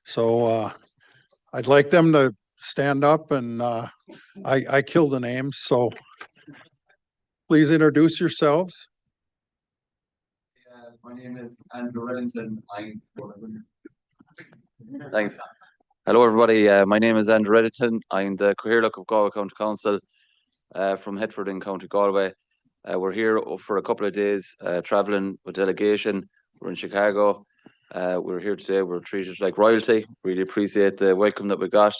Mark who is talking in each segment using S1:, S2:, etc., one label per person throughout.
S1: So I'd like them to stand up and I kill the names. So please introduce yourselves.
S2: My name is Andrew Reddington.
S3: Thanks. Hello, everybody. My name is Andrew Reddington. I'm the Cathaoirleach of Galway County Council from Hetford in County Galway. We're here for a couple of days travelling with delegation. We're in Chicago. We're here today. We're treated like royalty. Really appreciate the welcome that we got.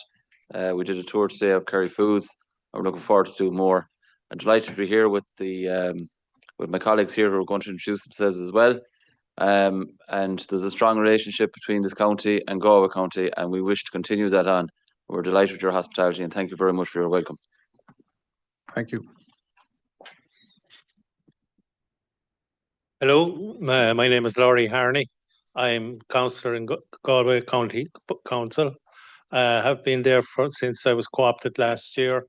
S3: We did a tour today of Kerry Foods. I'm looking forward to doing more. I'm delighted to be here with my colleagues here who are going to introduce themselves as well. And there's a strong relationship between this county and Galway County, and we wish to continue that on. We're delighted with your hospitality, and thank you very much for your welcome.
S1: Thank you.
S4: Hello, my name is Laurie Harney. I'm councillor in Galway County Council. Have been there since I was co-opted last year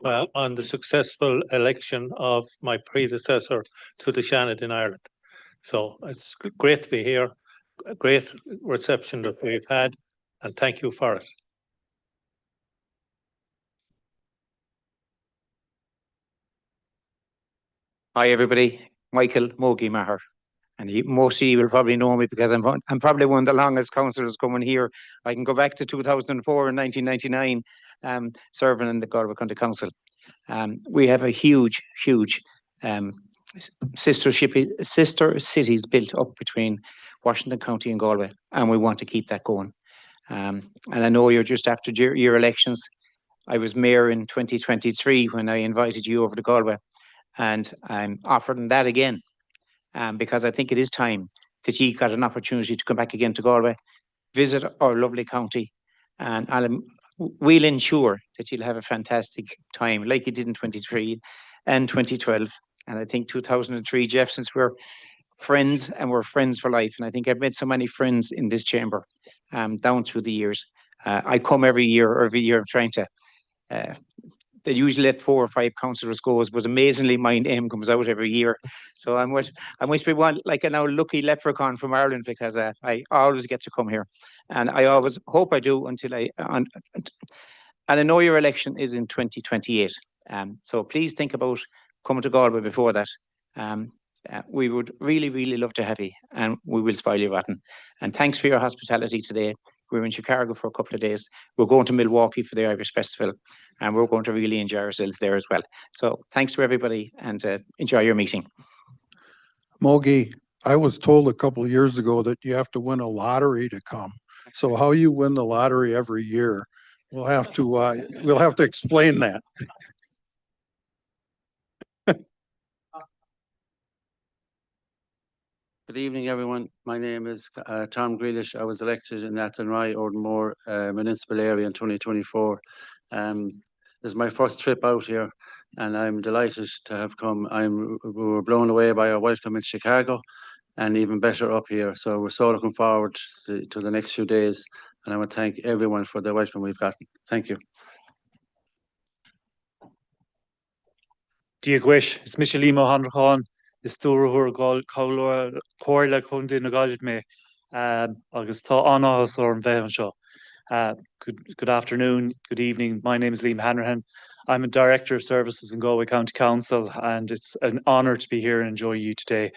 S4: on the successful election of my predecessor to the Seanad in Ireland. So it's great to be here, a great reception that we've had, and thank you for it.
S5: Hi everybody, Michael Mogi Maher, and most of you will probably know me because I'm probably one of the longest councillors coming here. I can go back to 2004 and 1999, serving in the Galway County Council. We have a huge sister cities built up between Washington County and Galway, and we want to keep that going. And I know you're just after your elections. I was mayor in 2023 when I invited you over to Galway, and I'm offering that again because I think it is time that you got an opportunity to come back again to Galway, visit our lovely county, and we'll ensure that you'll have a fantastic time like you did in 23 and 2012. And I think 2003, Jeff, since we're friends and we're friends for life, and I think I've made so many friends in this chamber down through the years. I come every year I'm trying to, they usually let 4 or 5 councillors go, but amazingly my name comes out every year. So I must be one like a now lucky leprechaun from Ireland because I always get to come here. And I always hope I do until and I know your election is in 2028. So please think about coming to Galway before that. We would really love to have you, and we will spoil you rotten. And thanks for your hospitality today. We're in Chicago for a couple of days. We're going to Milwaukee for the Irish Festival, and we're going to really enjoy ourselves there as well. So thanks to everybody, and enjoy your meeting.
S1: Mogi, I was told a couple of years ago that you have to win a lottery to come. So how you win the lottery every year, we'll have to explain that.
S6: Good evening, everyone. My name is Tom Grealish. I was elected in Athenry, Ordenmore municipal area in 2024. This is my first trip out here, and I'm delighted to have come. We were blown away by our welcome in Chicago, and even better up here. So we're so looking forward to the next few days, and I want to thank everyone for the welcome we've gotten. Thank you.
S7: Diagwish, it's Michelimo Handrachan. Is dúrthóir cóirle chun na gaiid me agus tá anás or an bheith anseo. Good afternoon, good evening. My name is Liam Hanrahan. I'm a Director of Services in Galway County Council, and it's an honour to be here and enjoy you today.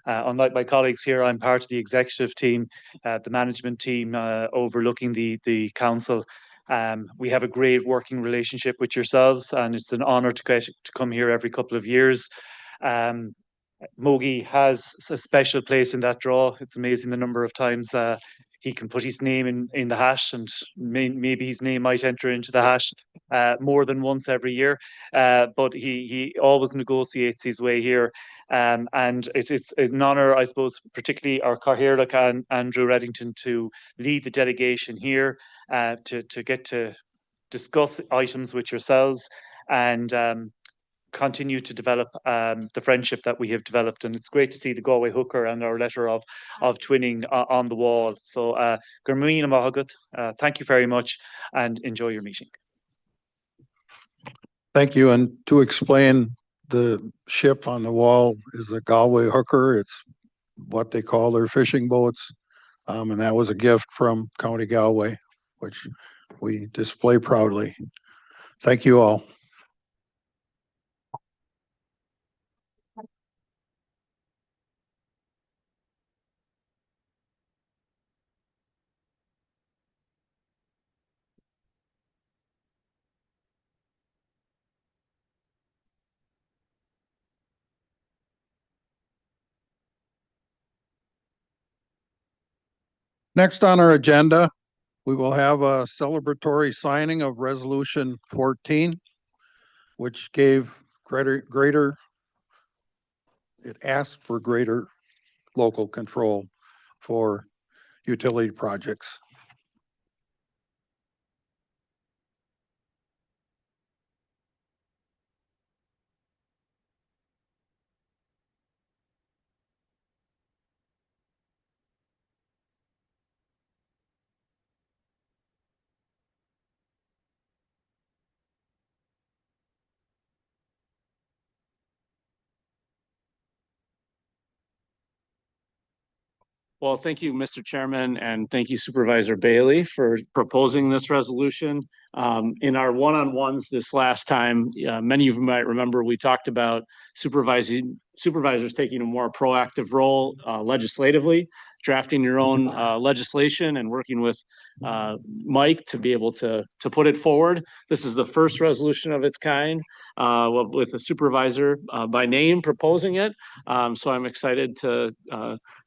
S7: Unlike my colleagues here, I'm part of the executive team, the management team overlooking the council. We have a great working relationship with yourselves, and it's an honour to come here every couple of years. Mogi has a special place in that draw. It's amazing the number of times he can put his name in the hash, and maybe his name might enter into the hash more than once every year. But he always negotiates his way here. And it's an honour, I suppose, particularly our Cathaoirleach and Andrew Reddington to lead the delegation here to get to discuss items with yourselves and continue to develop the friendship that we have developed. And it's great to see the Galway hooker and our letter of twinning on the wall. So Gurmina Mahagut, thank you very much and enjoy your meeting.
S1: Thank you. And to explain, the ship on the wall is a Galway hooker. It's what they call their fishing boats. And that was a gift from County Galway, which we display proudly. Thank you all. Next on our agenda, we will have a celebratory signing of Resolution 14, which gave it asked for greater local control for utility projects.
S8: Well, thank you, Mr. Chairman, and thank you Supervisor Bailey for proposing this resolution. In our one-on-ones this last time, many of you might remember we talked about supervisors taking a more proactive role legislatively, drafting your own legislation and working with Mike to be able to put it forward. This is the first resolution of its kind with a supervisor by name proposing it. So I'm excited to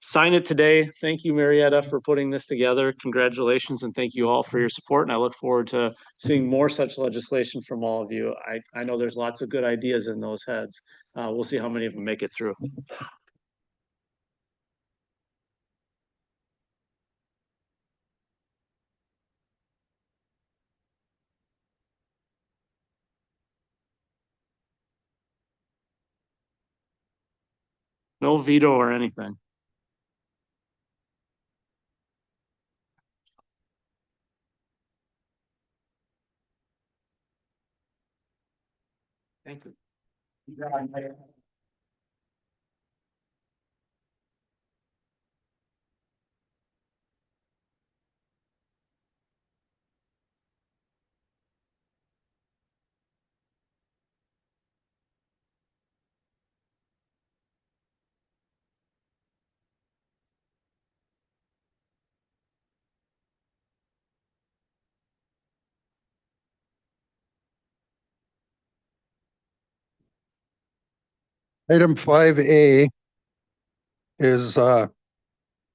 S8: sign it today. Thank you, Marietta, for putting this together. Congratulations, and thank you all for your support. And I look forward to seeing more such legislation from all of you. I know there's lots of good ideas in those heads. We'll see how many of them make it through. No veto or anything. Thank you.
S1: Item 5A is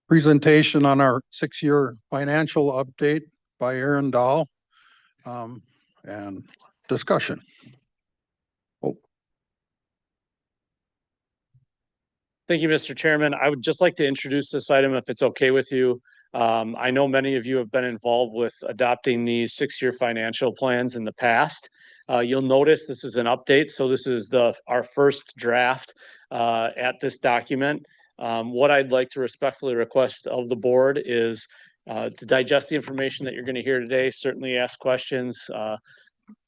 S1: presentation on our 6-year financial update by Aaron Dahl, and discussion.
S8: Thank you, Mr. Chairman. I would just like to introduce this item if it's okay with you. I know many of you have been involved with adopting these 6-year financial plans in the past. You'll notice this is an update. So this is our first draft at this document. What I'd like to respectfully request of the board is to digest the information that you're going to hear today, certainly ask questions,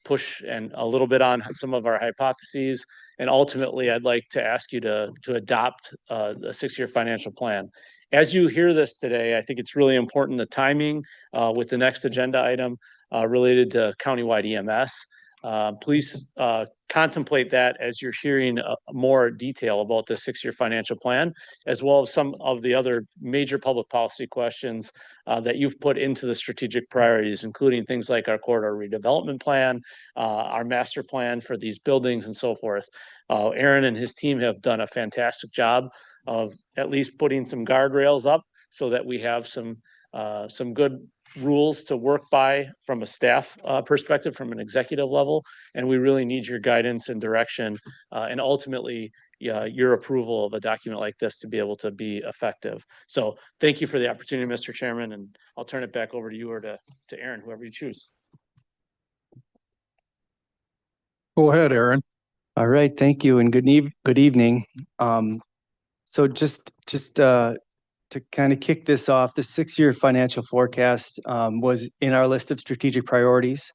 S8: push and a little bit on some of our hypotheses. And ultimately, I'd like to ask you to adopt a 6-year financial plan. As you hear this today, I think it's really important, the timing with the next agenda item related to countywide EMS. Please contemplate that as you're hearing more detail about the 6-year financial plan, as well as some of the other major public policy questions that you've put into the strategic priorities, including things like our corridor redevelopment plan, our master plan for these buildings and so forth. Aaron and his team have done a fantastic job of at least putting some guardrails up so that we have some good rules to work by from a staff perspective, from an executive level. And we really need your guidance and direction and ultimately your approval of a document like this to be able to be effective. So thank you for the opportunity, Mr. Chairman, and I'll turn it back over to you or to Aaron, whoever you choose.
S1: Go ahead, Aaron.
S9: All right, thank you and good evening. So just to kind of kick this off, the 6-year financial forecast was in our list of strategic priorities.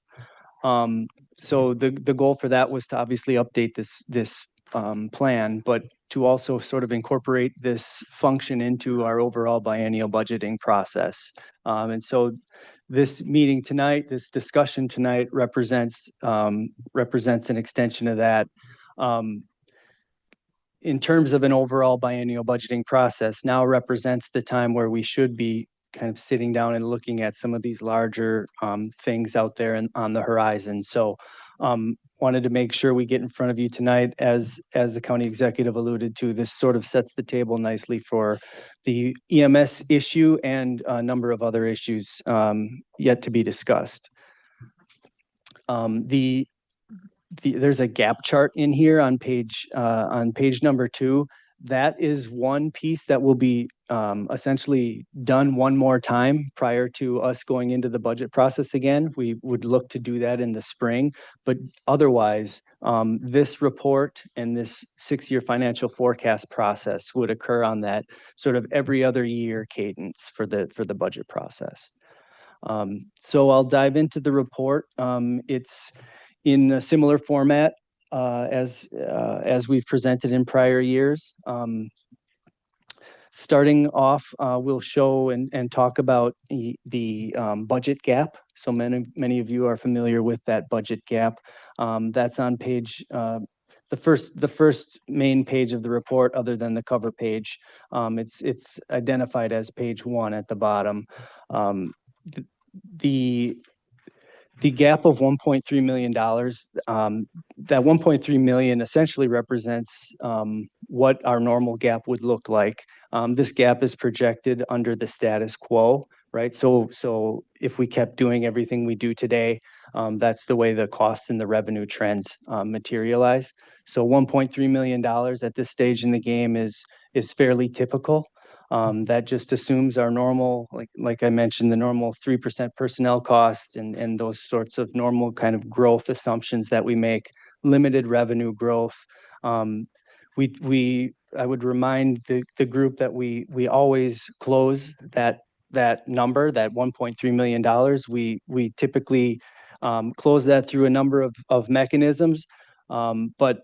S9: So the goal for that was to obviously update this plan, but to also sort of incorporate this function into our overall biennial budgeting process. And so this meeting tonight, this discussion tonight represents an extension of that. In terms of an overall biennial budgeting process, now represents the time where we should be kind of sitting down and looking at some of these larger things out there and on the horizon. So wanted to make sure we get in front of you tonight. As the county executive alluded to, this sort of sets the table nicely for the EMS issue and a number of other issues yet to be discussed. There's a gap chart in here on page number 2. That is one piece that will be essentially done one more time prior to us going into the budget process again. We would look to do that in the spring, but otherwise, this report and this 6-year financial forecast process would occur on that sort of every other year cadence for the budget process. So I'll dive into the report. It's in a similar format as we've presented in prior years. Starting off, we'll show and talk about the budget gap. So many of you are familiar with that budget gap. That's on page the first main page of the report, other than the cover page. It's identified as page 1 at the bottom. The gap of $1.3 million, that 1.3 million essentially represents what our normal gap would look like. This gap is projected under the status quo, right? So if we kept doing everything we do today, that's the way the costs and the revenue trends materialize. So $1.3 million at this stage in the game is fairly typical. That just assumes our normal, like I mentioned, the normal 3% personnel costs and those sorts of normal kind of growth assumptions that we make, limited revenue growth. I would remind the group that we always close that number, that $1.3 million. We typically close that through a number of mechanisms, but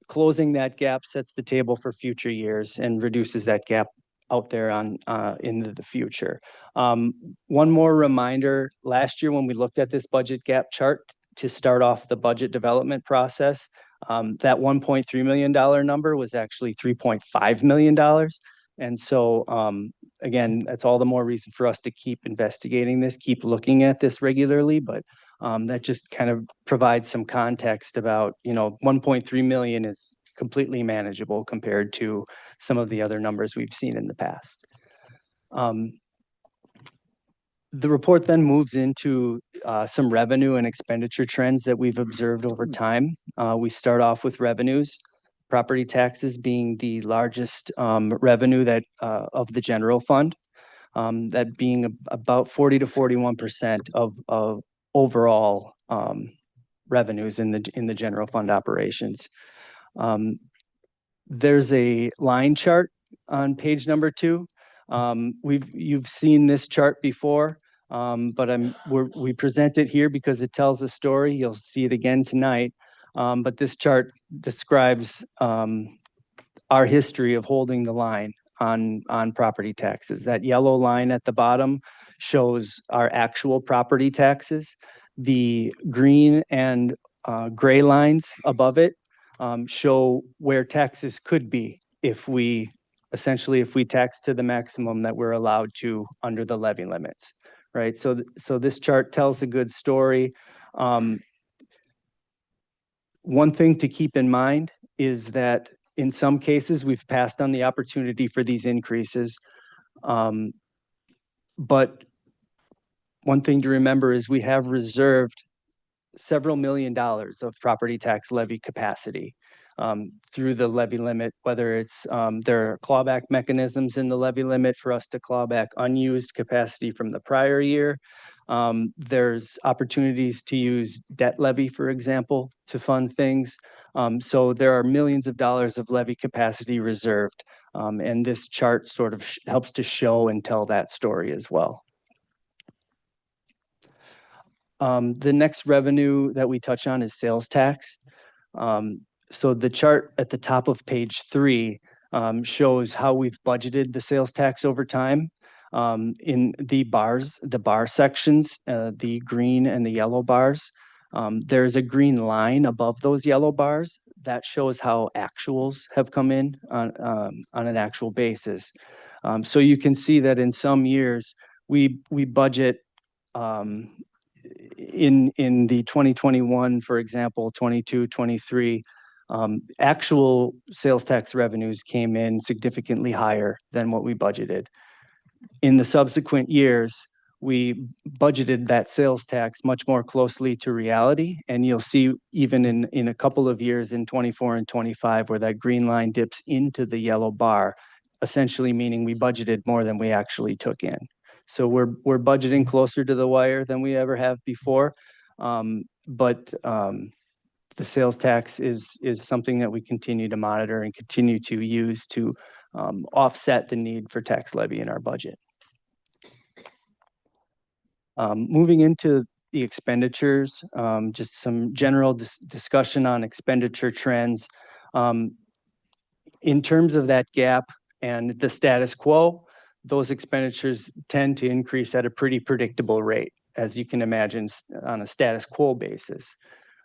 S9: closing that gap sets the table for future years and reduces that gap out there into the future. One more reminder, last year when we looked at this budget gap chart to start off the budget development process, that $1.3 million number was actually $3.5 million. And so again, that's all the more reason for us to keep investigating this, keep looking at this regularly, but that just kind of provides some context about, 1.3 million is completely manageable compared to some of the other numbers we've seen in the past. The report then moves into some revenue and expenditure trends that we've observed over time. We start off with revenues, property taxes being the largest revenue that of the general fund, that being about 40 to 41% of overall revenues in the general fund operations. There's a line chart on page number 2. You've seen this chart before, but we present it here because it tells a story. You'll see it again tonight. But this chart describes our history of holding the line on property taxes. That yellow line at the bottom shows our actual property taxes. The green and gray lines above it show where taxes could be if we tax to the maximum that we're allowed to under the levy limits, right? So this chart tells a good story. One thing to keep in mind is that in some cases we've passed on the opportunity for these increases. But one thing to remember is we have reserved several $1 million of property tax levy capacity through the levy limit, whether it's there are clawback mechanisms in the levy limit for us to claw back unused capacity from the prior year. There's opportunities to use debt levy, for example, to fund things. So there are millions of dollars of levy capacity reserved. And this chart sort of helps to show and tell that story as well. The next revenue that we touch on is sales tax. so the chart at the top of page 3 shows how we've budgeted the sales tax over time. In the bar sections, the green and the yellow bars, there's a green line above those yellow bars that shows how actuals have come in on an actual basis. So you can see that in some years we budget in the 2021, for example, 22, 23, actual sales tax revenues came in significantly higher than what we budgeted. In the subsequent years, we budgeted that sales tax much more closely to reality. And you'll see even in a couple of years in 24 and 25, where that green line dips into the yellow bar, essentially meaning we budgeted more than we actually took in. So we're budgeting closer to the wire than we ever have before. But the sales tax is something that we continue to monitor and continue to use to offset the need for tax levy in our budget. Moving into the expenditures, just some general discussion on expenditure trends. In terms of that gap and the status quo, those expenditures tend to increase at a pretty predictable rate, as you can imagine, on a status quo basis.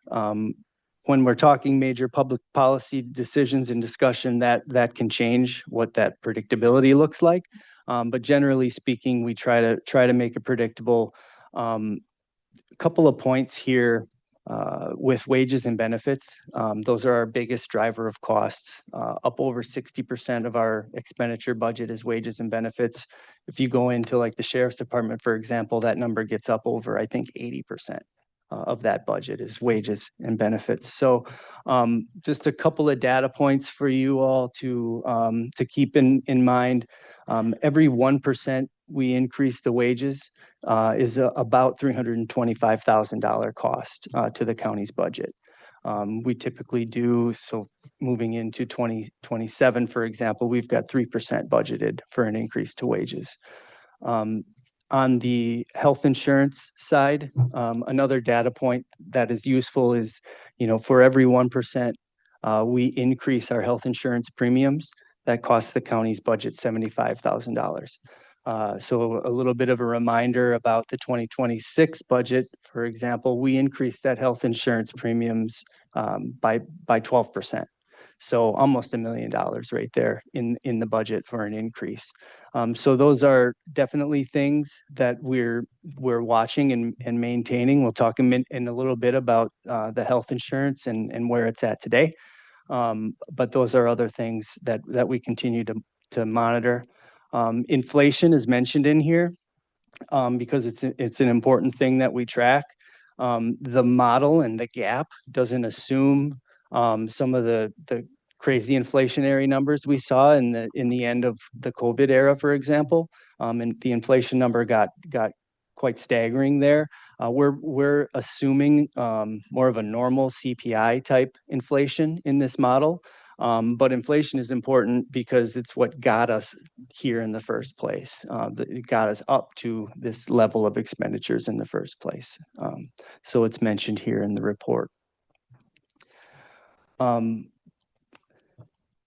S9: When we're talking major public policy decisions and discussion, that can change what that predictability looks like. But generally speaking, we try to make it predictable. A couple of points here with wages and benefits. Those are our biggest driver of costs. Up over 60% of our expenditure budget is wages and benefits. If you go into like the sheriff's department, for example, that number gets up over, I think, 80%. Of that budget is wages and benefits. So just a couple of data points for you all to keep in mind. Every 1% we increase the wages is about $325,000 cost to the county's budget. We typically do, so moving into 2027, for example, we've got 3% budgeted for an increase to wages. On the health insurance side, another data point that is useful is, for every 1% we increase our health insurance premiums, that costs the county's budget $75,000. So a little bit of a reminder about the 2026 budget, for example, we increased that health insurance premiums by 12%. So almost $1 million right there in the budget for an increase. So those are definitely things that we're watching and maintaining. We'll talk in a little bit about the health insurance and where it's at today. But those are other things that we continue to monitor. Inflation is mentioned in here because it's an important thing that we track. The model and the gap doesn't assume some of the crazy inflationary numbers we saw in the end of the COVID era, for example. And the inflation number got quite staggering there. We're assuming more of a normal CPI type inflation in this model. But inflation is important because it's what got us here in the first place. It got us up to this level of expenditures in the first place. So it's mentioned here in the report.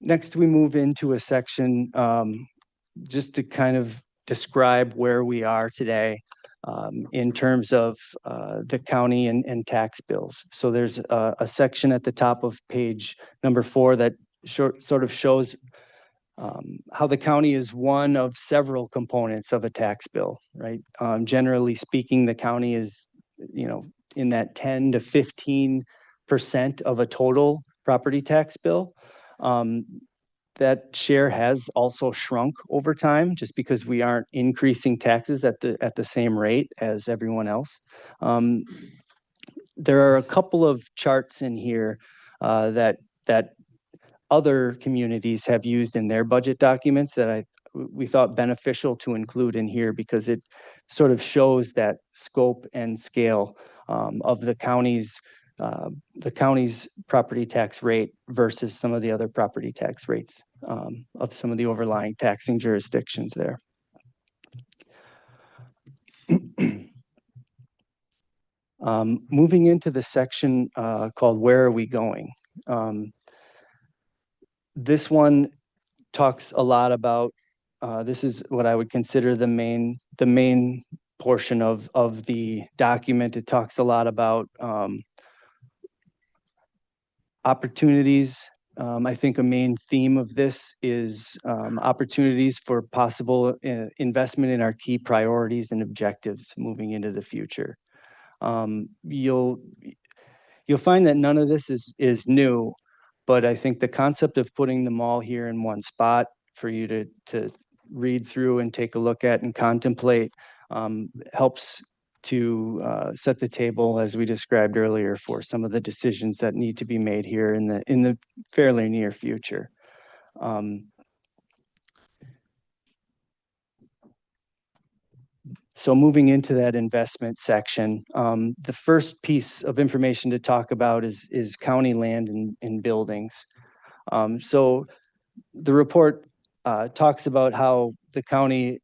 S9: Next, we move into a section just to kind of describe where we are today in terms of the county and tax bills. So there's a section at the top of page number 4 that sort of shows how the county is one of several components of a tax bill, right? Generally speaking, the county is, in that 10 to 15% of a total property tax bill. That share has also shrunk over time just because we aren't increasing taxes at the same rate as everyone else. There are a couple of charts in here that other communities have used in their budget documents that we thought beneficial to include in here because it sort of shows that scope and scale of the county's property tax rate versus some of the other property tax rates of some of the overlying taxing jurisdictions there. Moving into the section called Where Are We Going? This one talks a lot about, this is what I would consider the main portion of the document. It talks a lot about opportunities. I think a main theme of this is opportunities for possible investment in our key priorities and objectives moving into the future. You'll find that none of this is new, but I think the concept of putting them all here in one spot for you to read through and take a look at and contemplate helps to set the table, as we described earlier, for some of the decisions that need to be made here in the fairly near future. So moving into that investment section, the first piece of information to talk about is county land and buildings. So the report talks about how the county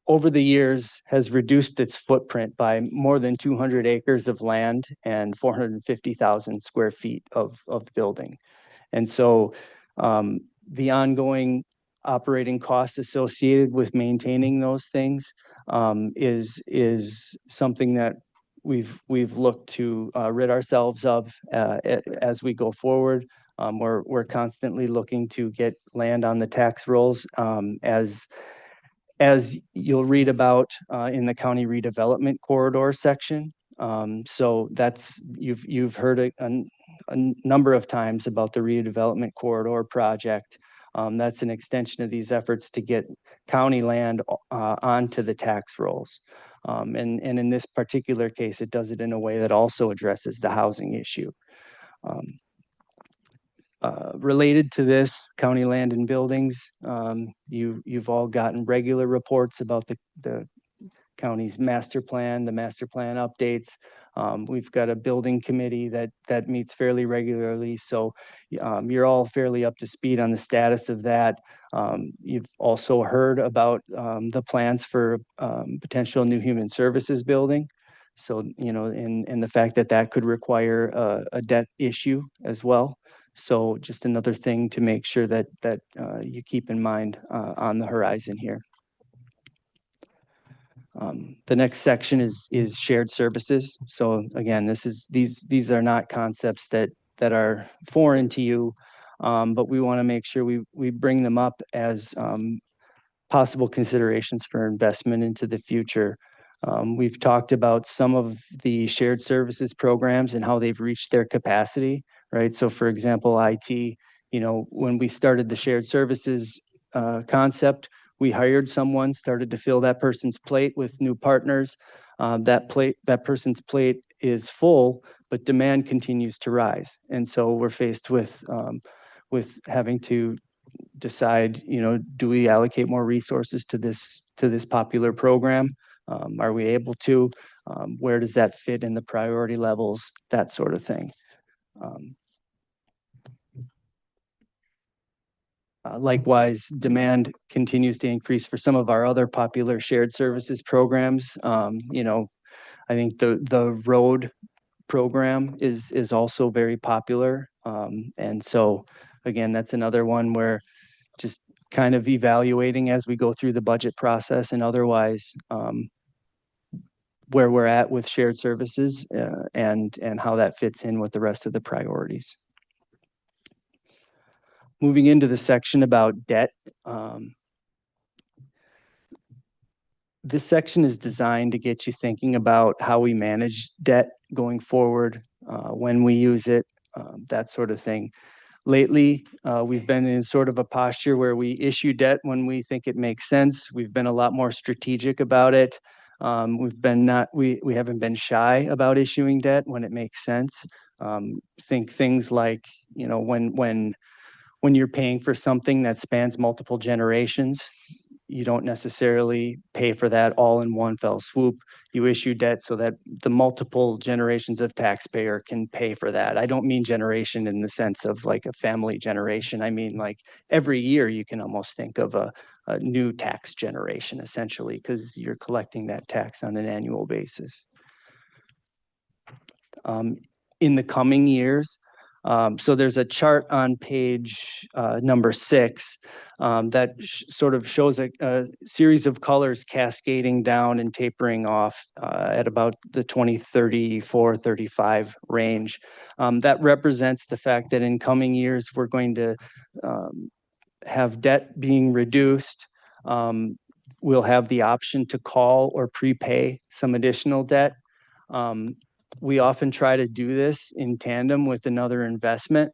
S9: over the years has reduced its footprint by more than 200 acres of land and 450,000 square feet of building. And so the ongoing operating costs associated with maintaining those things is something that we've looked to rid ourselves of as we go forward. We're constantly looking to get land on the tax rolls as you'll read about in the county redevelopment corridor section. So that's you've heard a number of times about the redevelopment corridor project. That's an extension of these efforts to get county land onto the tax rolls. And in this particular case, it does it in a way that also addresses the housing issue. Related to this, county land and buildings, you've all gotten regular reports about the county's master plan, the master plan updates. We've got a building committee that meets fairly regularly, so you're all fairly up to speed on the status of that. You've also heard about the plans for potential new human services building. So, and the fact that that could require a debt issue as well. So just another thing to make sure that you keep in mind on the horizon here. The next section is shared services. So again, these are not concepts that are foreign to you, but we want to make sure we bring them up as possible considerations for investment into the future. We've talked about some of the shared services programs and how they've reached their capacity, right? So for example, IT, when we started the shared services concept, we hired someone, started to fill that person's plate with new partners. That person's plate is full, but demand continues to rise. And so we're faced with having to decide, do we allocate more resources to this popular program? Are we able to? Where does that fit in the priority levels? That sort of thing. Likewise, demand continues to increase for some of our other popular shared services programs. I think the road program is also very popular. And so again, that's another one where just kind of evaluating as we go through the budget process and otherwise where we're at with shared services and how that fits in with the rest of the priorities. Moving into the section about debt. This section is designed to get you thinking about how we manage debt going forward, when we use it, that sort of thing. Lately, we've been in sort of a posture where we issue debt when we think it makes sense. We've been a lot more strategic about it. We haven't been shy about issuing debt when it makes sense. Think things like, when you're paying for something that spans multiple generations, you don't necessarily pay for that all in one fell swoop. You issue debt so that the multiple generations of taxpayer can pay for that. I don't mean generation in the sense of like a family generation. I mean like every year you can almost think of a new tax generation essentially, because you're collecting that tax on an annual basis. In the coming years, So there's a chart on page number 6 that sort of shows a series of colors cascading down and tapering off at about the 2034, 35 range. That represents the fact that in coming years, we're going to have debt being reduced. We'll have the option to call or prepay some additional debt. We often try to do this in tandem with another investment.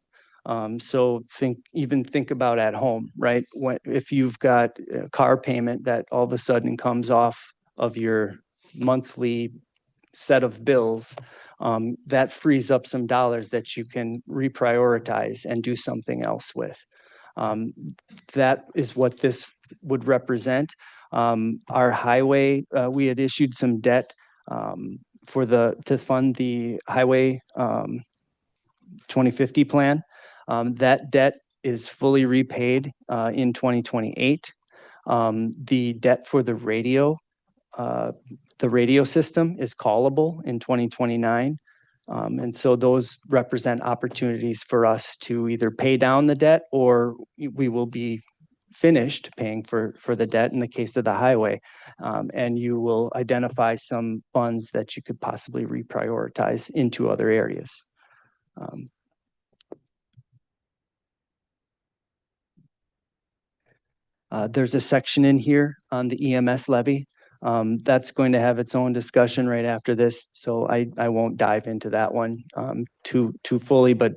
S9: So think about at home, right? If you've got a car payment that all of a sudden comes off of your monthly set of bills, that frees up some dollars that you can reprioritize and do something else with. That is what this would represent. Our highway, we had issued some debt to fund the highway 2050 plan. That debt is fully repaid in 2028. The debt for the radio system is callable in 2029. And so those represent opportunities for us to either pay down the debt, or we will be finished paying for the debt in the case of the highway. And you will identify some funds that you could possibly reprioritize into other areas. There's a section in here on the EMS levy. That's going to have its own discussion right after this, so I won't dive into that one too fully, but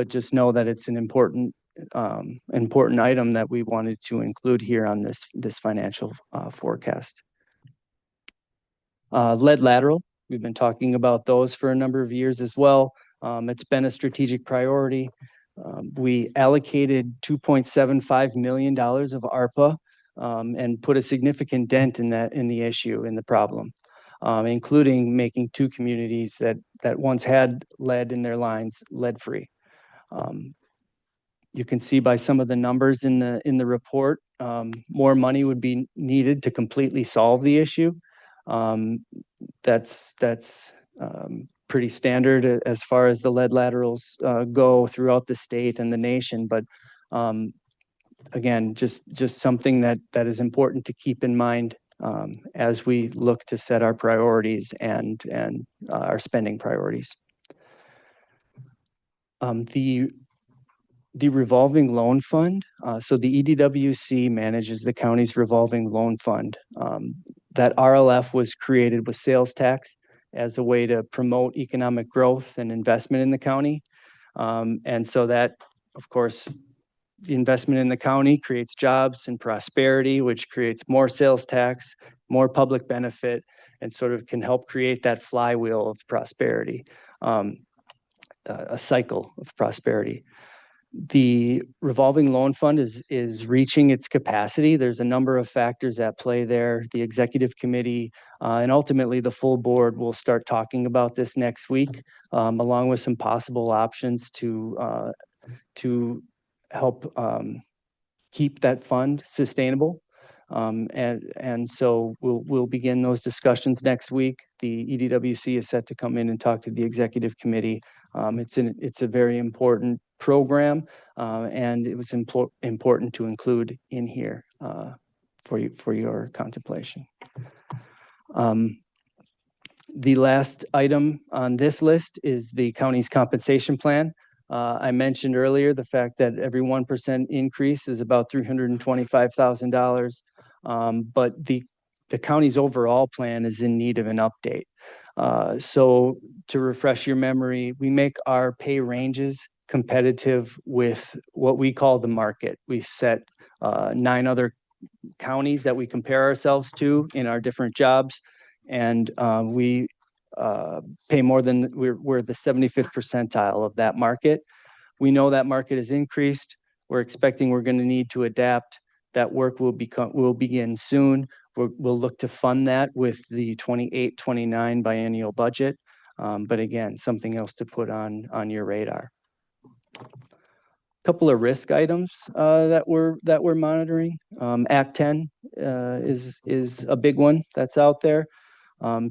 S9: just know that it's an important item that we wanted to include here on this financial forecast. Lead lateral, we've been talking about those for a number of years as well. It's been a strategic priority. We allocated $2.75 million of ARPA and put a significant dent in the problem, including making 2 communities that once had lead in their lines lead-free. You can see by some of the numbers in the report, more money would be needed to completely solve the issue. That's pretty standard as far as the lead laterals go throughout the state and the nation. But again, just something that is important to keep in mind as we look to set our priorities and our spending priorities. The revolving loan fund. So the EDWC manages the county's revolving loan fund. That RLF was created with sales tax as a way to promote economic growth and investment in the county. And so that, of course, the investment in the county creates jobs and prosperity, which creates more sales tax, more public benefit, and sort of can help create that flywheel of prosperity, a cycle of prosperity. The revolving loan fund is reaching its capacity. There's a number of factors at play there. The executive committee and ultimately the full board will start talking about this next week, along with some possible options to help keep that fund sustainable. And so we'll begin those discussions next week. The EDWC is set to come in and talk to the executive committee. It's a very important program, and it was important to include in here for your contemplation. The last item on this list is the county's compensation plan. I mentioned earlier the fact that every 1% increase is about $325,000, but the county's overall plan is in need of an update. So to refresh your memory, we make our pay ranges competitive with what we call the market. We set 9 other counties that we compare ourselves to in our different jobs, and we pay more than we're the 75th percentile of that market. We know that market has increased. We're expecting we're going to need to adapt. That work will begin soon. We'll look to fund that with the 28-29 biennial budget. But again, something else to put on your radar. Couple of risk items that we're monitoring. Act 10 is a big one that's out there.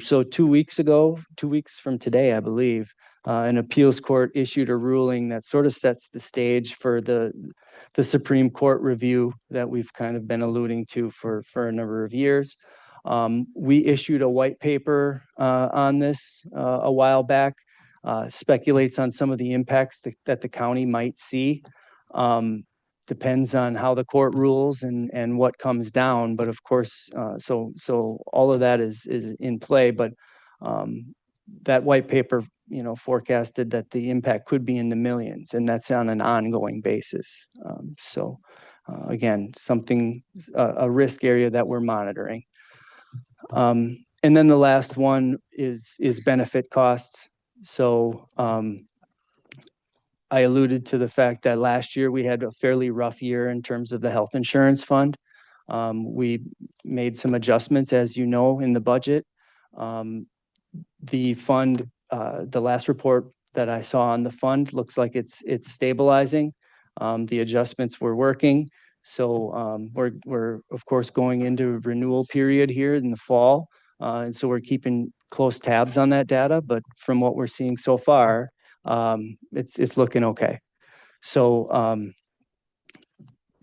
S9: So 2 weeks from today, I believe, an appeals court issued a ruling that sort of sets the stage for the Supreme Court review that we've kind of been alluding to for a number of years. We issued a white paper on this a while back, speculates on some of the impacts that the county might see. Depends on how the court rules and what comes down, but of course, so all of that is in play, but that white paper, forecasted that the impact could be in the millions, and that's on an ongoing basis. So again, a risk area that we're monitoring. And then the last one is benefit costs. So I alluded to the fact that last year we had a fairly rough year in terms of the health insurance fund. We made some adjustments, as you know, in the budget. The fund, the last report that I saw on the fund looks like it's stabilizing. The adjustments were working. So we're of course going into a renewal period here in the fall. And so we're keeping close tabs on that data, but from what we're seeing so far, it's looking okay. So,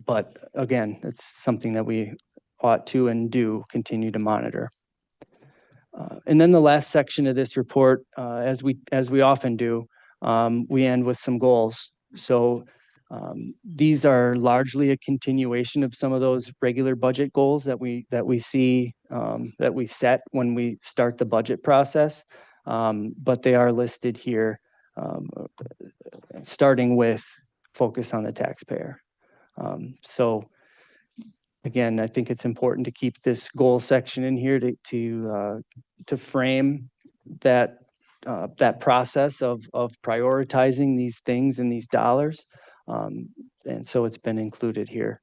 S9: but again, it's something that we ought to and do continue to monitor. And then the last section of this report, as we often do, we end with some goals. So these are largely a continuation of some of those regular budget goals that we see that we set when we start the budget process, but they are listed here, starting with focus on the taxpayer. So again, I think it's important to keep this goal section in here to frame that process of prioritizing these things and these dollars. And so it's been included here.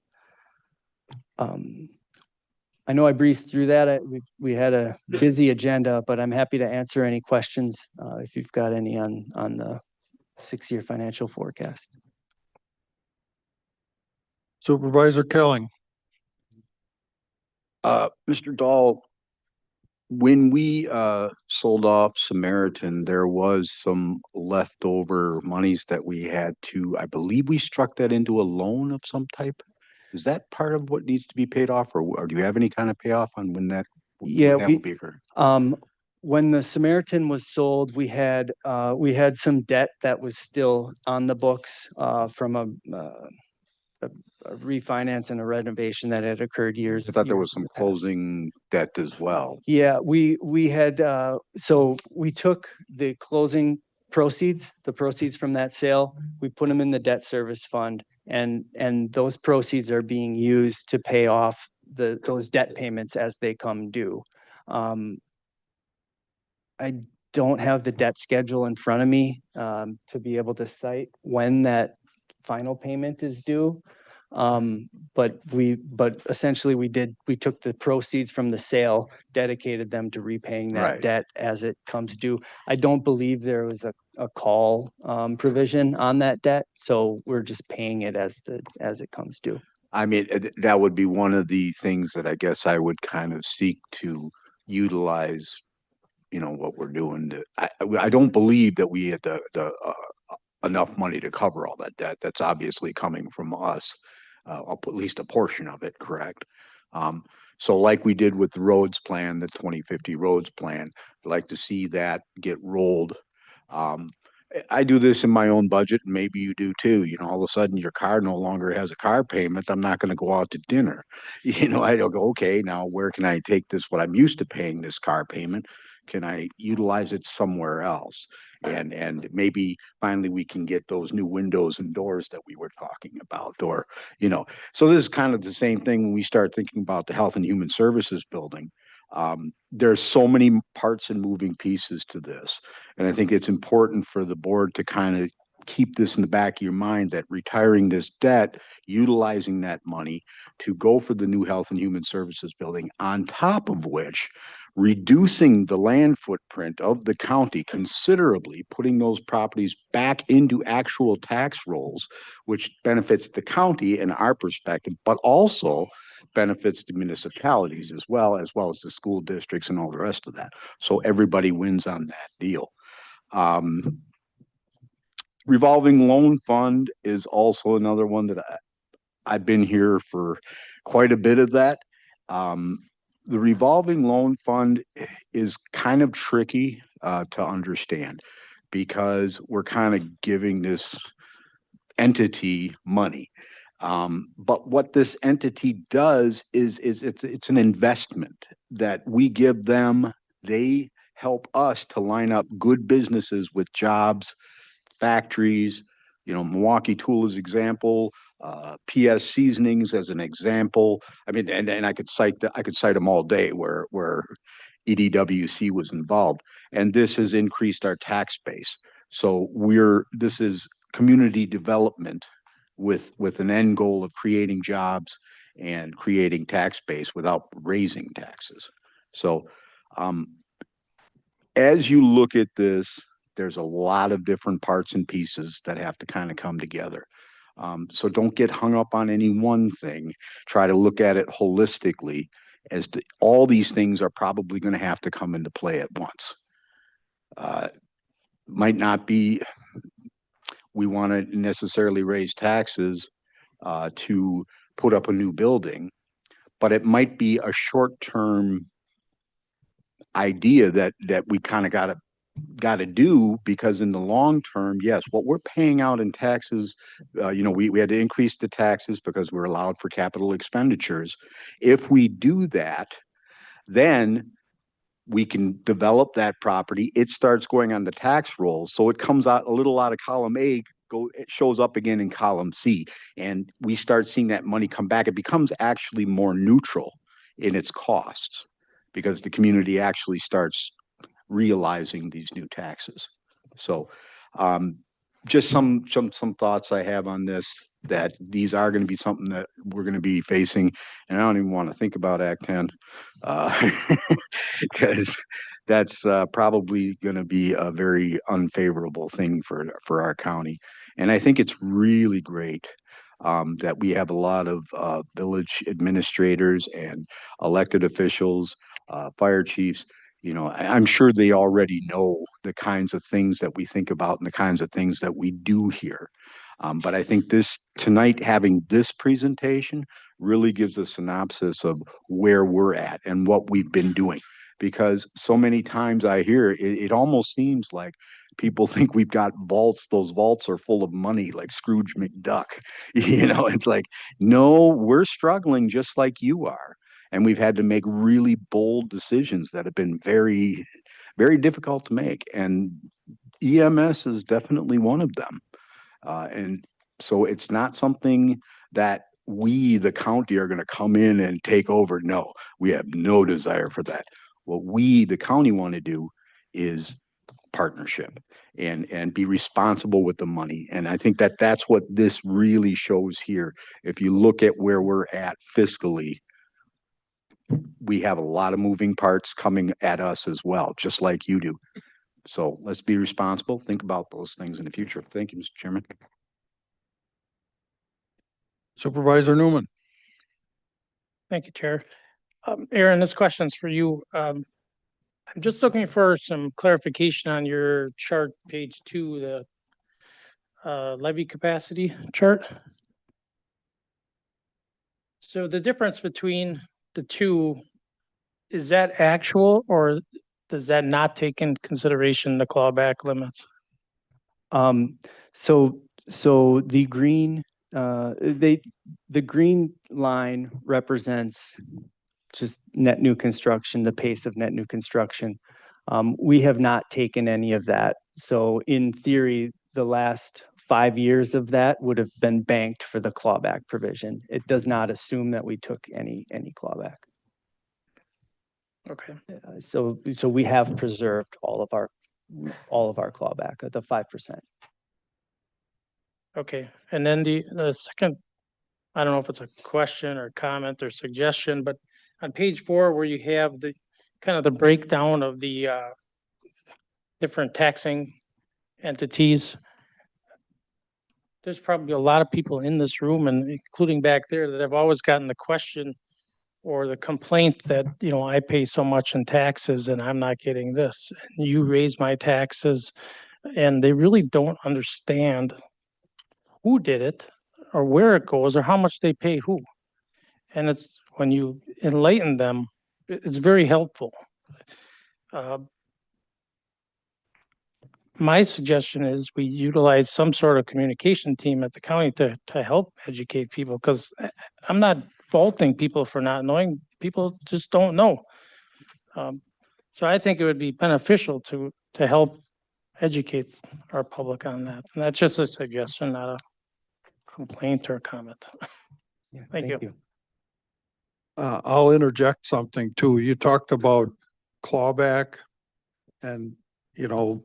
S9: I know I breezed through that. We had a busy agenda, but I'm happy to answer any questions if you've got any on the 6-year financial forecast.
S1: Supervisor Kelling.
S10: Mr. Dahl, when we sold off Samaritan, there was some leftover monies that we had to, I believe we struck that into a loan of some type. Is that part of what needs to be paid off, or do you have any kind of payoff on when that?
S9: Yeah,
S10: will be occurring?
S9: When the Samaritan was sold, we had some debt that was still on the books from a refinance and a renovation that had occurred years.
S10: I thought there was
S9: in
S10: some
S9: the past.
S10: closing debt as well.
S9: Yeah, we had, so we took the closing proceeds, the proceeds from that sale, we put them in the debt service fund, and those proceeds are being used to pay off those debt payments as they come due. I don't have the debt schedule in front of me to be able to cite when that final payment is due. But essentially we took the proceeds from the sale, dedicated them to repaying that
S10: Right.
S9: debt as it comes due. I don't believe there was a call provision on that debt, so we're just paying it as it comes due.
S10: I mean, that would be one of the things that I guess I would kind of seek to utilize, what we're doing. I don't believe that we had enough money to cover all that debt. That's obviously coming from us, at least a portion of it, correct? So like we did with the roads plan, the 2050 roads plan, I'd like to see that get rolled. I do this in my own budget, and maybe you do too. All of a sudden your car no longer has a car payment. I'm not going to go out to dinner. I'll go, okay, now where can I take this? What I'm used to paying this car payment, can I utilize it somewhere else? And maybe finally we can get those new windows and doors that we were talking about, or, so this is kind of the same thing when we start thinking about the Health and Human Services building. There's so many parts and moving pieces to this. And I think it's important for the board to kind of keep this in the back of your mind that retiring this debt, utilizing that money to go for the new Health and Human Services building, on top of which reducing the land footprint of the county considerably, putting those properties back into actual tax rolls, which benefits the county in our perspective, but also benefits the municipalities as well as the school districts and all the rest of that. So everybody wins on that deal. revolving loan fund is also another one that I've been here for quite a bit of that. Um, the revolving loan fund is kind of tricky to understand because we're kind of giving this entity money. But what this entity does is it's an investment that we give them. They help us to line up good businesses with jobs, factories, Milwaukee Tool as example, PS Seasonings as an example. I mean, and I could cite them all day where EDWC was involved, and this has increased our tax base. So this is community development with an end goal of creating jobs and creating tax base without raising taxes. So as you look at this, there's a lot of different parts and pieces that have to kind of come together. So don't get hung up on any one thing. Try to look at it holistically as to all these things are probably going to have to come into play at once. Might not be we want to necessarily raise taxes to put up a new building, but it might be a short-term idea that we kind of got to do, because in the long term, yes, what we're paying out in taxes, we had to increase the taxes because we're allowed for capital expenditures. If we do that, then we can develop that property. It starts going on the tax rolls. So it comes out a little out of column A, it shows up again in column C, and we start seeing that money come back. It becomes actually more neutral in its costs because the community actually starts realizing these new taxes. So just some thoughts I have on this, that these are going to be something that we're going to be facing. And I don't even want to think about Act 10 because that's probably going to be a very unfavorable thing for our county. And I think it's really great that we have a lot of village administrators and elected officials, fire chiefs. I'm sure they already know the kinds of things that we think about and the kinds of things that we do here. But I think tonight, having this presentation really gives a synopsis of where we're at and what we've been doing. Because so many times I hear it almost seems like people think we've got vaults. Those vaults are full of money, like Scrooge McDuck. It's like, no, we're struggling just like you are. And we've had to make really bold decisions that have been very, very difficult to make. And EMS is definitely one of them. And so it's not something that we, the county, are going to come in and take over. No, we have no desire for that. What we, the county, want to do is partnership and be responsible with the money. And I think that that's what this really shows here. If you look at where we're at fiscally, we have a lot of moving parts coming at us as well, just like you do. So let's be responsible. Think about those things in the future. Thank you, Mr. Chairman.
S1: Supervisor Newman.
S11: Thank you, Chair. Aaron, this question's for you. I'm just looking for some clarification on your chart, page 2, the levy capacity chart. So the difference between the two, is that actual, or does that not take into consideration the clawback limits?
S9: So the green, the green line represents just net new construction, the pace of net new construction. We have not taken any of that. So in theory, the last 5 years of that would have been banked for the clawback provision. It does not assume that we took any clawback.
S11: Okay.
S9: So we have preserved all of our clawback at the 5%.
S11: Okay, and then the second, I don't know if it's a question or comment or suggestion, but on page 4, where you have the kind of the breakdown of the different taxing entities, there's probably a lot of people in this room, and including back there, that have always gotten the question or the complaint that, I pay so much in taxes and I'm not getting this. You raise my taxes and they really don't understand who did it or where it goes or how much they pay who. And it's when you enlighten them, it's very helpful. Uh, my suggestion is we utilize some sort of communication team at the county to help educate people, because I'm not faulting people for not knowing. People just don't know. So I think it would be beneficial to help educate our public on that. And that's just a suggestion, not a complaint or a comment.
S9: Yeah,
S11: Thank you.
S1: I'll interject something too. You talked about clawback and, you know,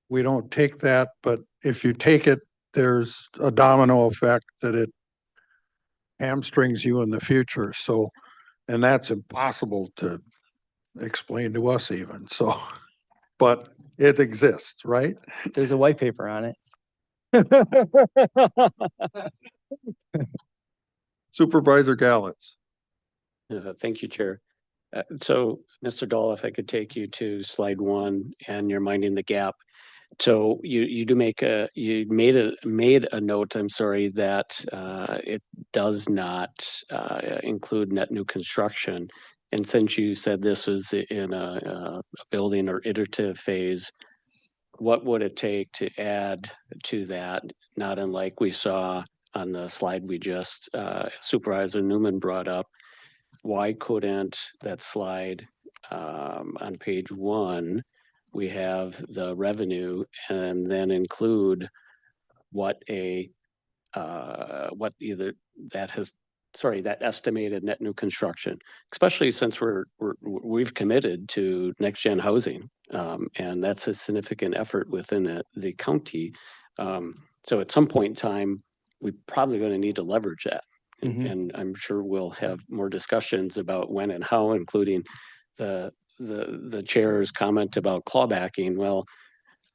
S1: we don't take that, but if you take it, there's a domino effect that it hamstrings you in the future. So, and that's impossible to explain to us even. So, but it exists, right?
S9: There's a white paper on it.
S1: Supervisor Gallets.
S12: Thank you, Chair. So, Mr. Dahl, if I could take you to slide 1 and you're minding the gap. So you do make you made a note, I'm sorry, that it does not include net new construction. And since you said this is in a building or iterative phase, what would it take to add to that? Not unlike we saw on the slide we just Supervisor Newman brought up. Why couldn't that slide on page 1, we have the revenue and then include what either that has, sorry, that estimated net new construction, especially since we've committed to next gen housing, and that's a significant effort within the county. So at some point in time, we're probably going to need to leverage that. And I'm sure we'll have more discussions about when and how, including the chair's comment about clawbacking. Well,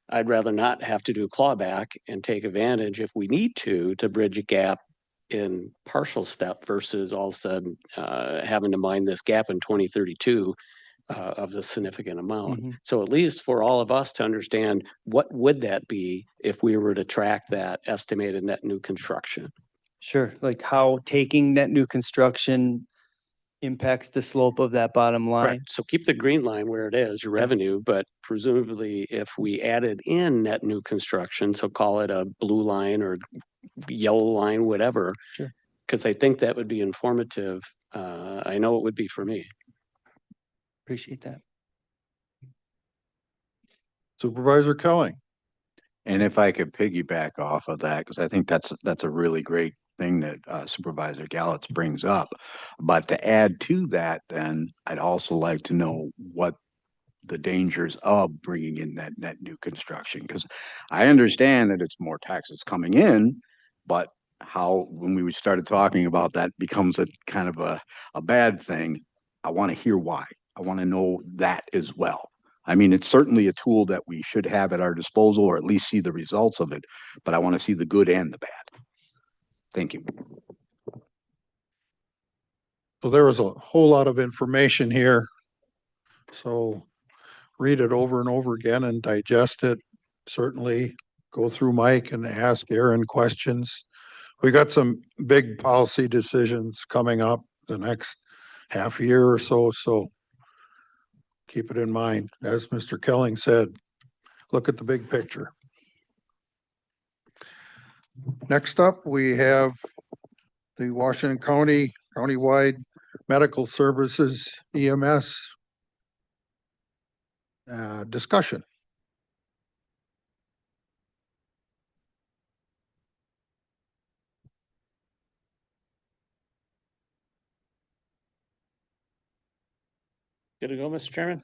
S12: I'd rather not have to do clawback and take advantage if we need to bridge a gap in partial step versus all of a sudden having to mind this gap in 2032 of the significant amount. So at least for all of us to understand, what would that be if we were to track that estimated net new construction?
S9: Sure, like how taking net new construction impacts the slope of that bottom line.
S12: Correct. So keep the green line where it is, your revenue, but presumably if we added in net new construction, so call it a blue line or yellow line, whatever.
S9: Sure.
S12: Because I think that would be informative. I know it would be for me.
S9: Appreciate that.
S1: Supervisor Kelling.
S10: And if I could piggyback off of that, because I think that's a really great thing that Supervisor Gallets brings up. But to add to that, then I'd also like to know what the dangers of bringing in that net new construction, because I understand that it's more taxes coming in, but how, when we started talking about that, becomes a kind of a bad thing. I want to hear why. I want to know that as well. I mean, it's certainly a tool that we should have at our disposal, or at least see the results of it, but I want to see the good and the bad. Thank you.
S1: So there was a whole lot of information here. So read it over and over again and digest it. Certainly go through Mike and ask Aaron questions. We got some big policy decisions coming up the next half year or so. So keep it in mind. As Mr. Kelling said, look at the big picture. Next up, we have the Washington County countywide medical services EMS discussion.
S8: Good to go, Mr. Chairman.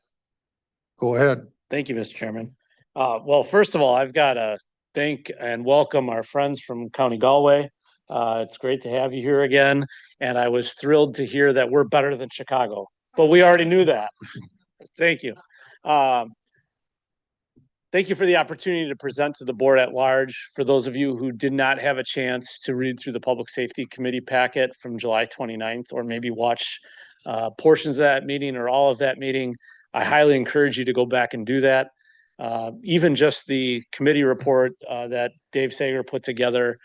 S1: Go ahead.
S8: Thank you, Mr. Chairman. Well, first of all, I've got to thank and welcome our friends from County Galway. It's great to have you here again. And I was thrilled to hear that we're better than Chicago, but we already knew that. Thank you. Thank you for the opportunity to present to the board at large. For those of you who did not have a chance to read through the Public Safety Committee packet from July 29th, or maybe watch portions of that meeting or all of that meeting, I highly encourage you to go back and do that. Even just the committee report that Dave Sager put together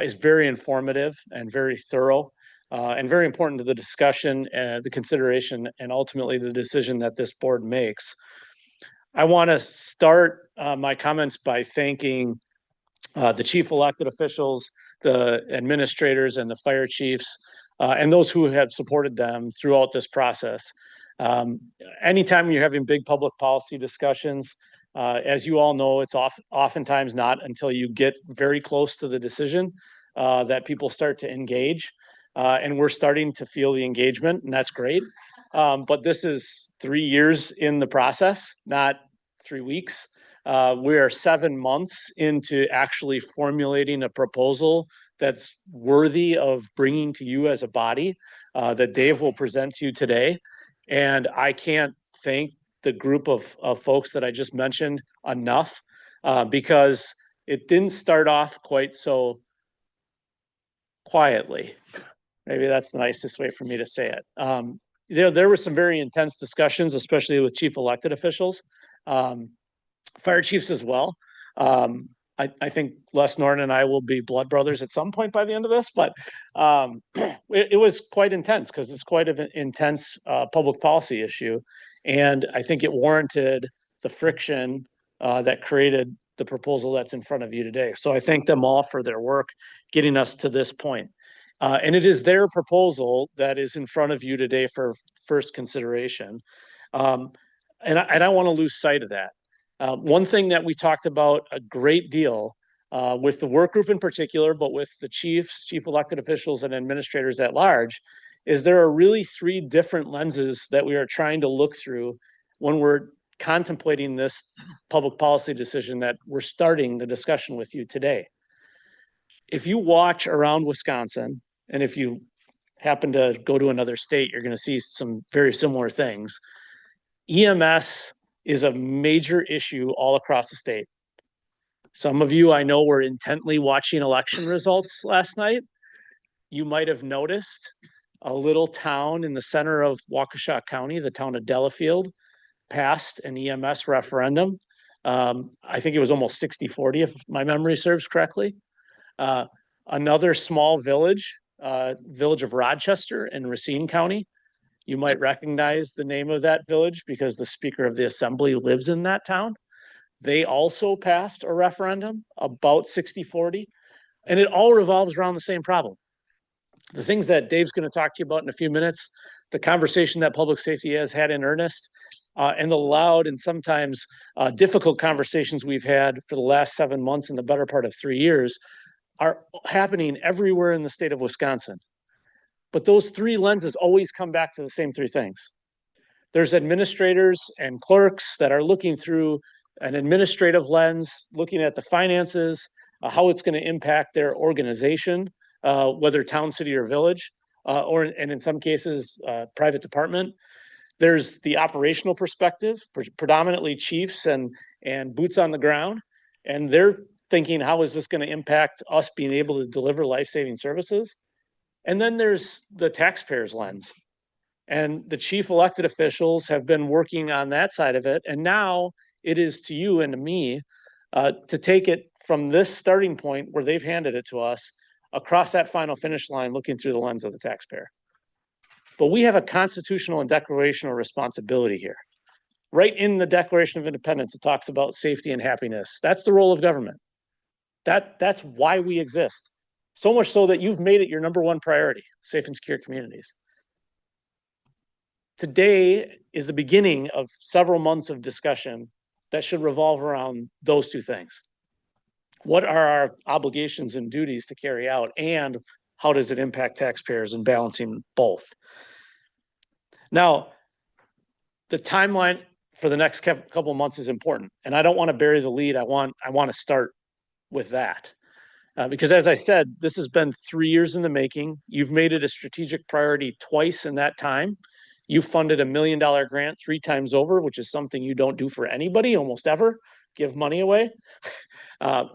S8: is very informative and very thorough and very important to the discussion, the consideration, and ultimately the decision that this board makes. I want to start my comments by thanking the chief elected officials, the administrators, and the fire chiefs, and those who have supported them throughout this process. Anytime you're having big public policy discussions, as you all know, it's oftentimes not until you get very close to the decision that people start to engage. And we're starting to feel the engagement, and that's great. But this is 3 years in the process, not 3 weeks. We are 7 months into actually formulating a proposal that's worthy of bringing to you as a body that Dave will present to you today. And I can't thank the group of folks that I just mentioned enough because it didn't start off quite so quietly. Maybe that's the nicest way for me to say it. There were some very intense discussions, especially with chief elected officials. Fire chiefs as well. I think Les Norton and I will be blood brothers at some point by the end of this, but it was quite intense because it's quite an intense public policy issue. And I think it warranted the friction that created the proposal that's in front of you today. So I thank them all for their work getting us to this point. And it is their proposal that is in front of you today for first consideration. And I don't want to lose sight of that. One thing that we talked about a great deal with the work group in particular, but with the chiefs, chief elected officials, and administrators at large, is there are really 3 different lenses that we are trying to look through when we're contemplating this public policy decision that we're starting the discussion with you today. If you watch around Wisconsin, and if you happen to go to another state, you're going to see some very similar things. EMS is a major issue all across the state. Some of you I know were intently watching election results last night. You might have noticed a little town in the center of Waukesha County, the town of Delafield, passed an EMS referendum. I think it was almost 60-40, if my memory serves correctly. Another small village, village of Rochester in Racine County. You might recognize the name of that village because the Speaker of the Assembly lives in that town. They also passed a referendum about 60-40, and it all revolves around the same problem. The things that Dave's going to talk to you about in a few minutes, the conversation that public safety has had in earnest, and the loud and sometimes difficult conversations we've had for the last 7 months and the better part of 3 years are happening everywhere in the state of Wisconsin. But those 3 lenses always come back to the same 3 things. There's administrators and clerks that are looking through an administrative lens, looking at the finances, how it's going to impact their organization, whether town, city, or village, and in some cases, private department. There's the operational perspective, predominantly chiefs and boots on the ground, and they're thinking, how is this going to impact us being able to deliver life-saving services? And then there's the taxpayer's lens. And the chief elected officials have been working on that side of it. And now it is to you and to me to take it from this starting point where they've handed it to us across that final finish line, looking through the lens of the taxpayer. But we have a constitutional and declarational responsibility here. Right in the Declaration of Independence, it talks about safety and happiness. That's the role of government. That's why we exist. So much so that you've made it your #1 priority, safe and secure communities. Today is the beginning of several months of discussion that should revolve around those 2 things. What are our obligations and duties to carry out, and how does it impact taxpayers in balancing both? Now, the timeline for the next couple of months is important, and I don't want to bury the lead. I want to start with that. Because as I said, this has been 3 years in the making. You've made it a strategic priority twice in that time. You funded $1 million grant 3 times over, which is something you don't do for anybody almost ever, give money away.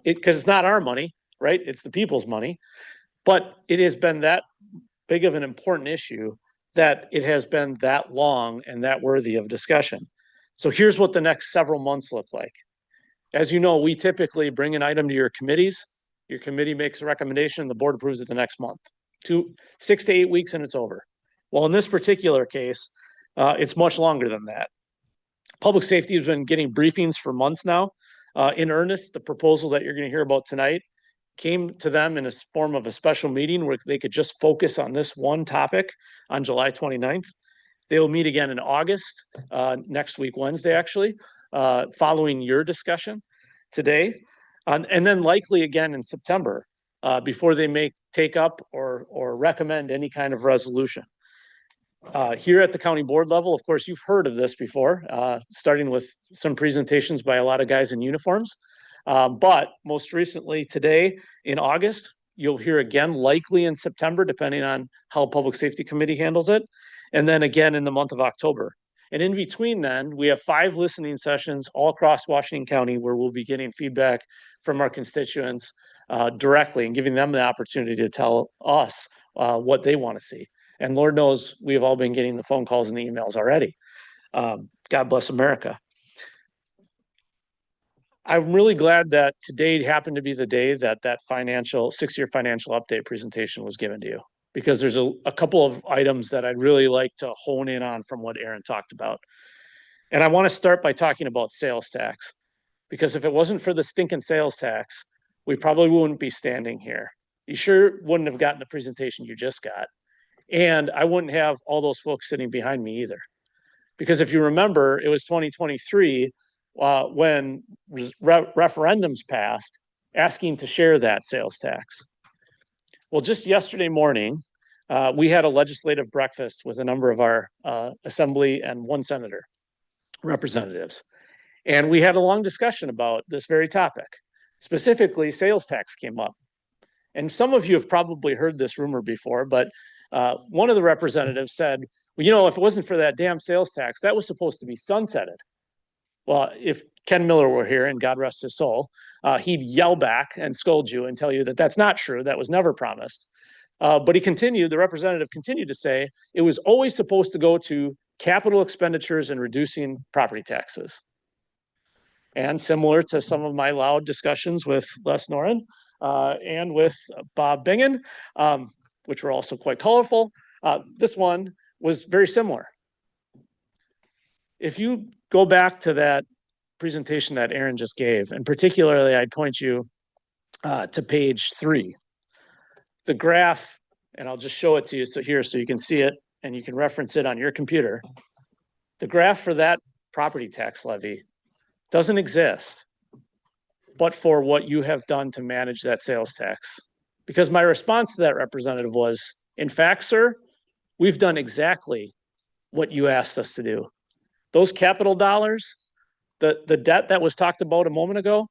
S8: Because it's not our money, right? It's the people's money. But it has been that big of an important issue that it has been that long and that worthy of discussion. So here's what the next several months look like. As you know, we typically bring an item to your committees. Your committee makes a recommendation, the board approves it the next month. 6 to 8 weeks and it's over. Well, in this particular case, it's much longer than that. Public safety has been getting briefings for months now. In earnest, the proposal that you're going to hear about tonight came to them in a form of a special meeting where they could just focus on this one topic on July 29th. They will meet again in August, next week, Wednesday, actually, following your discussion today. And then likely again in September, before they take up or recommend any kind of resolution. Here at the county board level, of course, you've heard of this before, starting with some presentations by a lot of guys in uniforms. But most recently today in August, you'll hear again likely in September, depending on how Public Safety Committee handles it. And then again in the month of October. And in between then, we have 5 listening sessions all across Washington County where we'll be getting feedback from our constituents directly and giving them the opportunity to tell us what they want to see. And Lord knows we have all been getting the phone calls and the emails already. God bless America. I'm really glad that today happened to be the day that that 6-year financial update presentation was given to you, because there's a couple of items that I'd really like to hone in on from what Aaron talked about. And I want to start by talking about sales tax, because if it wasn't for the stinking sales tax, we probably wouldn't be standing here. You sure wouldn't have gotten the presentation you just got. And I wouldn't have all those folks sitting behind me either. Because if you remember, it was 2023 when referendums passed asking to share that sales tax. Well, just yesterday morning, we had a legislative breakfast with a number of our assembly and one senator representatives. And we had a long discussion about this very topic. Specifically, sales tax came up. And some of you have probably heard this rumor before, but one of the representatives said, well, you know, if it wasn't for that damn sales tax, that was supposed to be sunsetted. Well, if Ken Miller were here, and God rest his soul, he'd yell back and scold you and tell you that that's not true. That was never promised. But the representative continued to say, it was always supposed to go to capital expenditures and reducing property taxes. And similar to some of my loud discussions with Les Noren and with Bob Bingen, which were also quite colorful, this one was very similar. If you go back to that presentation that Aaron just gave, and particularly I'd point you to page 3. The graph, and I'll just show it to you so you can see it and you can reference it on your computer. The graph for that property tax levy doesn't exist but for what you have done to manage that sales tax. Because my response to that representative was, in fact, sir, we've done exactly what you asked us to do. Those capital dollars, the debt that was talked about a moment ago,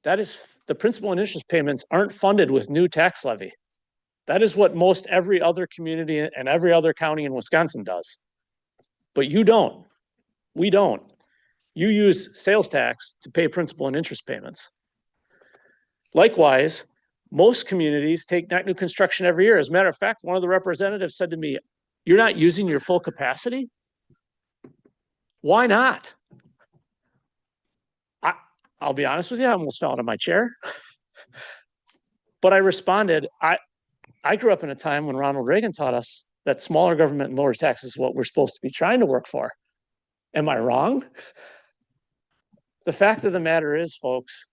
S8: that is the principal and interest payments aren't funded with new tax levy. That is what most every other community and every other county in Wisconsin does. But you don't. We don't. You use sales tax to pay principal and interest payments. Likewise, most communities take net new construction every year. As a matter of fact, one of the representatives said to me, you're not using your full capacity? Why not? I'll be honest with you, I almost fell out of my chair. But I responded, I grew up in a time when Ronald Reagan taught us that smaller government and lower taxes is what we're supposed to be trying to work for. Am I wrong? The fact of the matter is, folks,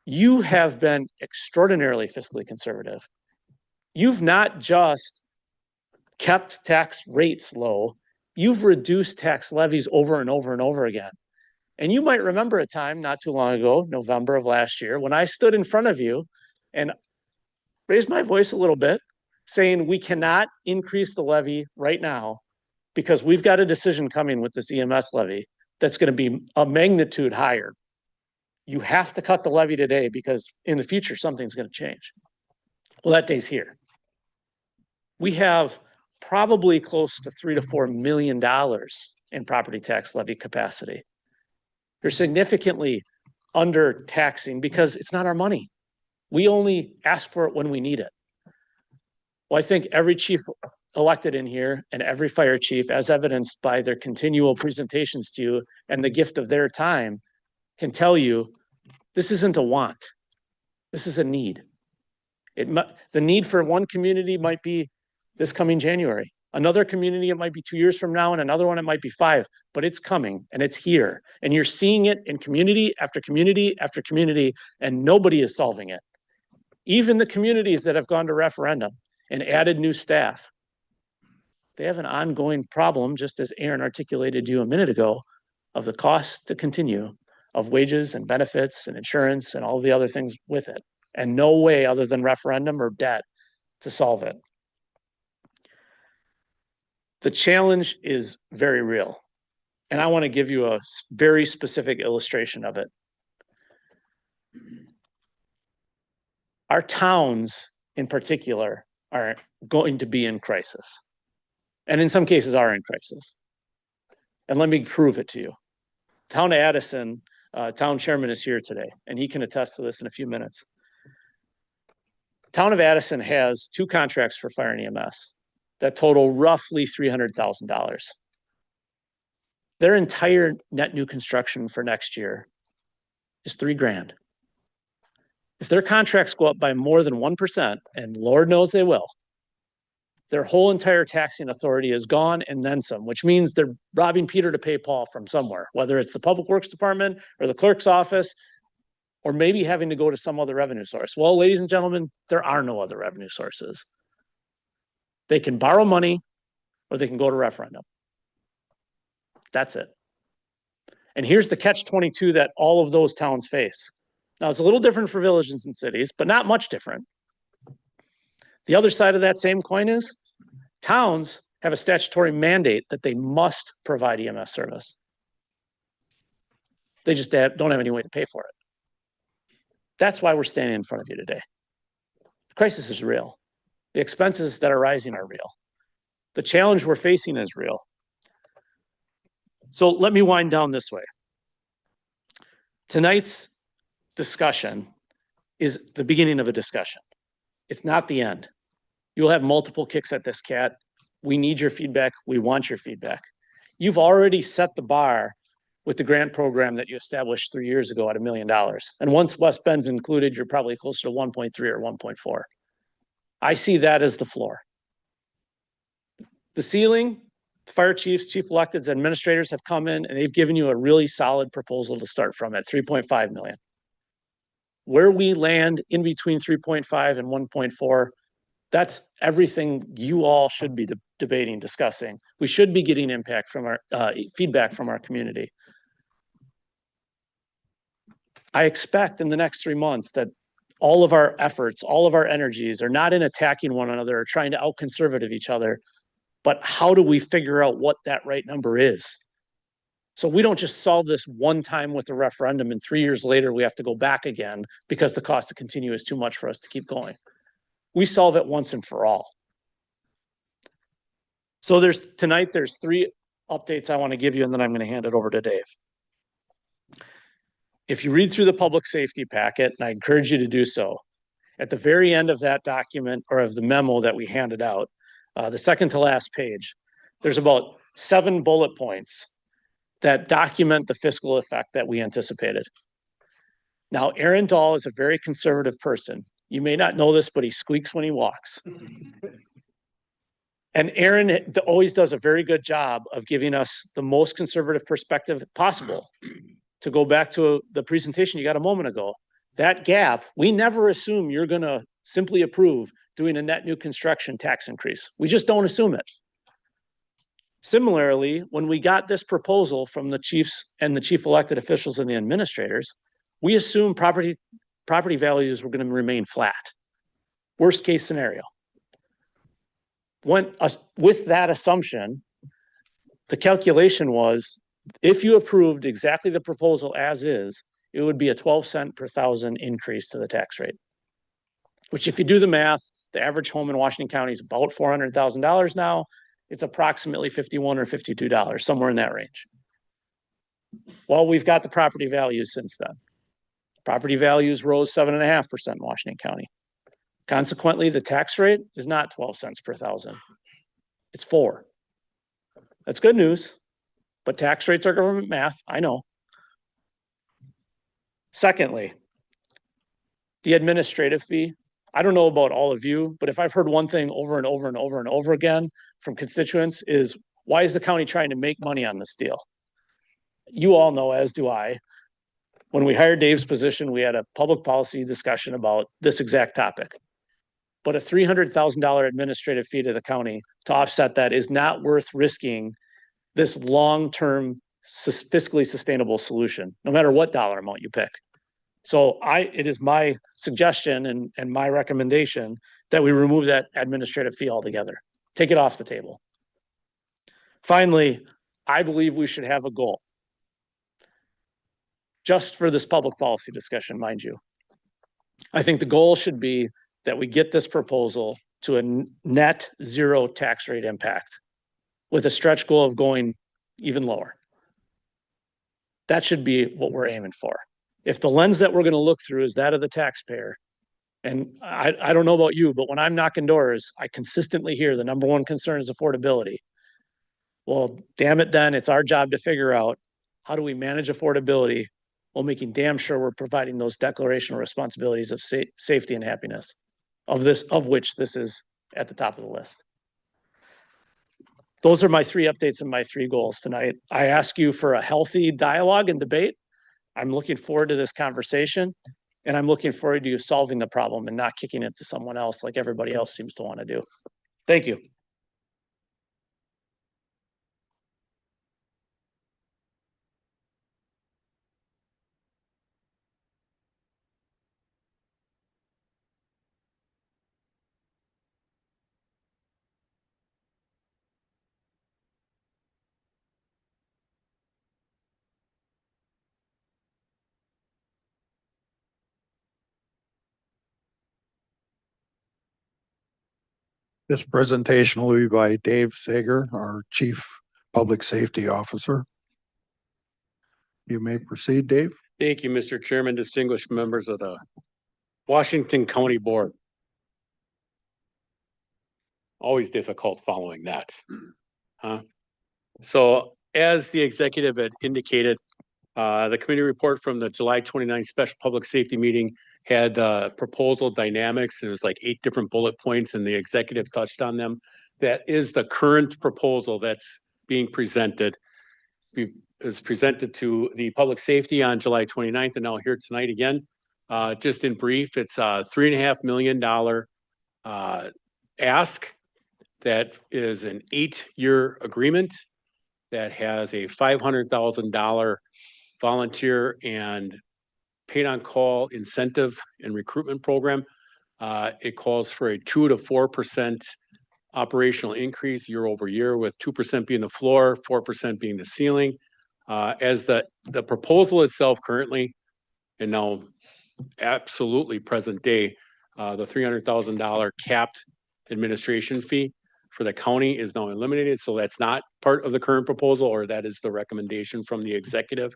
S8: you have been extraordinarily fiscally conservative. You've not just kept tax rates low, you've reduced tax levies over and over and over again. And you might remember a time not too long ago, November of last year, when I stood in front of you and raised my voice a little bit, saying we cannot increase the levy right now because we've got a decision coming with this EMS levy that's going to be a magnitude higher. You have to cut the levy today because in the future, something's going to change. Well, that day's here. We have probably close to $3 to $4 million in property tax levy capacity. You're significantly under taxing because it's not our money. We only ask for it when we need it. Well, I think every chief elected in here and every fire chief, as evidenced by their continual presentations to you and the gift of their time, can tell you This isn't a want. This is a need. The need for one community might be this coming January. Another community, it might be 2 years from now, and another one, it might be 5, but it's coming and it's here. And you're seeing it in community after community after community, and nobody is solving it. Even the communities that have gone to referendum and added new staff, they have an ongoing problem, just as Aaron articulated to you a minute ago, of the cost to continue of wages and benefits and insurance and all the other things with it. And no way other than referendum or debt to solve it. The challenge is very real. And I want to give you a very specific illustration of it. Our towns in particular are going to be in crisis. And in some cases are in crisis. And let me prove it to you. Town of Addison, town chairman is here today, and he can attest to this in a few minutes. Town of Addison has 2 contracts for fire and EMS that total roughly $300,000. Their entire net new construction for next year is $3,000. If their contracts go up by more than 1%, and Lord knows they will, their whole entire taxing authority is gone and then some, which means they're robbing Peter to pay Paul from somewhere, whether it's the Public Works Department or the clerk's office, or maybe having to go to some other revenue source. Well, ladies and gentlemen, there are no other revenue sources. They can borrow money or they can go to referendum. That's it. And here's the catch-22 that all of those towns face. Now, it's a little different for villages and cities, but not much different. The other side of that same coin is towns have a statutory mandate that they must provide EMS service. They just don't have any way to pay for it. That's why we're standing in front of you today. The crisis is real. The expenses that are rising are real. The challenge we're facing is real. So let me wind down this way. Tonight's discussion is the beginning of a discussion. It's not the end. You'll have multiple kicks at this cat. We need your feedback. We want your feedback. You've already set the bar with the grant program that you established 3 years ago at $1 million. And once West Bend's included, you're probably closer to 1.3 or 1.4. I see that as the floor. The ceiling, fire chiefs, chief electeds, administrators have come in and they've given you a really solid proposal to start from at 3.5 million. Where we land in between 3.5 and 1.4, that's everything you all should be debating, discussing. We should be getting impact from our feedback from our community. I expect in the next 3 months that all of our efforts, all of our energies are not in attacking one another or trying to out-conservative each other, but how do we figure out what that right number is? So we don't just solve this one time with a referendum and 3 years later we have to go back again because the cost to continue is too much for us to keep going. We solve it once and for all. So tonight there's 3 updates I want to give you, and then I'm going to hand it over to Dave. If you read through the public safety packet, and I encourage you to do so, at the very end of that document or of the memo that we handed out, the second to last page, there's about 7 bullet points that document the fiscal effect that we anticipated. Now, Aaron Dahl is a very conservative person. You may not know this, but he squeaks when he walks. And Aaron always does a very good job of giving us the most conservative perspective possible. To go back to the presentation you got a moment ago, that gap, we never assume you're going to simply approve doing a net new construction tax increase. We just don't assume it. Similarly, when we got this proposal from the chiefs and the chief elected officials and the administrators, we assumed property values were going to remain flat. Worst case scenario. With that assumption, the calculation was, if you approved exactly the proposal as is, it would be a 12 cent per thousand increase to the tax rate. Which, if you do the math, the average home in Washington County is about $400,000 now. It's approximately $51 or $52, somewhere in that range. Well, we've got the property values since then. Property values rose 7.5% in Washington County. Consequently, the tax rate is not 12 cents per thousand. It's 4. That's good news, but tax rates are government math, I know. Secondly, The administrative fee, I don't know about all of you, but if I've heard one thing over and over and over and over again from constituents is, why is the county trying to make money on this deal? You all know, as do I, when we hired Dave's position, we had a public policy discussion about this exact topic. But a $300,000 administrative fee to the county to offset that is not worth risking this long-term fiscally sustainable solution, no matter what dollar amount you pick. So it is my suggestion and my recommendation that we remove that administrative fee altogether. Take it off the table. Finally, I believe we should have a goal. Just for this public policy discussion, mind you. I think the goal should be that we get this proposal to a net zero tax rate impact with a stretch goal of going even lower. That should be what we're aiming for. If the lens that we're going to look through is that of the taxpayer, and I don't know about you, but when I'm knocking doors, I consistently hear the number one concern is affordability. Well, damn it, then it's our job to figure out how do we manage affordability while making damn sure we're providing those declarational responsibilities of safety and happiness, of which this is at the top of the list. Those are my 3 updates and my 3 goals tonight. I ask you for a healthy dialogue and debate. I'm looking forward to this conversation, and I'm looking forward to you solving the problem and not kicking it to someone else like everybody else seems to want to do. Thank you.
S1: This presentation will be by Dave Sager, our Chief Public Safety Officer. You may proceed, Dave.
S13: Thank you, Mr. Chairman, distinguished members of the Washington County Board. Always difficult following that. So as the executive had indicated, the committee report from the July 29th special public safety meeting had proposal dynamics. It was like 8 different bullet points and the executive touched on them. That is the current proposal that's being presented. It was presented to the public safety on July 29th and now here tonight again. Just in brief, it's a $3.5 million ask that is an 8-year agreement that has a $500,000 volunteer and paid on call incentive and recruitment program. It calls for a 2 to 4% operational increase year over year, with 2% being the floor, 4% being the ceiling. As the proposal itself currently, and now absolutely present day, the $300,000 capped administration fee for the county is now eliminated. So that's not part of the current proposal, or that is the recommendation from the executive.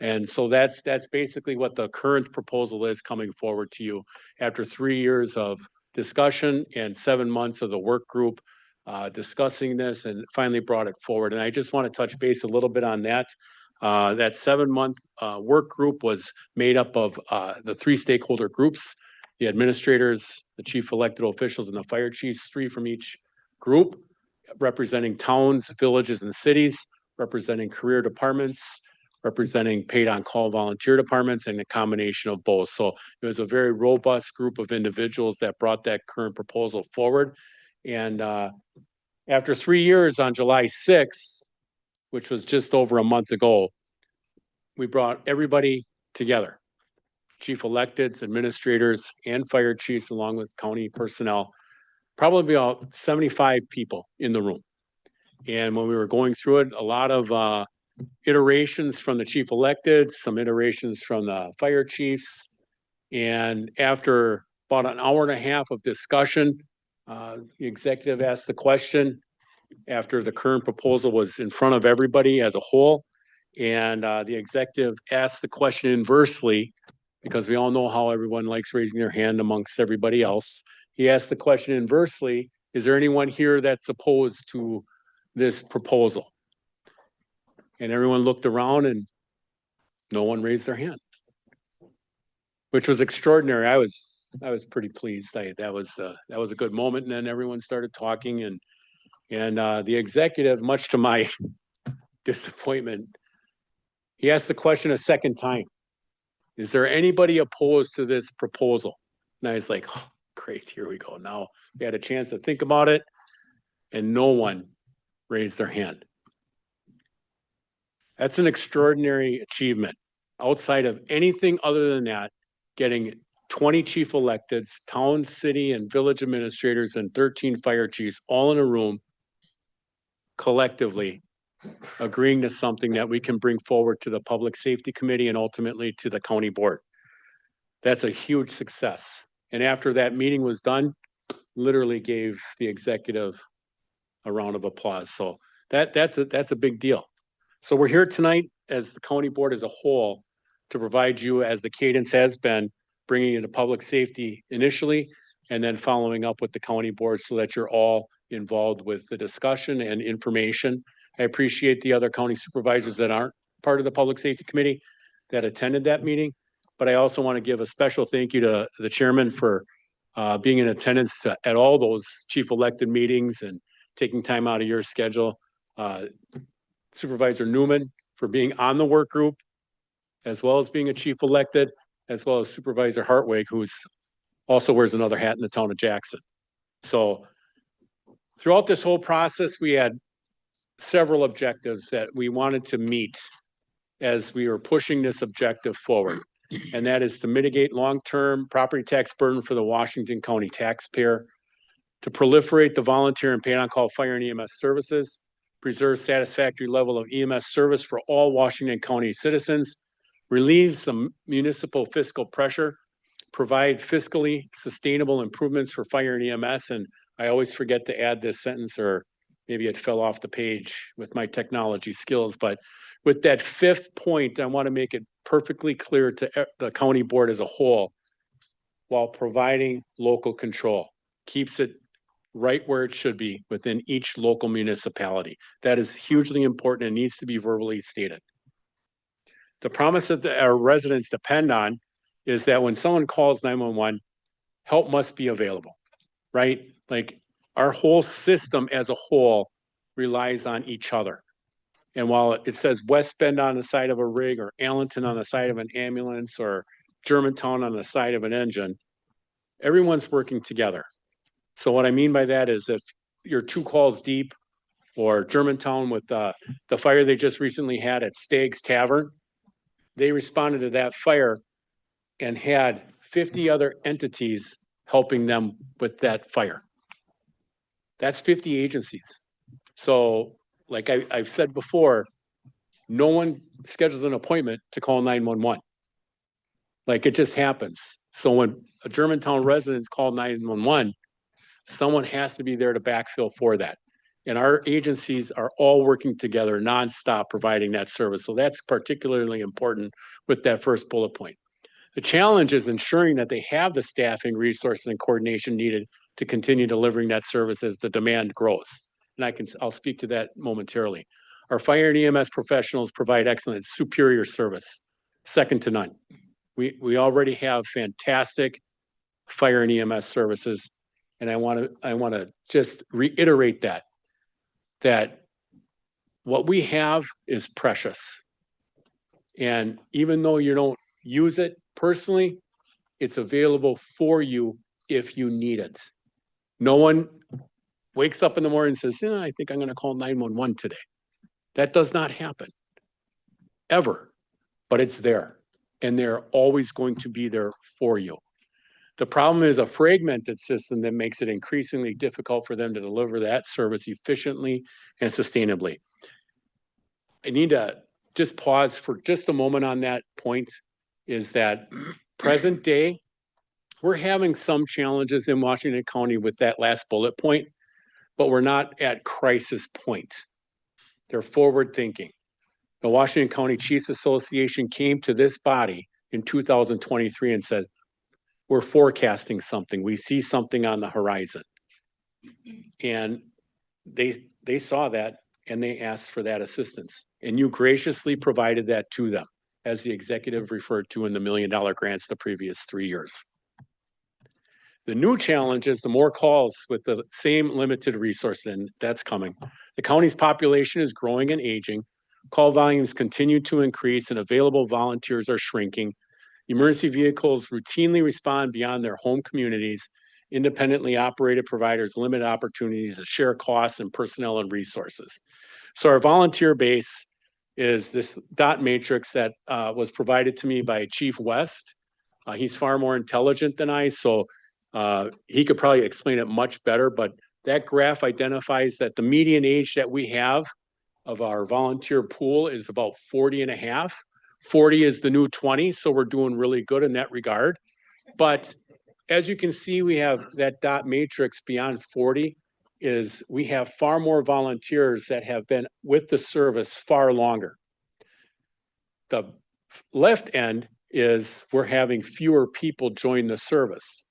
S13: And so that's basically what the current proposal is coming forward to you after 3 years of discussion and 7 months of the work group discussing this, and finally brought it forward. And I just want to touch base a little bit on that. That 7-month work group was made up of the 3 stakeholder groups: the administrators, the chief elected officials, and the fire chiefs, 3 from each group, representing towns, villages, and cities, representing career departments, representing paid on call volunteer departments, and a combination of both. So it was a very robust group of individuals that brought that current proposal forward. And after 3 years, on July 6th, which was just over a month ago, we brought everybody together: chief electeds, administrators, and fire chiefs, along with county personnel, probably about 75 people in the room. And when we were going through it, a lot of iterations from the chief electeds, some iterations from the fire chiefs. And after about an hour and a half of discussion, the executive asked the question after the current proposal was in front of everybody as a whole. And the executive asked the question inversely, because we all know how everyone likes raising their hand amongst everybody else. He asked the question inversely: is there anyone here that's opposed to this proposal? And everyone looked around and no one raised their hand. which was extraordinary. I was pretty pleased. That was a good moment. And then everyone started talking and the executive, much to my disappointment, he asked the question a second time. Is there anybody opposed to this proposal? And I was like, oh, great, here we go. Now they had a chance to think about it and no one raised their hand. That's an extraordinary achievement. Outside of anything other than that, getting 20 chief electeds, town, city, and village administrators, and 13 fire chiefs all in a room collectively agreeing to something that we can bring forward to the Public Safety Committee and ultimately to the county board. That's a huge success. And after that meeting was done, literally gave the executive a round of applause. So that's a big deal. So we're here tonight as the county board as a whole to provide you, as the cadence has been, bringing in the public safety initially, and then following up with the county board so that you're all involved with the discussion and information. I appreciate the other county supervisors that aren't part of the public safety committee that attended that meeting. But I also want to give a special thank you to the chairman for being in attendance at all those chief elected meetings and taking time out of your schedule. Supervisor Newman for being on the work group, as well as being a chief elected, as well as Supervisor Hartwig, who's also wears another hat in the town of Jackson. So throughout this whole process, we had several objectives that we wanted to meet as we were pushing this objective forward. And that is to mitigate long-term property tax burden for the Washington County taxpayer, to proliferate the volunteer and paid-on-call fire and EMS services, preserve satisfactory level of EMS service for all Washington County citizens, relieve some municipal fiscal pressure, provide fiscally sustainable improvements for fire and EMS. And I always forget to add this sentence, or maybe it fell off the page with my technology skills. But with that fifth point, I want to make it perfectly clear to the county board as a whole, while providing local control, keeps it right where it should be within each local municipality. That is hugely important and needs to be verbally stated. The promise that our residents depend on is that when someone calls 911, help must be available, right? Like our whole system as a whole relies on each other. And while it says West Bend on the side of a rig, or Allenton on the side of an ambulance, or Germantown on the side of an engine, everyone's working together. So what I mean by that is if you're 2 calls deep, or Germantown with the fire they just recently had at Stagg's Tavern, they responded to that fire and had 50 other entities helping them with that fire. That's 50 agencies. So like I've said before, no one schedules an appointment to call 911. Like it just happens. So when a Germantown residents call 911, someone has to be there to backfill for that. And our agencies are all working together nonstop providing that service. So that's particularly important with that first bullet point. The challenge is ensuring that they have the staffing, resources, and coordination needed to continue delivering that service as the demand grows. And I'll speak to that momentarily. Our fire and EMS professionals provide excellent, superior service, second to none. We already have fantastic fire and EMS services. And I want to just reiterate that what we have is precious. And even though you don't use it personally, it's available for you if you need it. No one wakes up in the morning and says, yeah, I think I'm going to call 911 today. That does not happen, ever, but it's there. And they're always going to be there for you. The problem is a fragmented system that makes it increasingly difficult for them to deliver that service efficiently and sustainably. I need to just pause for just a moment on that point, is that present day, we're having some challenges in Washington County with that last bullet point, but we're not at crisis point. They're forward thinking. The Washington County Chiefs Association came to this body in 2023 and said, we're forecasting something. We see something on the horizon. And they saw that and they asked for that assistance. And you graciously provided that to them. as the executive referred to in the $1 million grants the previous 3 years. The new challenge is the more calls with the same limited resource, and that's coming. The county's population is growing and aging. Call volumes continue to increase and available volunteers are shrinking. Emergency vehicles routinely respond beyond their home communities. Independently operated providers limit opportunities to share costs and personnel and resources. So our volunteer base is this dot matrix that was provided to me by Chief West. He's far more intelligent than I, so he could probably explain it much better, but that graph identifies that the median age that we have of our volunteer pool is about 40 and a half. 40 is the new 20, so we're doing really good in that regard. But as you can see, we have that dot matrix beyond 40 is we have far more volunteers that have been with the service far longer. The left end is we're having fewer people join the service.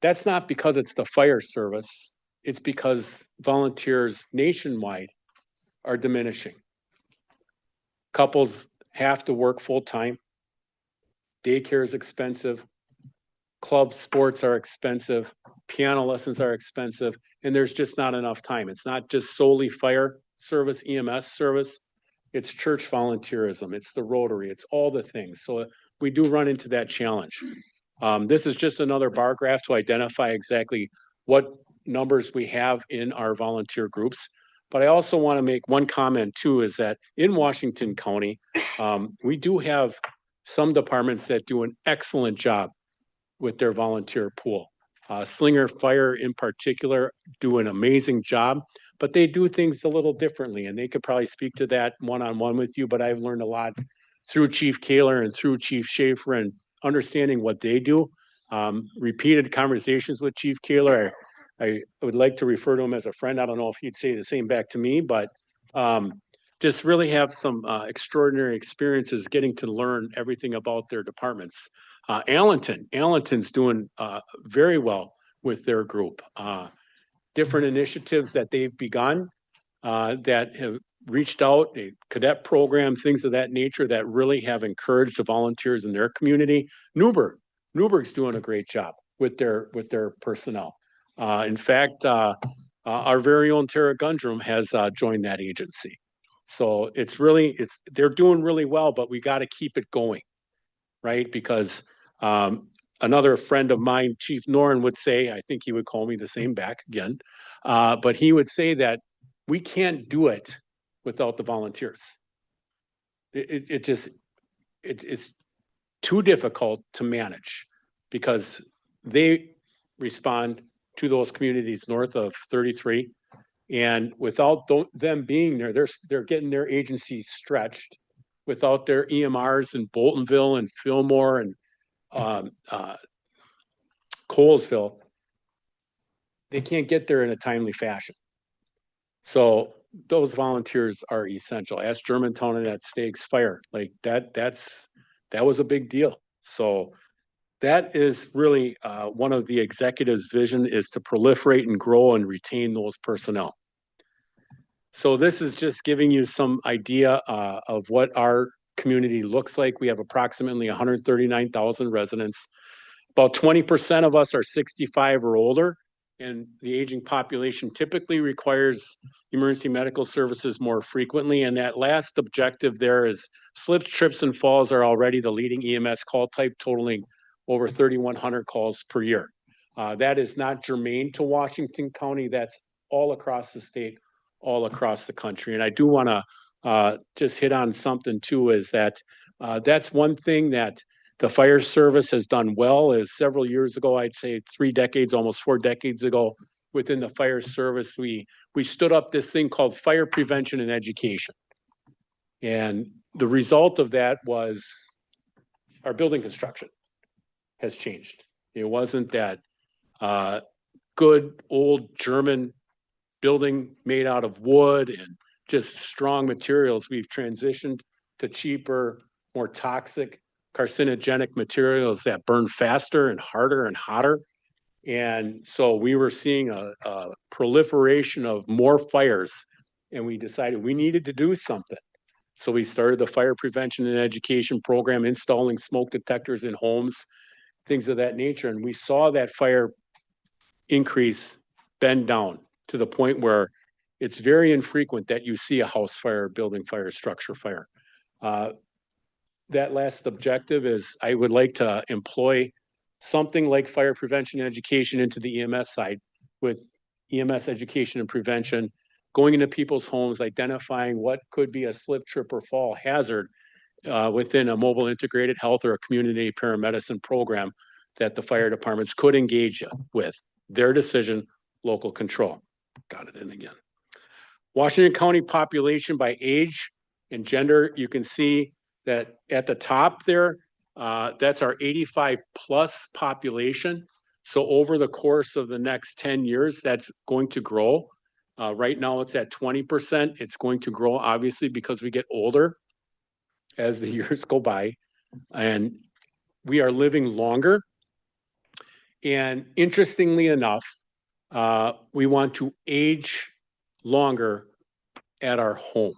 S13: That's not because it's the fire service. It's because volunteers nationwide are diminishing. Couples have to work full time. Daycare is expensive. Club sports are expensive. Piano lessons are expensive. And there's just not enough time. It's not just solely fire service, EMS service. It's church volunteerism. It's the Rotary. It's all the things. So we do run into that challenge. This is just another bar graph to identify exactly what numbers we have in our volunteer groups. But I also want to make one comment too, is that in Washington County, we do have some departments that do an excellent job with their volunteer pool. Slinger Fire in particular do an amazing job, but they do things a little differently, and they could probably speak to that one-on-one with you, but I've learned a lot through Chief Kaler and through Chief Schaefer and understanding what they do. Repeated conversations with Chief Kaler, I would like to refer to him as a friend. I don't know if he'd say the same back to me, but just really have some extraordinary experiences getting to learn everything about their departments. Allenton's doing very well with their group. Different initiatives that they've begun that have reached out, a cadet program, things of that nature that really have encouraged the volunteers in their community. Newburgh's doing a great job with their personnel. In fact, our very own Tara Gundrum has joined that agency. So they're doing really well, but we got to keep it going, right? Because another friend of mine, Chief Noren, would say, I think he would call me the same back again, but he would say that we can't do it without the volunteers. It's too difficult to manage because they respond to those communities north of 33. And without them being there, they're getting their agencies stretched. Without their EMRs in Boltonville and Fillmore and Colesville, they can't get there in a timely fashion. So those volunteers are essential. Ask Germantown and that Stakes Fire, like that was a big deal. So that is really one of the executives' vision, is to proliferate and grow and retain those personnel. So this is just giving you some idea of what our community looks like. We have approximately 139,000 residents. About 20% of us are 65 or older, and the aging population typically requires emergency medical services more frequently. And that last objective there is slips, trips, and falls are already the leading EMS call type, totaling over 3,100 calls per year. That is not germane to Washington County. That's all across the state, all across the country. And I do want to just hit on something too, is that that's one thing that the fire service has done well. Is several years ago, I'd say 3 decades, almost 4 decades ago, within the fire service, we stood up this thing called fire prevention and education. And the result of that was our building construction has changed. It wasn't that good old German building made out of wood and just strong materials. We've transitioned to cheaper, more toxic, carcinogenic materials that burn faster and harder and hotter. And so we were seeing a proliferation of more fires, and we decided we needed to do something. So we started the fire prevention and education program, installing smoke detectors in homes, things of that nature. And we saw that fire increase bend down to the point where it's very infrequent that you see a house fire, building fire, structure fire. That last objective is I would like to employ something like fire prevention and education into the EMS side, with EMS education and prevention, going into people's homes, identifying what could be a slip, trip, or fall hazard within a mobile integrated health or a community paramedicine program that the fire departments could engage with. Their decision, local control. Got it in again. Washington County population by age and gender, you can see that at the top there, that's our 85 plus population. So over the course of the next 10 years, that's going to grow. Right now it's at 20%. It's going to grow obviously because we get older as the years go by, and we are living longer. And interestingly enough, we want to age longer at our home.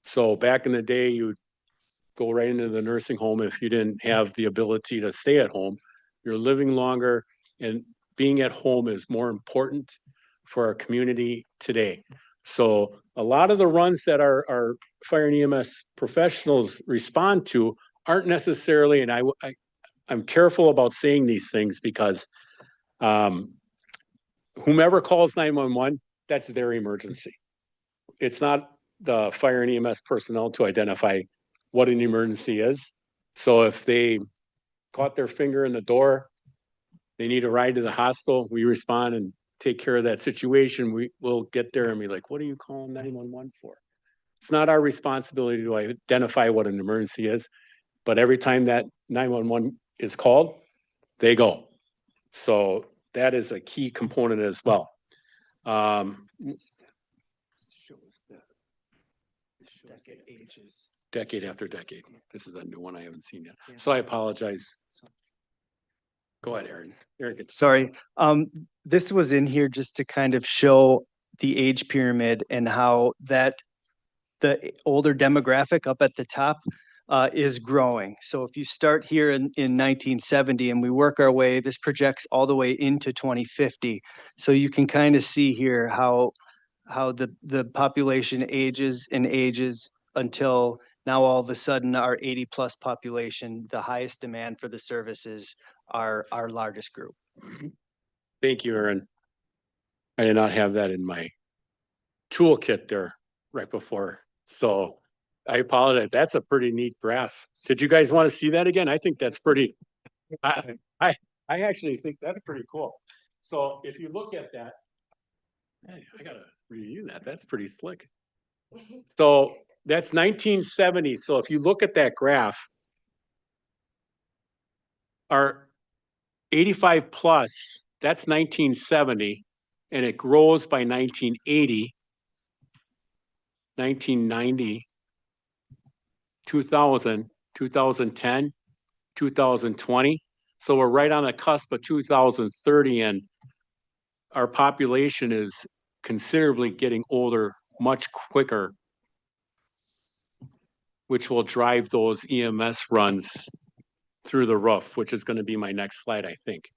S13: So back in the day, you'd go right into the nursing home if you didn't have the ability to stay at home. You're living longer, and being at home is more important for our community today. So a lot of the runs that our fire and EMS professionals respond to aren't necessarily, and I'm careful about saying these things because whomever calls 911, that's their emergency. It's not the fire and EMS personnel to identify what an emergency is. So if they caught their finger in the door, they need a ride to the hospital, we respond and take care of that situation. We will get there and be like, what are you calling 911 for? It's not our responsibility to identify what an emergency is, but every time that 911 is called, they go. So that is a key component as well. Decade after decade. This is a new one I haven't seen yet. So I apologize. Go ahead, Aaron. Aaron gets.
S9: Sorry, this was in here just to kind of show the age pyramid and how that the older demographic up at the top is growing. So if you start here in 1970 and we work our way, this projects all the way into 2050. So you can kind of see here how the population ages and ages until now all of a sudden our 80 plus population, the highest demand for the services, are our largest group.
S13: Thank you, Aaron. I did not have that in my toolkit there right before. So I apologize. That's a pretty neat graph. Did you guys want to see that again? I think that's pretty, I actually think that's pretty cool. So if you look at that, hey, I gotta review that. That's pretty slick. So that's 1970. So if you look at that graph, our 85 plus, that's 1970, and it grows by 1980, 1990, 2000, 2010, 2020. So we're right on the cusp of 2030, and our population is considerably getting older much quicker, which will drive those EMS runs through the roof, which is going to be my next slide, I think.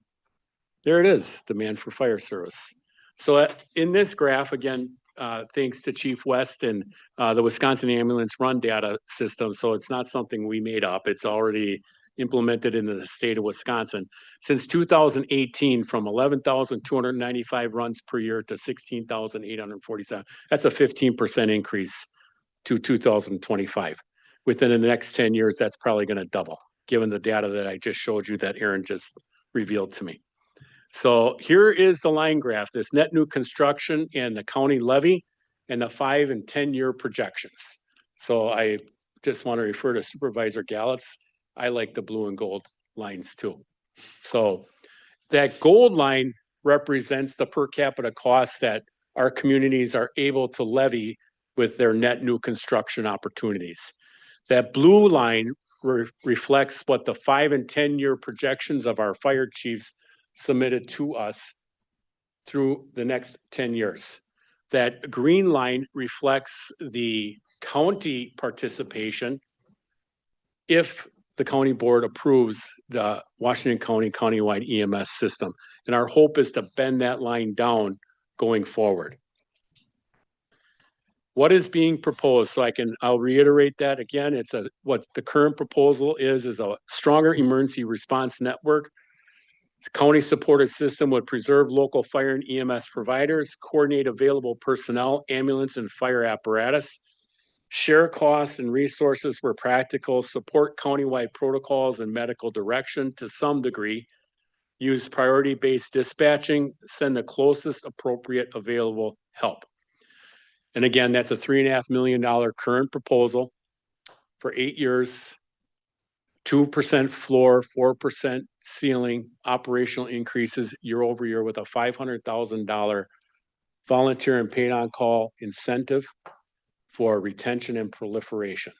S13: There it is, demand for fire service. So in this graph, again, thanks to Chief West and the Wisconsin Ambulance Run Data System, so it's not something we made up. It's already implemented into the state of Wisconsin. Since 2018, from 11,295 runs per year to 16,847. That's a 15% increase to 2025. Within the next 10 years, that's probably going to double, given the data that I just showed you that Aaron just revealed to me. So here is the line graph, this net new construction and the county levy and the 5 and 10 year projections. So I just want to refer to Supervisor Gallett's. I like the blue and gold lines too. So that gold line represents the per capita costs that our communities are able to levy with their net new construction opportunities. That blue line reflects what the 5 and 10 year projections of our fire chiefs submitted to us through the next 10 years. That green line reflects the county participation if the county board approves the Washington County countywide EMS system. And our hope is to bend that line down going forward. What is being proposed? So I'll reiterate that again. What the current proposal is a stronger emergency response network. The county supported system would preserve local fire and EMS providers, coordinate available personnel, ambulance and fire apparatus, share costs and resources where practical, support countywide protocols and medical direction to some degree, use priority-based dispatching, send the closest appropriate available help. And again, that's a $3.5 million current proposal for 8 years, 2% floor, 4% ceiling, operational increases year over year with a $500,000 volunteer and paid on call incentive for retention and proliferation.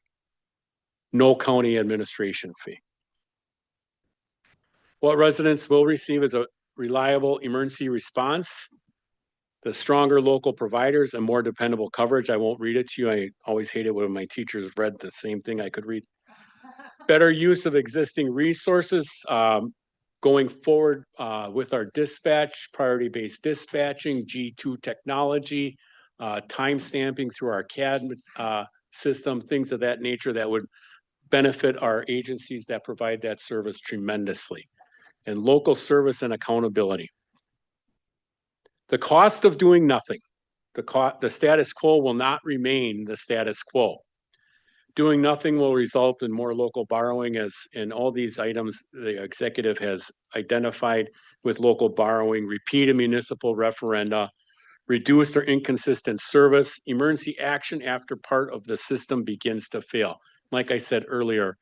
S13: No county administration fee. What residents will receive is a reliable emergency response, the stronger local providers and more dependable coverage. I won't read it to you. I always hated when my teachers read the same thing I could read. Better use of existing resources going forward with our dispatch, priority-based dispatching, G2 technology, time stamping through our CAD system, things of that nature that would benefit our agencies that provide that service tremendously. And local service and accountability. The cost of doing nothing, the status quo will not remain the status quo. Doing nothing will result in more local borrowing, as in all these items the executive has identified with local borrowing, repeat a municipal referenda, reduced or inconsistent service, emergency action after part of the system begins to fail. Like I said earlier,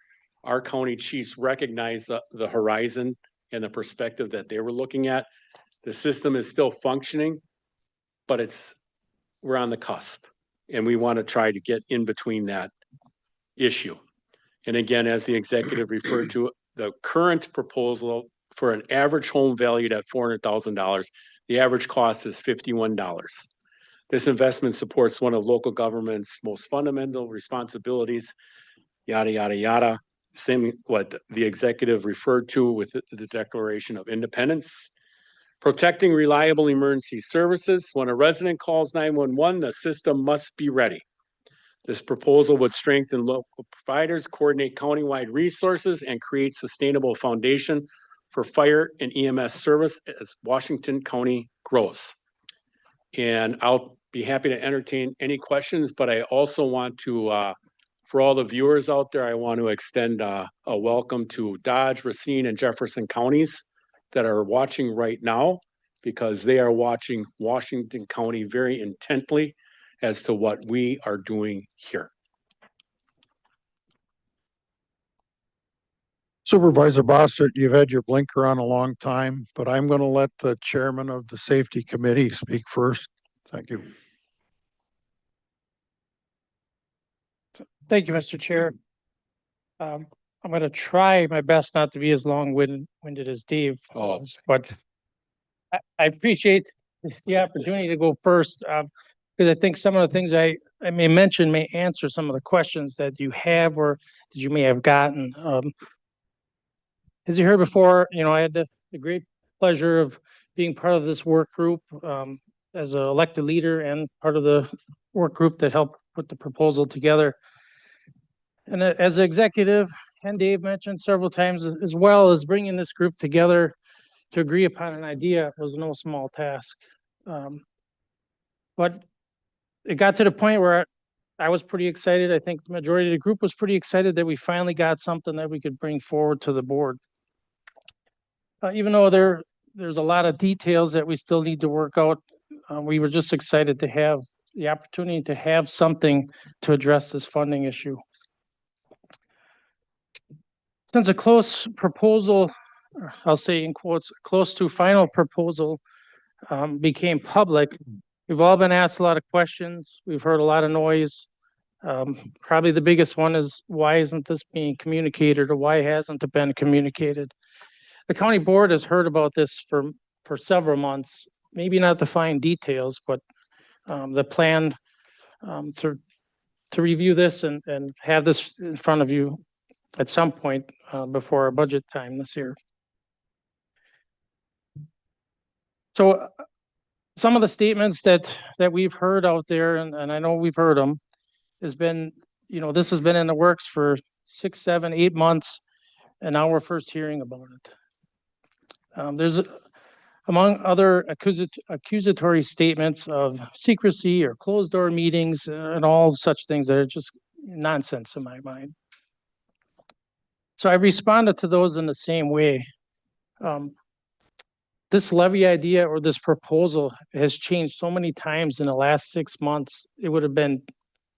S13: our county chiefs recognize the horizon and the perspective that they were looking at. The system is still functioning, but we're on the cusp, and we want to try to get in between that issue. And again, as the executive referred to, the current proposal for an average home valued at $400,000, the average cost is $51. This investment supports one of local government's most fundamental responsibilities, yada, yada, yada. Same what the executive referred to with the Declaration of Independence. Protecting reliable emergency services. When a resident calls 911, the system must be ready. This proposal would strengthen local providers, coordinate countywide resources, and create sustainable foundation for fire and EMS service as Washington County grows. And I'll be happy to entertain any questions, but I also want to, for all the viewers out there, I want to extend a welcome to Dodge, Racine, and Jefferson counties that are watching right now, because they are watching Washington County very intently as to what we are doing here.
S1: Supervisor Bossert, you've had your blinker on a long time, but I'm going to let the chairman of the safety committee speak first. Thank you.
S11: Thank you, Mr. Chair. I'm going to try my best not to be as long-winded as Dave was, but I appreciate the opportunity to go first, because I think some of the things I may mention may answer some of the questions that you have or that you may have gotten. As you heard before, I had the great pleasure of being part of this work group as an elected leader and part of the work group that helped put the proposal together. And as the executive and Dave mentioned several times, as well as bringing this group together to agree upon an idea was no small task. But it got to the point where I was pretty excited. I think the majority of the group was pretty excited that we finally got something that we could bring forward to the board. Even though there's a lot of details that we still need to work out, we were just excited to have the opportunity to have something to address this funding issue. Since a close proposal, I'll say in quotes, close to final proposal became public, we've all been asked a lot of questions. We've heard a lot of noise. Probably the biggest one is, why isn't this being communicated, or why hasn't it been communicated? The county board has heard about this for several months, maybe not the fine details, but the plan to to review this and have this in front of you at some point before our budget time this year. So some of the statements that we've heard out there, and I know we've heard them, has been, this has been in the works for 6, 7, 8 months, and now we're first hearing about it. There's, among other accusatory statements of secrecy or closed door meetings and all such things that are just nonsense in my mind. So I've responded to those in the same way. This levy idea or this proposal has changed so many times in the last 6 months. It would have been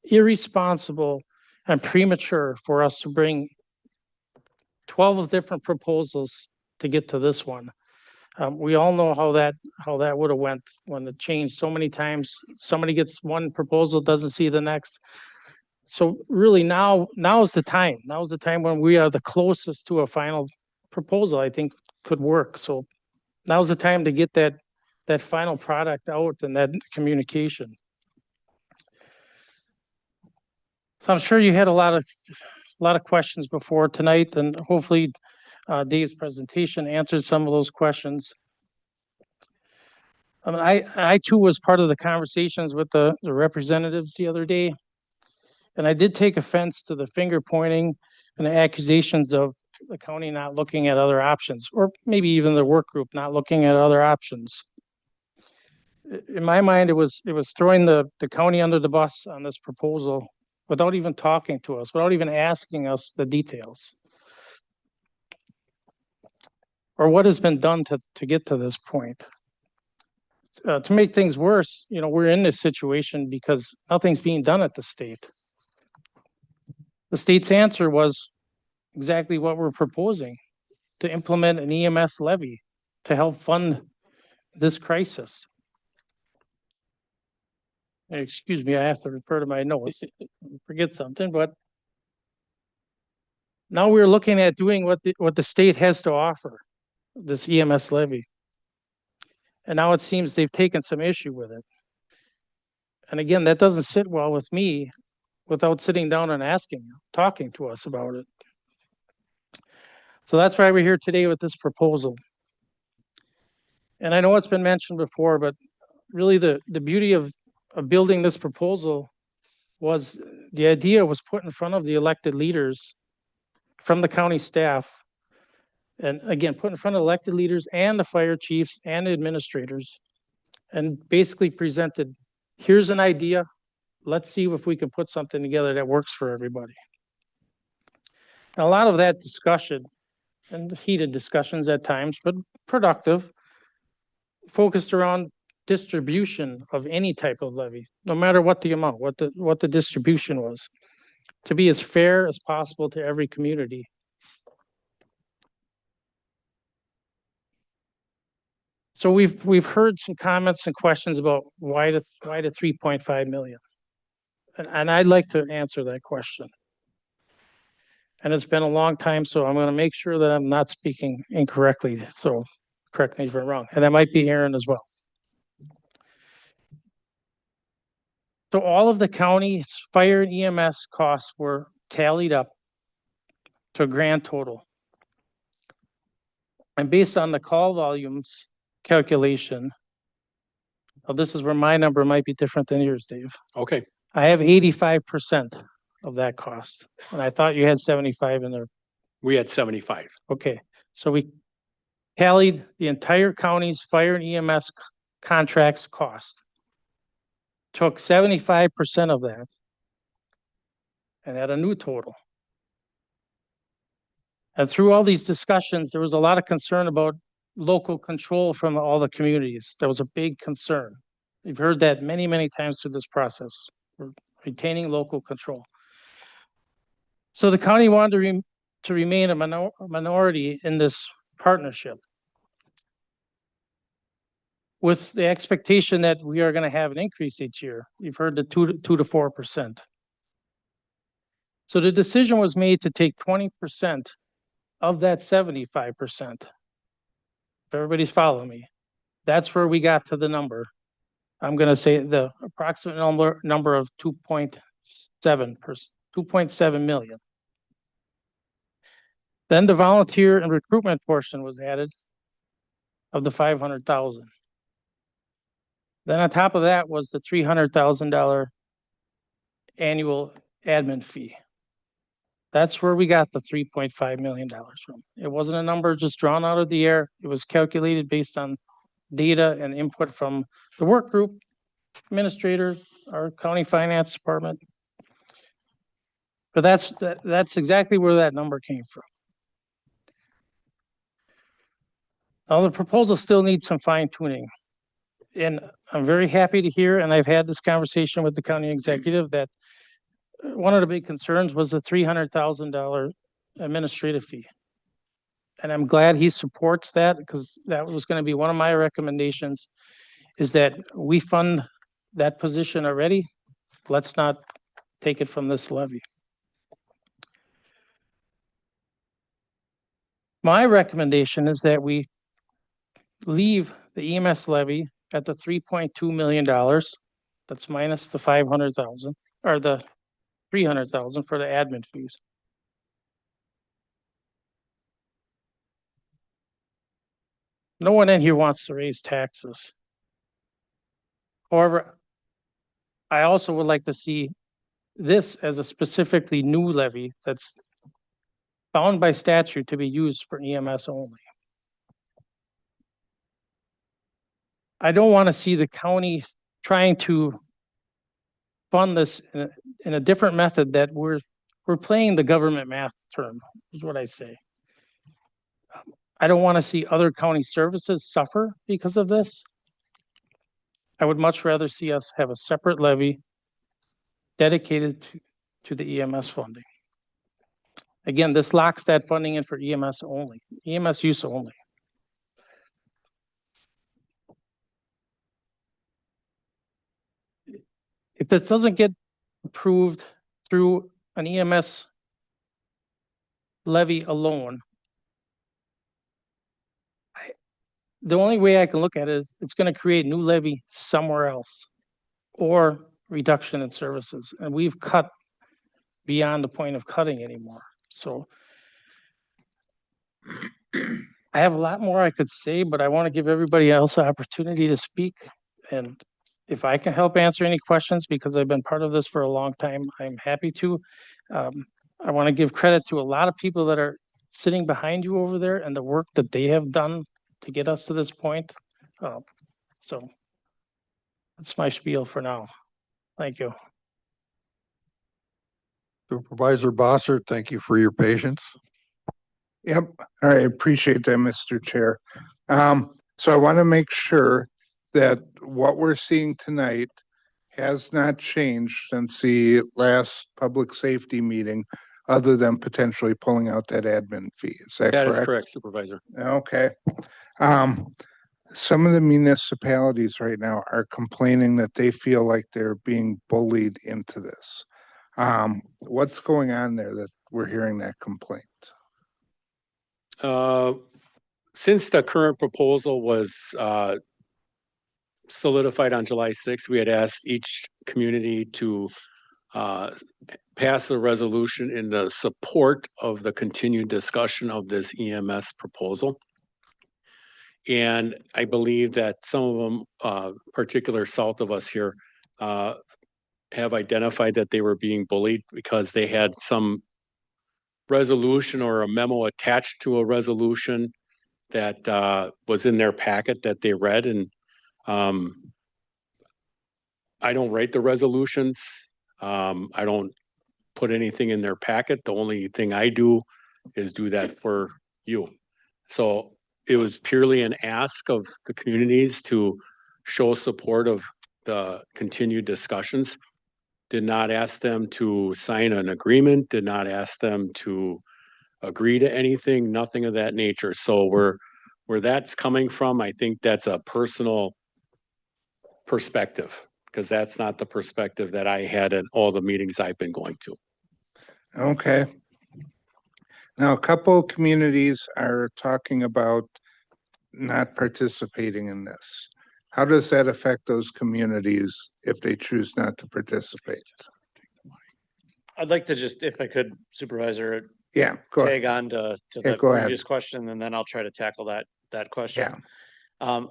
S11: irresponsible and premature for us to bring 12 different proposals to get to this one. We all know how that would have went when it changed so many times. Somebody gets one proposal, doesn't see the next. So really now is the time. Now is the time when we are the closest to a final proposal I think could work. So now's the time to get that final product out and that communication. So I'm sure you had a lot of questions before tonight, and hopefully Dave's presentation answered some of those questions. I mean, I too was part of the conversations with the representatives the other day, and I did take offense to the finger pointing and the accusations of the county not looking at other options, or maybe even the work group not looking at other options. In my mind, it was throwing the county under the bus on this proposal without even talking to us, without even asking us the details or what has been done to get to this point. To make things worse, we're in this situation because nothing's being done at the state. The state's answer was exactly what we're proposing, to implement an EMS levy to help fund this crisis. Excuse me, I have to refer to my notes. Forget something, but now we're looking at doing what the state has to offer, this EMS levy. And now it seems they've taken some issue with it. And again, that doesn't sit well with me without sitting down and talking to us about it. So that's why we're here today with this proposal. And I know it's been mentioned before, but really the beauty of building this proposal was the idea was put in front of the elected leaders from the county staff. And again, put in front of elected leaders and the fire chiefs and administrators, and basically presented, here's an idea. Let's see if we can put something together that works for everybody. Now, a lot of that discussion, and heated discussions at times, but productive, focused around distribution of any type of levy, no matter what the amount, what the distribution was, to be as fair as possible to every community. So we've heard some comments and questions about why the 3.5 million, and I'd like to answer that question. And it's been a long time, so I'm going to make sure that I'm not speaking incorrectly. So correct me if I'm wrong, and that might be Aaron as well. So all of the county's fire and EMS costs were tallied up to a grand total. And based on the call volumes calculation, well, this is where my number might be different than yours, Dave.
S13: Okay.
S11: I have 85% of that cost, and I thought you had 75 in there.
S13: We had 75.
S11: Okay, so we tallied the entire county's fire and EMS contracts cost, took 75% of that, and had a new total. And through all these discussions, there was a lot of concern about local control from all the communities. That was a big concern. You've heard that many, many times through this process. We're retaining local control. So the county wanted to remain a minority in this partnership, with the expectation that we are going to have an increase each year. You've heard the 2 to 4%. So the decision was made to take 20% of that 75%. If everybody's following me, that's where we got to the number. I'm going to say the approximate number of 2.7 2.7 million. Then the volunteer and recruitment portion was added of the 500,000. Then on top of that was the $300,000 annual admin fee. That's where we got the $3.5 million from. It wasn't a number just drawn out of the air. It was calculated based on data and input from the work group, administrator, our county finance department. But that's exactly where that number came from. Now the proposal still needs some fine tuning. And I'm very happy to hear, and I've had this conversation with the county executive, that one of the big concerns was the $300,000 administrative fee. And I'm glad he supports that, because that was going to be one of my recommendations, is that we fund that position already. Let's not take it from this levy. My recommendation is that we leave the EMS levy at the $3.2 million. That's minus the 500,000 or the 300,000 for the admin fees. No one in here wants to raise taxes. However, I also would like to see this as a specifically new levy that's bound by statute to be used for EMS only. I don't want to see the county trying to fund this in a different method that we're playing the government math term, is what I say. I don't want to see other county services suffer because of this. I would much rather see us have a separate levy dedicated to the EMS funding. Again, this locks that funding in for EMS only, EMS use only. If this doesn't get approved through an EMS levy alone, the only way I can look at it is it's going to create new levy somewhere else or reduction in services. And we've cut beyond the point of cutting anymore. So I have a lot more I could say, but I want to give everybody else an opportunity to speak. And if I can help answer any questions, because I've been part of this for a long time, I'm happy to. I want to give credit to a lot of people that are sitting behind you over there and the work that they have done to get us to this point. So that's my spiel for now. Thank you.
S1: Supervisor Bossert, thank you for your patience.
S14: Yep, I appreciate that, Mr. Chair. So I want to make sure that what we're seeing tonight has not changed since the last public safety meeting, other than potentially pulling out that admin fee. Is that correct?
S13: That is correct, Supervisor.
S14: Okay. Some of the municipalities right now are complaining that they feel like they're being bullied into this. What's going on there that we're hearing that complaint?
S13: Since the current proposal was solidified on July 6th, we had asked each community to pass a resolution in the support of the continued discussion of this EMS proposal. And I believe that some of them, particular south of us here, have identified that they were being bullied because they had some resolution or a memo attached to a resolution that was in their packet that they read. And I don't write the resolutions. I don't put anything in their packet. The only thing I do is do that for you. So it was purely an ask of the communities to show support of the continued discussions. Did not ask them to sign an agreement, did not ask them to agree to anything, nothing of that nature. So where that's coming from, I think that's a personal perspective, because that's not the perspective that I had at all the meetings I've been going to.
S14: Okay. Now, a couple of communities are talking about not participating in this. How does that affect those communities if they choose not to participate?
S8: I'd like to just, if I could, Supervisor,
S14: Yeah, go ahead.
S8: tag on to
S14: Yeah,
S8: the
S14: go ahead.
S8: previous question, and then I'll try to tackle that question.
S14: Yeah.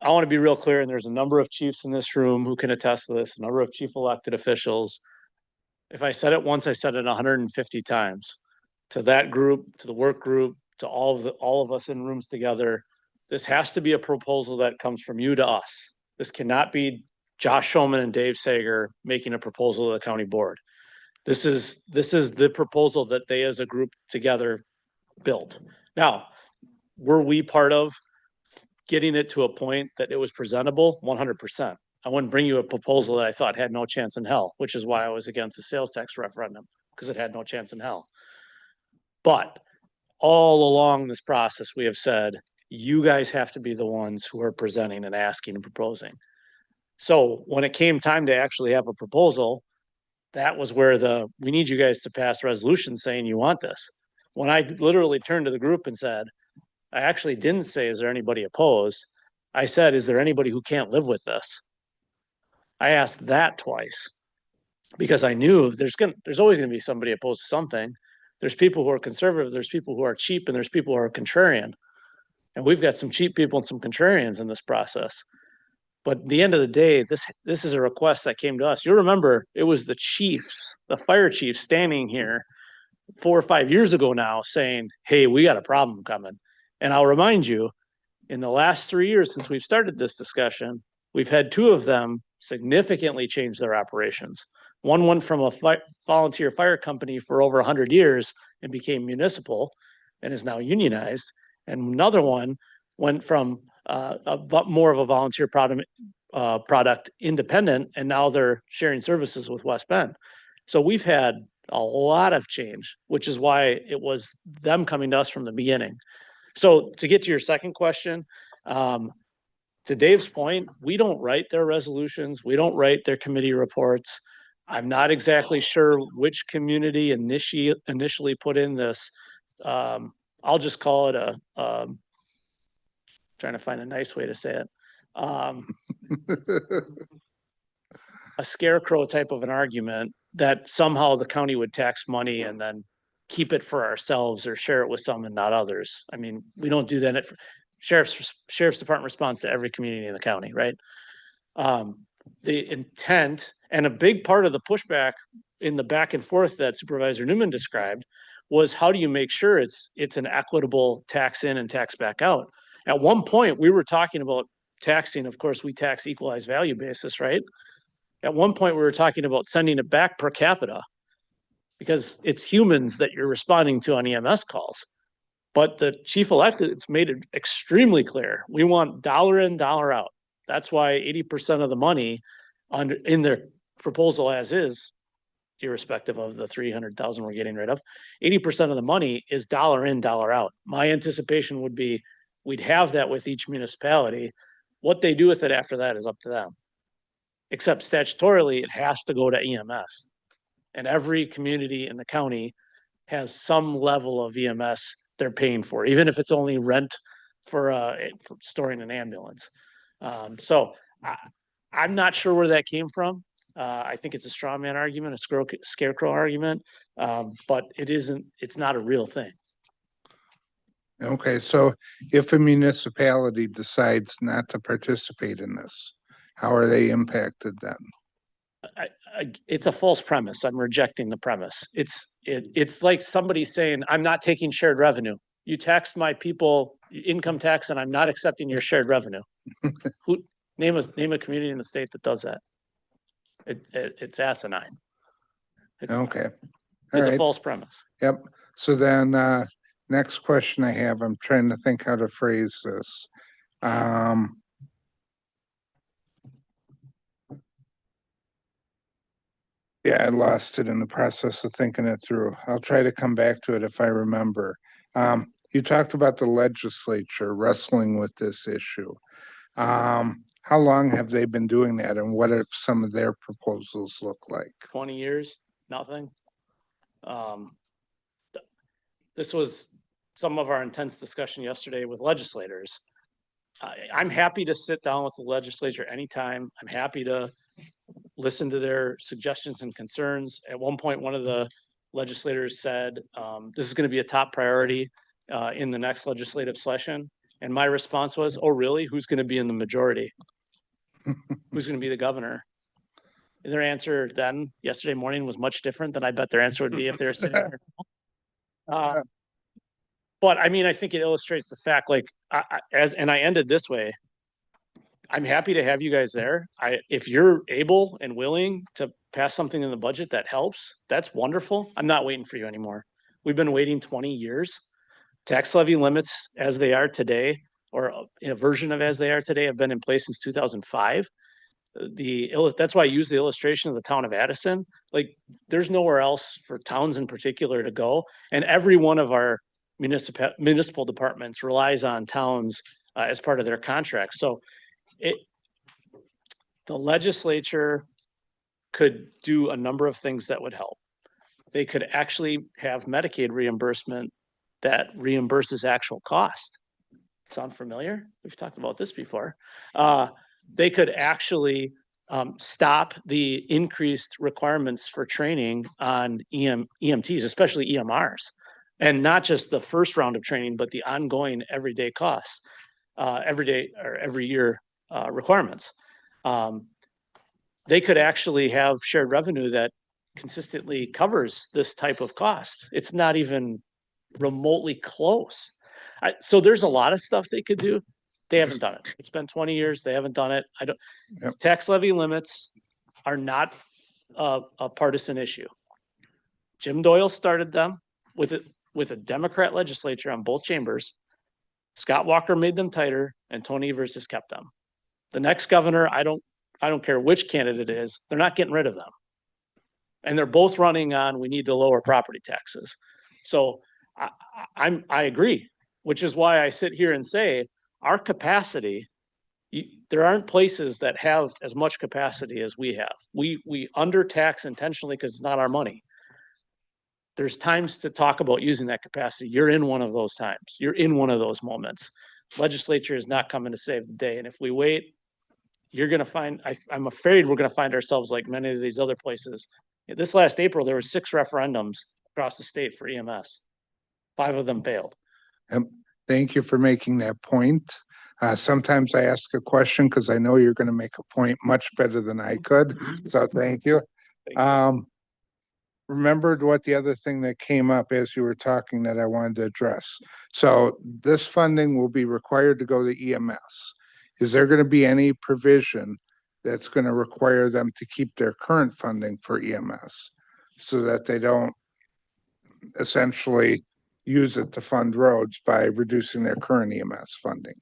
S8: I want to be real clear, and there's a number of chiefs in this room who can attest to this, a number of chief elected officials. If I said it once, I said it 150 times to that group, to the work group, to all of us in rooms together. This has to be a proposal that comes from you to us. This cannot be Josh Schoman and Dave Sager making a proposal to the county board. This is the proposal that they as a group together built. Now, were we part of getting it to a point that it was presentable? 100%. I wouldn't bring you a proposal that I thought had no chance in hell, which is why I was against the sales tax referendum, because it had no chance in hell. But all along this process, we have said, you guys have to be the ones who are presenting and asking and proposing. So when it came time to actually have a proposal, that was where we need you guys to pass resolutions saying you want this. When I literally turned to the group and said, I actually didn't say, is there anybody opposed? I said, is there anybody who can't live with this? I asked that twice because I knew there's always going to be somebody opposed to something. There's people who are conservative, there's people who are cheap, and there's people who are contrarian. And we've got some cheap people and some contrarians in this process. But at the end of the day, this is a request that came to us. You remember it was the chiefs, the fire chiefs standing here 4 or 5 years ago now saying, hey, we got a problem coming. And I'll remind you, in the last 3 years since we've started this discussion, we've had 2 of them significantly change their operations. One went from a volunteer fire company for over 100 years and became municipal and is now unionized. And another one went from more of a volunteer product independent, and now they're sharing services with West Bend. So we've had a lot of change, which is why it was them coming to us from the beginning. So to get to your second question, to Dave's point, we don't write their resolutions. We don't write their committee reports. I'm not exactly sure which community initially put in this. I'll just call it trying to find a nice way to say it. A scarecrow type of an argument that somehow the county would tax money and then keep it for ourselves or share it with some and not others. I mean, we don't do that. Sheriff's Department responds to every community in the county, right? The intent and a big part of the pushback in the back and forth that Supervisor Newman described was how do you make sure it's an equitable tax in and tax back out? At one point, we were talking about taxing, of course, we tax equalized value basis, right? At one point, we were talking about sending it back per capita because it's humans that you're responding to on EMS calls. But the chief elected's made it extremely clear. We want dollar in, dollar out. That's why 80% of the money in their proposal as is, irrespective of the 300,000 we're getting rid of, 80% of the money is dollar in, dollar out. My anticipation would be we'd have that with each municipality. What they do with it after that is up to them. Except statutorily, it has to go to EMS. And every community in the county has some level of EMS they're paying for, even if it's only rent for storing an ambulance. So I'm not sure where that came from. I think it's a straw man argument, a scarecrow argument, but it's not a real thing.
S14: Okay, so if a municipality decides not to participate in this, how are they impacted then?
S8: It's a false premise. I'm rejecting the premise. It's like somebody saying, I'm not taking shared revenue. You taxed my people income tax and I'm not accepting your shared revenue. Name a community in the state that does that. It's asinine.
S14: Okay.
S8: It's a false premise.
S14: Yep. So then, next question I have, I'm trying to think how to phrase this. Yeah, I lost it in the process of thinking it through. I'll try to come back to it if I remember. You talked about the legislature wrestling with this issue. How long have they been doing that and what have some of their proposals look like?
S8: 20 years, nothing. This was some of our intense discussion yesterday with legislators. I'm happy to sit down with the legislature anytime. I'm happy to listened to their suggestions and concerns. At one point, one of the legislators said, this is going to be a top priority in the next legislative session. And my response was, oh, really? Who's going to be in the majority? Who's going to be the governor? And their answer then yesterday morning was much different than I bet their answer would be if they were sitting here. But I mean, I think it illustrates the fact, like, and I ended this way. I'm happy to have you guys there. If you're able and willing to pass something in the budget that helps, that's wonderful. I'm not waiting for you anymore. We've been waiting 20 years. Tax levy limits as they are today, or a version of as they are today, have been in place since 2005. That's why I use the illustration of the town of Addison. Like, there's nowhere else for towns in particular to go. And every one of our municipal departments relies on towns as part of their contract. So the legislature could do a number of things that would help. They could actually have Medicaid reimbursement that reimburses actual cost. Sound familiar? We've talked about this before. They could actually stop the increased requirements for training on EMTs, especially EMRs, and not just the first round of training, but the ongoing everyday costs, every year requirements. They could actually have shared revenue that consistently covers this type of cost. It's not even remotely close. So there's a lot of stuff they could do. They haven't done it. It's been 20 years. They haven't done it. Tax levy limits are not a partisan issue. Jim Doyle started them with a Democrat legislature on both chambers. Scott Walker made them tighter, and Tony Evers has kept them. The next governor, I don't care which candidate it is, they're not getting rid of them. And they're both running on, we need to lower property taxes. So I agree, which is why I sit here and say our capacity, there aren't places that have as much capacity as we have. We undertax intentionally because it's not our money. There's times to talk about using that capacity. You're in one of those times. You're in one of those moments. Legislature is not coming to save the day. And if we wait, you're going to find, I'm afraid we're going to find ourselves like many of these other places. This last April, there were 6 referendums across the state for EMS. 5 of them failed.
S14: Thank you for making that point. Sometimes I ask a question because I know you're going to make a point much better than I could. So thank you. Remembered what the other thing that came up as you were talking that I wanted to address. So this funding will be required to go to EMS. Is there going to be any provision that's going to require them to keep their current funding for EMS so that they don't essentially use it to fund roads by reducing their current EMS funding?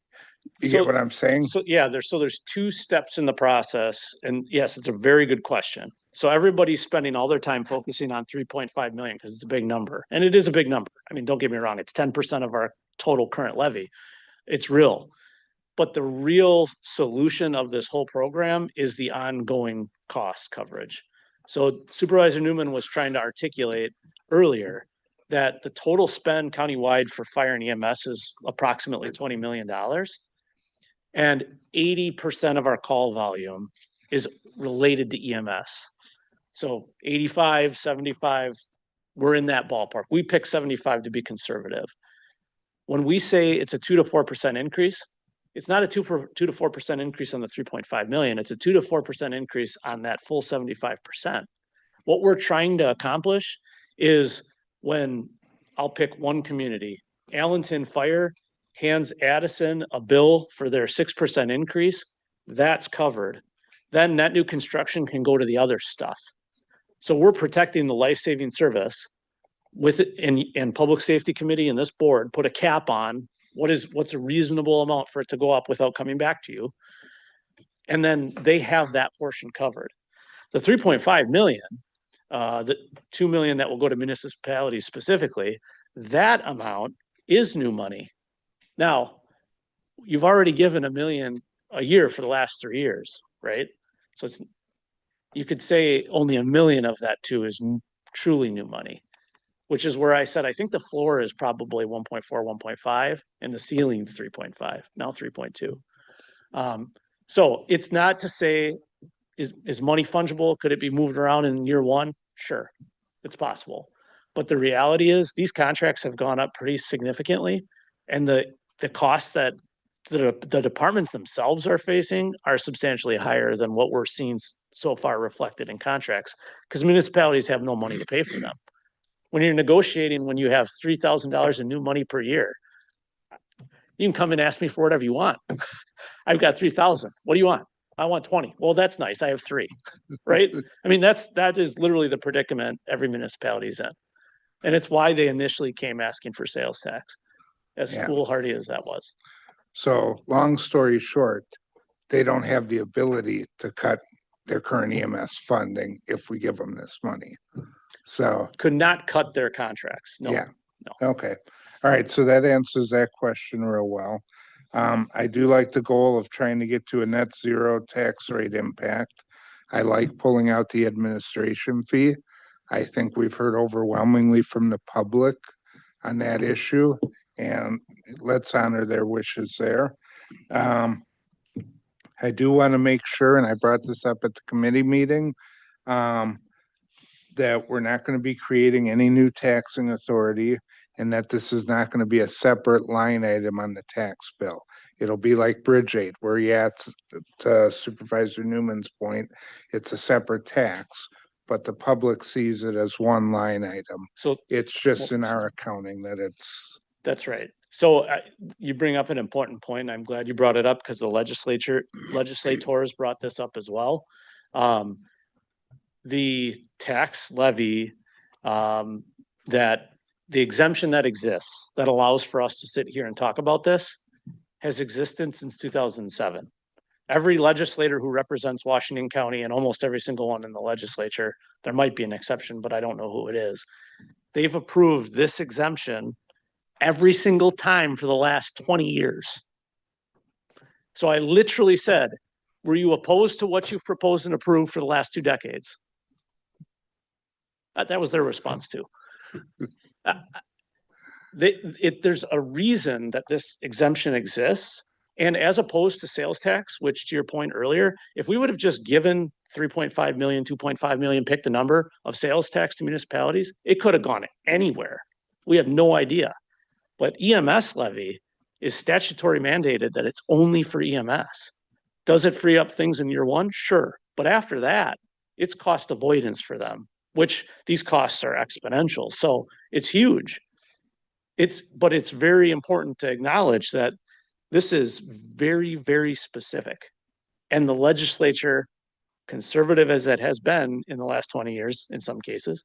S14: You get what I'm saying?
S8: So yeah, there's 2 steps in the process. And yes, it's a very good question. So everybody's spending all their time focusing on 3.5 million because it's a big number. And it is a big number. I mean, don't get me wrong, it's 10% of our total current levy. It's real. But the real solution of this whole program is the ongoing cost coverage. So Supervisor Newman was trying to articulate earlier that the total spend countywide for fire and EMS is approximately $20 million. And 80% of our call volume is related to EMS. So 85, 75, we're in that ballpark. We pick 75 to be conservative. When we say it's a 2 to 4% increase, it's not a 2 to 4% increase on the 3.5 million. It's a 2 to 4% increase on that full 75%. What we're trying to accomplish is when I'll pick one community, Allenton Fire hands Addison a bill for their 6% increase, that's covered. Then net new construction can go to the other stuff. So we're protecting the life-saving service with it, and Public Safety Committee and this board put a cap on what's a reasonable amount for it to go up without coming back to you. And then they have that portion covered. The 3.5 million, the 2 million that will go to municipalities specifically, that amount is new money. Now, you've already given $1 million a year for the last 3 years, right? So you could say only $1 million of that too is truly new money, which is where I said, I think the floor is probably 1.4, 1.5, and the ceiling's 3.5, now 3.2. So it's not to say is money fungible? Could it be moved around in year one? Sure, it's possible. But the reality is these contracts have gone up pretty significantly, and the costs that the departments themselves are facing are substantially higher than what we're seeing so far reflected in contracts, because municipalities have no money to pay for them. When you're negotiating, when you have $3,000 in new money per year, you can come and ask me for whatever you want. I've got 3,000. What do you want? I want 20. Well, that's nice. I have 3, right? I mean, that is literally the predicament every municipality is in. And it's why they initially came asking for sales tax, as
S14: Yeah.
S8: foolhardy as that was.
S14: So long story short, they don't have the ability to cut their current EMS funding if we give them this money. So,
S8: Could not cut their contracts. No.
S14: yeah. Okay. All right. So that answers that question real well. I do like the goal of trying to get to a net zero tax rate impact. I like pulling out the administration fee. I think we've heard overwhelmingly from the public on that issue, and let's honor their wishes there. I do want to make sure, and I brought this up at the committee meeting, that we're not going to be creating any new taxing authority, and that this is not going to be a separate line item on the tax bill. It'll be like Bridge Aid, where to Supervisor Newman's point, it's a separate tax, but the public sees it as one line item.
S8: So
S14: It's just in our accounting that it's.
S8: that's right. So you bring up an important point. I'm glad you brought it up because the legislators brought this up as well. The tax levy, that the exemption that exists that allows for us to sit here and talk about this has existed since 2007. Every legislator who represents Washington County, and almost every single one in the legislature, there might be an exception, but I don't know who it is. They've approved this exemption every single time for the last 20 years. So I literally said, were you opposed to what you've proposed and approved for the last 2 decades? That was their response too. There's a reason that this exemption exists. And as opposed to sales tax, which to your point earlier, if we would have just given 3.5 million, 2.5 million, pick the number of sales tax to municipalities, it could have gone anywhere. We have no idea. But EMS levy is statutory mandated that it's only for EMS. Does it free up things in year one? Sure. But after that, it's cost avoidance for them, which these costs are exponential. So it's huge. But it's very important to acknowledge that this is very, very specific. And the legislature, conservative as it has been in the last 20 years, in some cases,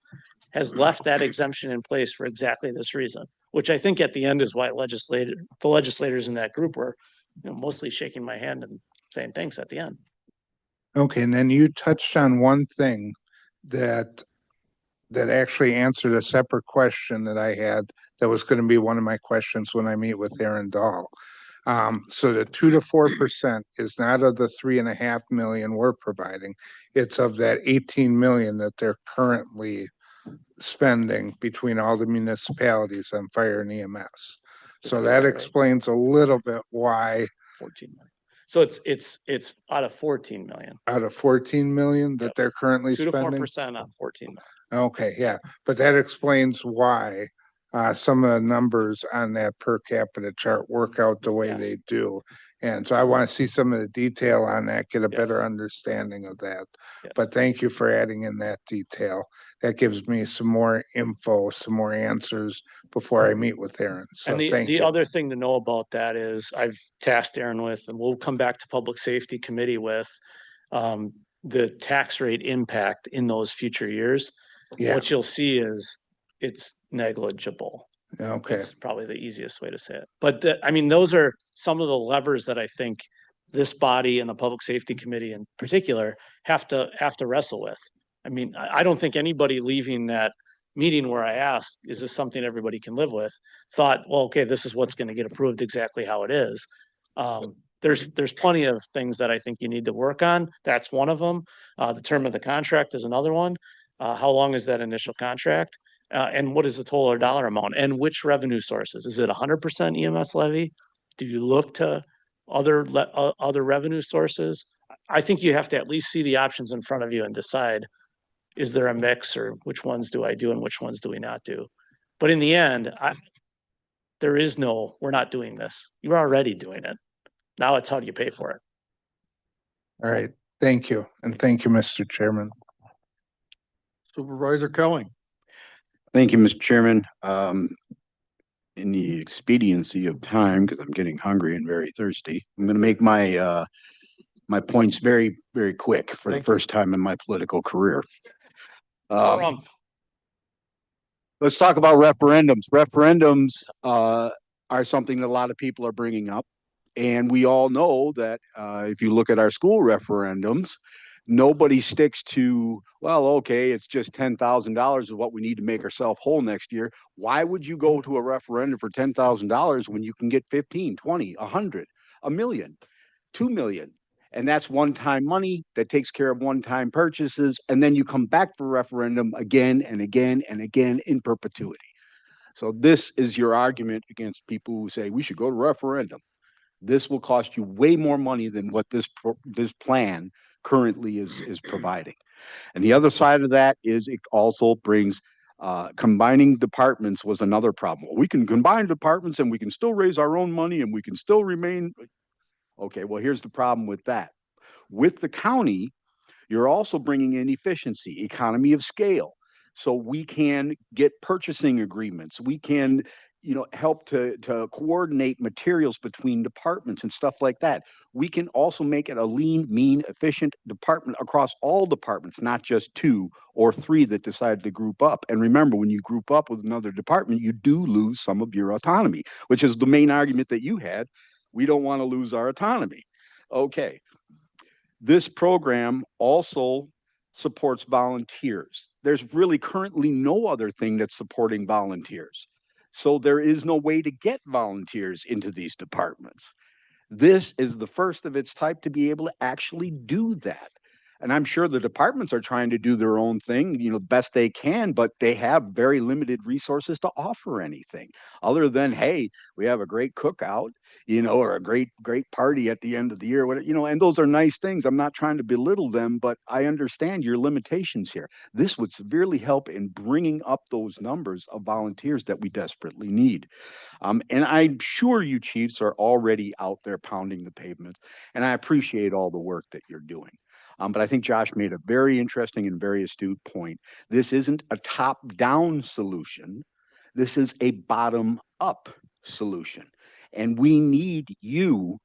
S8: has left that exemption in place for exactly this reason, which I think at the end is why the legislators in that group were mostly shaking my hand and saying thanks at the end.
S14: Okay, and then you touched on one thing that actually answered a separate question that I had that was going to be one of my questions when I meet with Aaron Dahl. So the 2 to 4% is not of the 3.5 million we're providing. It's of that 18 million that they're currently spending between all the municipalities on fire and EMS. So that explains a little bit why.
S8: 14 million. So it's out of 14 million.
S14: Out of 14 million that they're currently
S8: 2 to
S14: spending?
S8: 4% on 14 million.
S14: Okay, yeah, but that explains why some of the numbers on that per capita chart work out the way they do. And so I want to see some of the detail on that, get a better understanding of that. But thank you for adding in that detail. That gives me some more info, some more answers before I meet with Aaron. So
S8: And
S14: thank
S8: the
S14: you.
S8: other thing to know about that is I've tasked Aaron with, and we'll come back to Public Safety Committee with the tax rate impact in those future years.
S14: Yeah.
S8: What you'll see is it's negligible.
S14: Okay.
S8: It's probably the easiest way to say it. But I mean, those are some of the levers that I think this body and the Public Safety Committee in particular have to wrestle with. I mean, I don't think anybody leaving that meeting where I asked, is this something everybody can live with, thought, well, okay, this is what's going to get approved exactly how it is. There's plenty of things that I think you need to work on. That's one of them. The term of the contract is another one. How long is that initial contract? And what is the total dollar amount? And which revenue sources? Is it 100% EMS levy? Do you look to other revenue sources? I think you have to at least see the options in front of you and decide, is there a mix, or which ones do I do and which ones do we not do? But in the end, there is no, we're not doing this. You're already doing it. Now it's how do you pay for it?
S14: All right, thank you. And thank you, Mr. Chairman.
S1: Supervisor Kelly.
S10: Thank you, Mr. Chairman. In the expediency of time, because I'm getting hungry and very thirsty, I'm going to make my my points very, very quick for the first time in my political career. Let's talk about referendums. Referendums are something that a lot of people are bringing up. And we all know that if you look at our school referendums, nobody sticks to, well, okay, it's just $10,000 of what we need to make ourselves whole next year. Why would you go to a referendum for $10,000 when you can get 15, 20, 100, a million, 2 million? And that's one-time money that takes care of one-time purchases. And then you come back for referendum again and again and again in perpetuity. So this is your argument against people who say we should go to referendum. This will cost you way more money than what this plan currently is providing. And the other side of that is it also brings combining departments was another problem. We can combine departments and we can still raise our own money and we can still remain. Okay, well, here's the problem with that. With the county, you're also bringing in efficiency, economy of scale. So we can get purchasing agreements. We can, help to coordinate materials between departments and stuff like that. We can also make it a lean, mean, efficient department across all departments, not just 2 or 3 that decided to group up. And remember, when you group up with another department, you do lose some of your autonomy, which is the main argument that you had. We don't want to lose our autonomy. Okay. This program also supports volunteers. There's really currently no other thing that's supporting volunteers. So there is no way to get volunteers into these departments. This is the first of its type to be able to actually do that. And I'm sure the departments are trying to do their own thing, best they can, but they have very limited resources to offer anything other than, hey, we have a great cookout, or a great party at the end of the year, and those are nice things. I'm not trying to belittle them, but I understand your limitations here. This would severely help in bringing up those numbers of volunteers that we desperately need. And I'm sure you chiefs are already out there pounding the pavement, and I appreciate all the work that you're doing. But I think Josh made a very interesting and very astute point. This isn't a top-down solution. This is a bottom-up solution. And we need you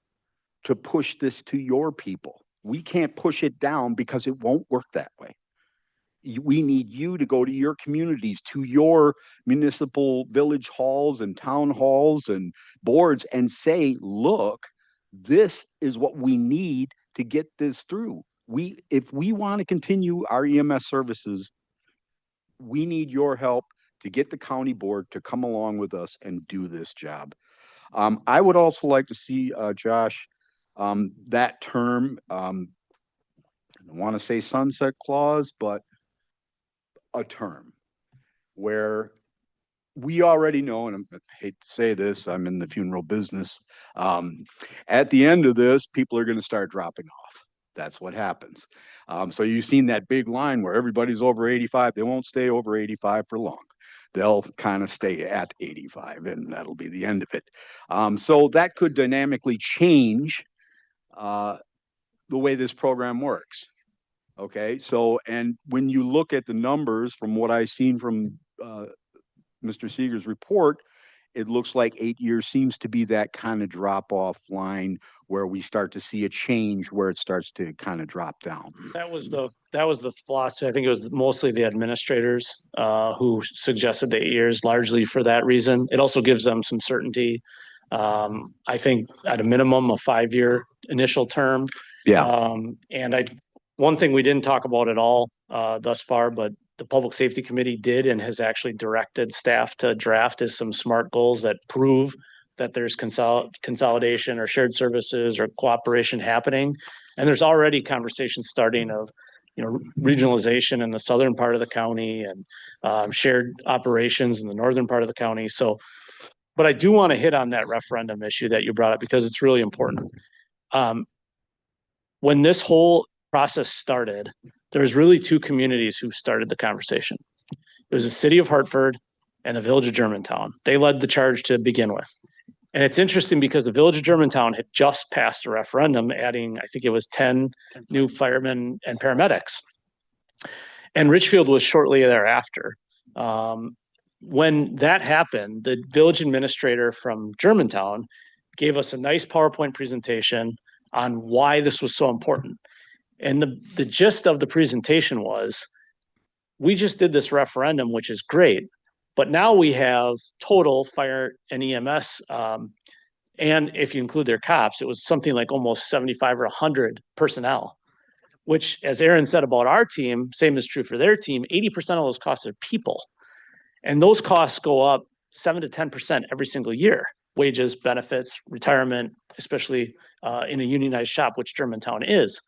S10: to push this to your people. We can't push it down because it won't work that way. We need you to go to your communities, to your municipal village halls and town halls and boards and say, look, this is what we need to get this through. If we want to continue our EMS services, we need your help to get the county board to come along with us and do this job. I would also like to see, Josh, that term, I don't want to say sunset clause, but a term where we already know, and I hate to say this, I'm in the funeral business. At the end of this, people are going to start dropping off. That's what happens. So you've seen that big line where everybody's over 85. They won't stay over 85 for long. They'll kind of stay at 85 and that'll be the end of it. So that could dynamically change the way this program works. Okay, so, and when you look at the numbers from what I've seen from Mr. Seeger's report, it looks like 8 years seems to be that kind of drop off line where we start to see a change where it starts to kind of drop down.
S8: That was the philosophy. I think it was mostly the administrators who suggested the 8 years, largely for that reason. It also gives them some certainty. I think at a minimum, a 5-year initial term.
S10: Yeah.
S8: One thing we didn't talk about at all thus far, but the Public Safety Committee did and has actually directed staff to draft is some SMART goals that prove that there's consolidation or shared services or cooperation happening. And there's already conversations starting of, regionalization in the southern part of the county and shared operations in the northern part of the county. So, but I do want to hit on that referendum issue that you brought up because it's really important. when this whole process started, there was really two communities who started the conversation. It was the city of Hartford and the village of Germantown. They led the charge to begin with. And it's interesting because the village of Germantown had just passed a referendum adding, I think it was 10 new firemen and paramedics. And Richfield was shortly thereafter. When that happened, the village administrator from Germantown gave us a nice PowerPoint presentation on why this was so important. And the gist of the presentation was, we just did this referendum, which is great, but now we have total fire and EMS, and if you include their cops, it was something like almost 75 or 100 personnel, which, as Aaron said about our team, same is true for their team, 80% of those costs are people. And those costs go up 7 to 10% every single year. Wages, benefits, retirement, especially in a unionized shop, which Germantown is.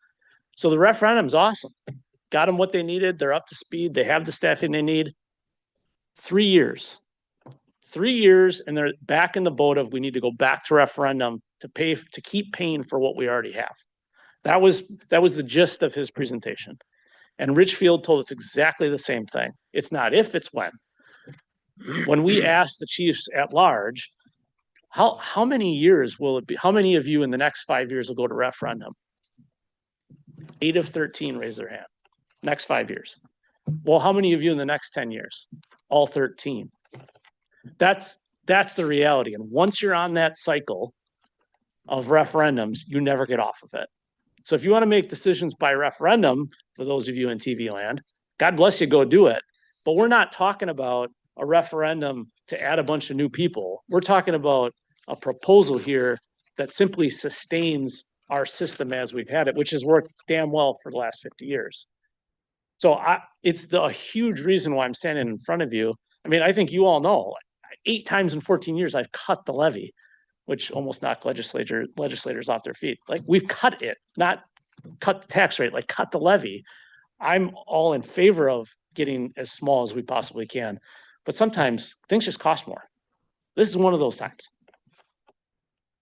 S8: So the referendum's awesome. Got them what they needed. They're up to speed. They have the staffing they need. 3 years. 3 years, and they're back in the boat of, we need to go back to referendum to keep paying for what we already have. That was the gist of his presentation. And Richfield told us exactly the same thing. It's not if, it's when. When we asked the chiefs at large, how many years will it be? How many of you in the next 5 years will go to referendum? 8 of 13 raise their hand. Next 5 years. Well, how many of you in the next 10 years? All 13. That's the reality. And once you're on that cycle of referendums, you never get off of it. So if you want to make decisions by referendum, for those of you in TV land, God bless you, go do it. But we're not talking about a referendum to add a bunch of new people. We're talking about a proposal here that simply sustains our system as we've had it, which has worked damn well for the last 50 years. So it's a huge reason why I'm standing in front of you. I mean, I think you all know, 8 times in 14 years, I've cut the levy, which almost knocked legislators off their feet. Like, we've cut it, not cut the tax rate, like cut the levy. I'm all in favor of getting as small as we possibly can. But sometimes things just cost more. This is one of those times.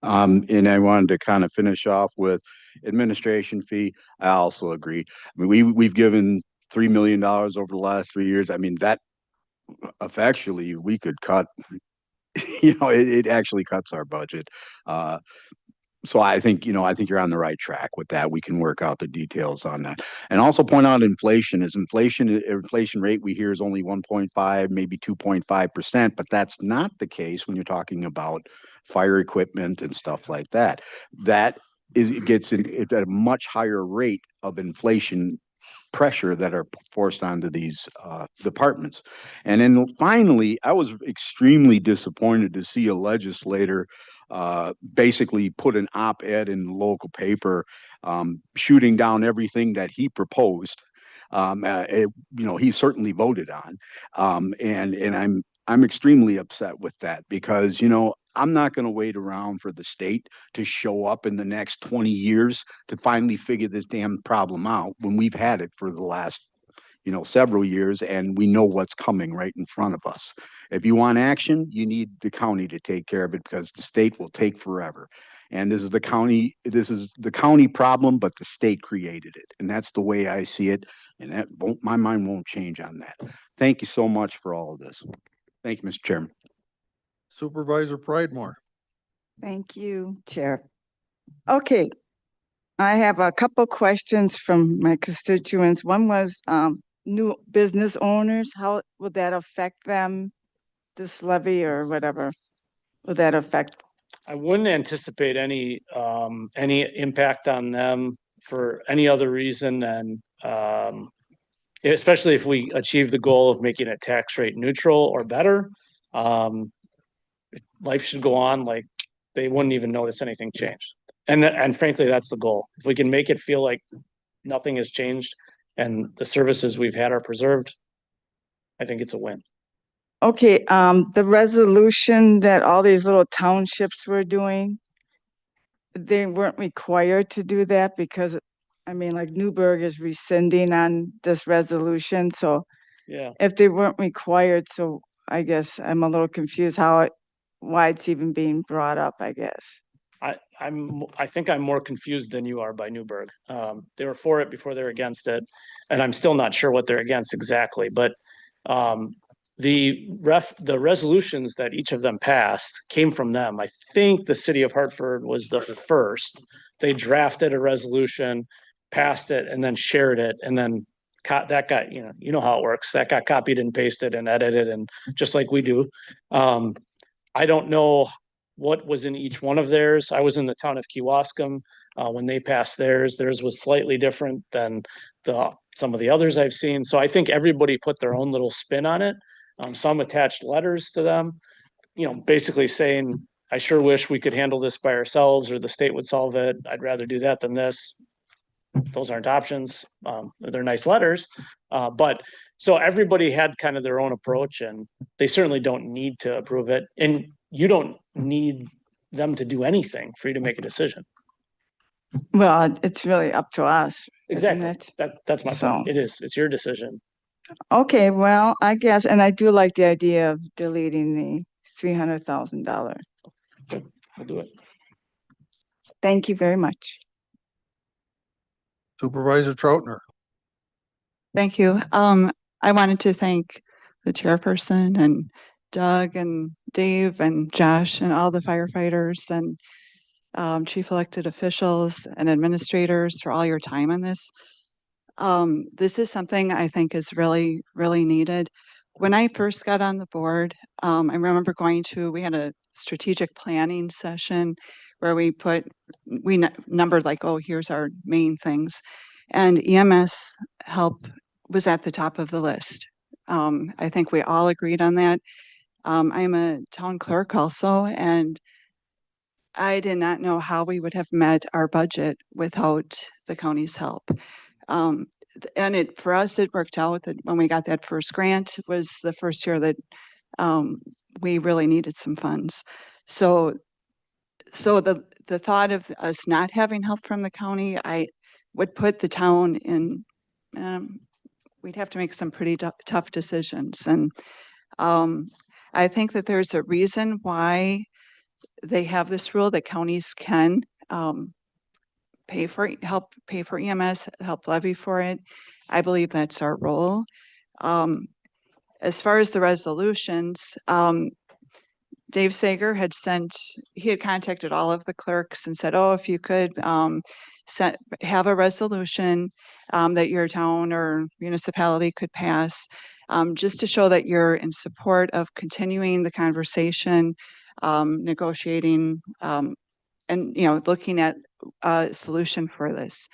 S10: And I wanted to kind of finish off with administration fee. I also agree. I mean, we've given $3 million over the last 3 years. I mean, that effectually we could cut, it actually cuts our budget. So I think you're on the right track with that. We can work out the details on that. And also point out inflation rate we hear is only 1.5, maybe 2.5%, but that's not the case when you're talking about fire equipment and stuff like that. It gets at a much higher rate of inflation pressure that are forced onto these departments. And then finally, I was extremely disappointed to see a legislator basically put an op-ed in the local paper, shooting down everything that he proposed. He certainly voted on, and I'm extremely upset with that because I'm not going to wait around for the state to show up in the next 20 years to finally figure this damn problem out when we've had it for the last several years, and we know what's coming right in front of us. If you want action, you need the county to take care of it because the state will take forever. And this is the county problem, but the state created it. And that's the way I see it. And my mind won't change on that. Thank you so much for all of this. Thank you, Mr. Chairman.
S1: Supervisor Pridemore.
S15: Thank you, Chair. Okay, I have a couple questions from my constituents. One was new business owners. How will that affect them, this levy or whatever? Will that affect?
S8: I wouldn't anticipate any impact on them for any other reason than, especially if we achieve the goal of making it tax rate neutral or better. Life should go on, like they wouldn't even notice anything changed. And frankly, that's the goal. If we can make it feel like nothing has changed and the services we've had are preserved, I think it's a win.
S15: Okay, the resolution that all these little townships were doing, they weren't required to do that because, I mean, like Newburgh is rescinding on this resolution. So
S8: yeah,
S15: if they weren't required, so I guess I'm a little confused why it's even being brought up, I guess.
S8: I think I'm more confused than you are by Newburgh. They were for it before they were against it, and I'm still not sure what they're against exactly, but the resolutions that each of them passed came from them. I think the city of Hartford was the first. They drafted a resolution, passed it, and then shared it, and then that got, you know how it works. That got copied and pasted and edited, and just like we do. I don't know what was in each one of theirs. I was in the town of Kewaskum when they passed theirs. Theirs was slightly different than some of the others I've seen. So I think everybody put their own little spin on it. Some attached letters to them, basically saying, I sure wish we could handle this by ourselves or the state would solve it. I'd rather do that than this. Those aren't options. They're nice letters. But so everybody had kind of their own approach, and they certainly don't need to approve it. And you don't need them to do anything for you to make a decision.
S15: Well, it's really up to us, isn't
S8: Exactly.
S15: it?
S8: That's my
S15: So-
S8: point. It is. It's your decision.
S15: Okay, well, I guess, and I do like the idea of deleting the $300,000.
S8: We'll do it.
S15: Thank you very much.
S1: Supervisor Troutner.
S16: Thank you. I wanted to thank the chairperson and Doug and Dave and Josh and all the firefighters and chief elected officials and administrators for all your time on this. This is something I think is really, really needed. When I first got on the board, I remember we had a strategic planning session where we numbered like, oh, here's our main things. And EMS help was at the top of the list. I think we all agreed on that. I'm a town clerk also, and I did not know how we would have met our budget without the county's help. And for us, it worked out that when we got that first grant was the first year that we really needed some funds. So the thought of us not having help from the county, I would put the town in, we'd have to make some pretty tough decisions. And I think that there's a reason why they have this rule that counties can help pay for EMS, help levy for it. I believe that's our role. As far as the resolutions, Dave Sager had contacted all of the clerks and said, oh, if you could have a resolution that your town or municipality could pass, just to show that you're in support of continuing the conversation, negotiating, and looking at a solution for this.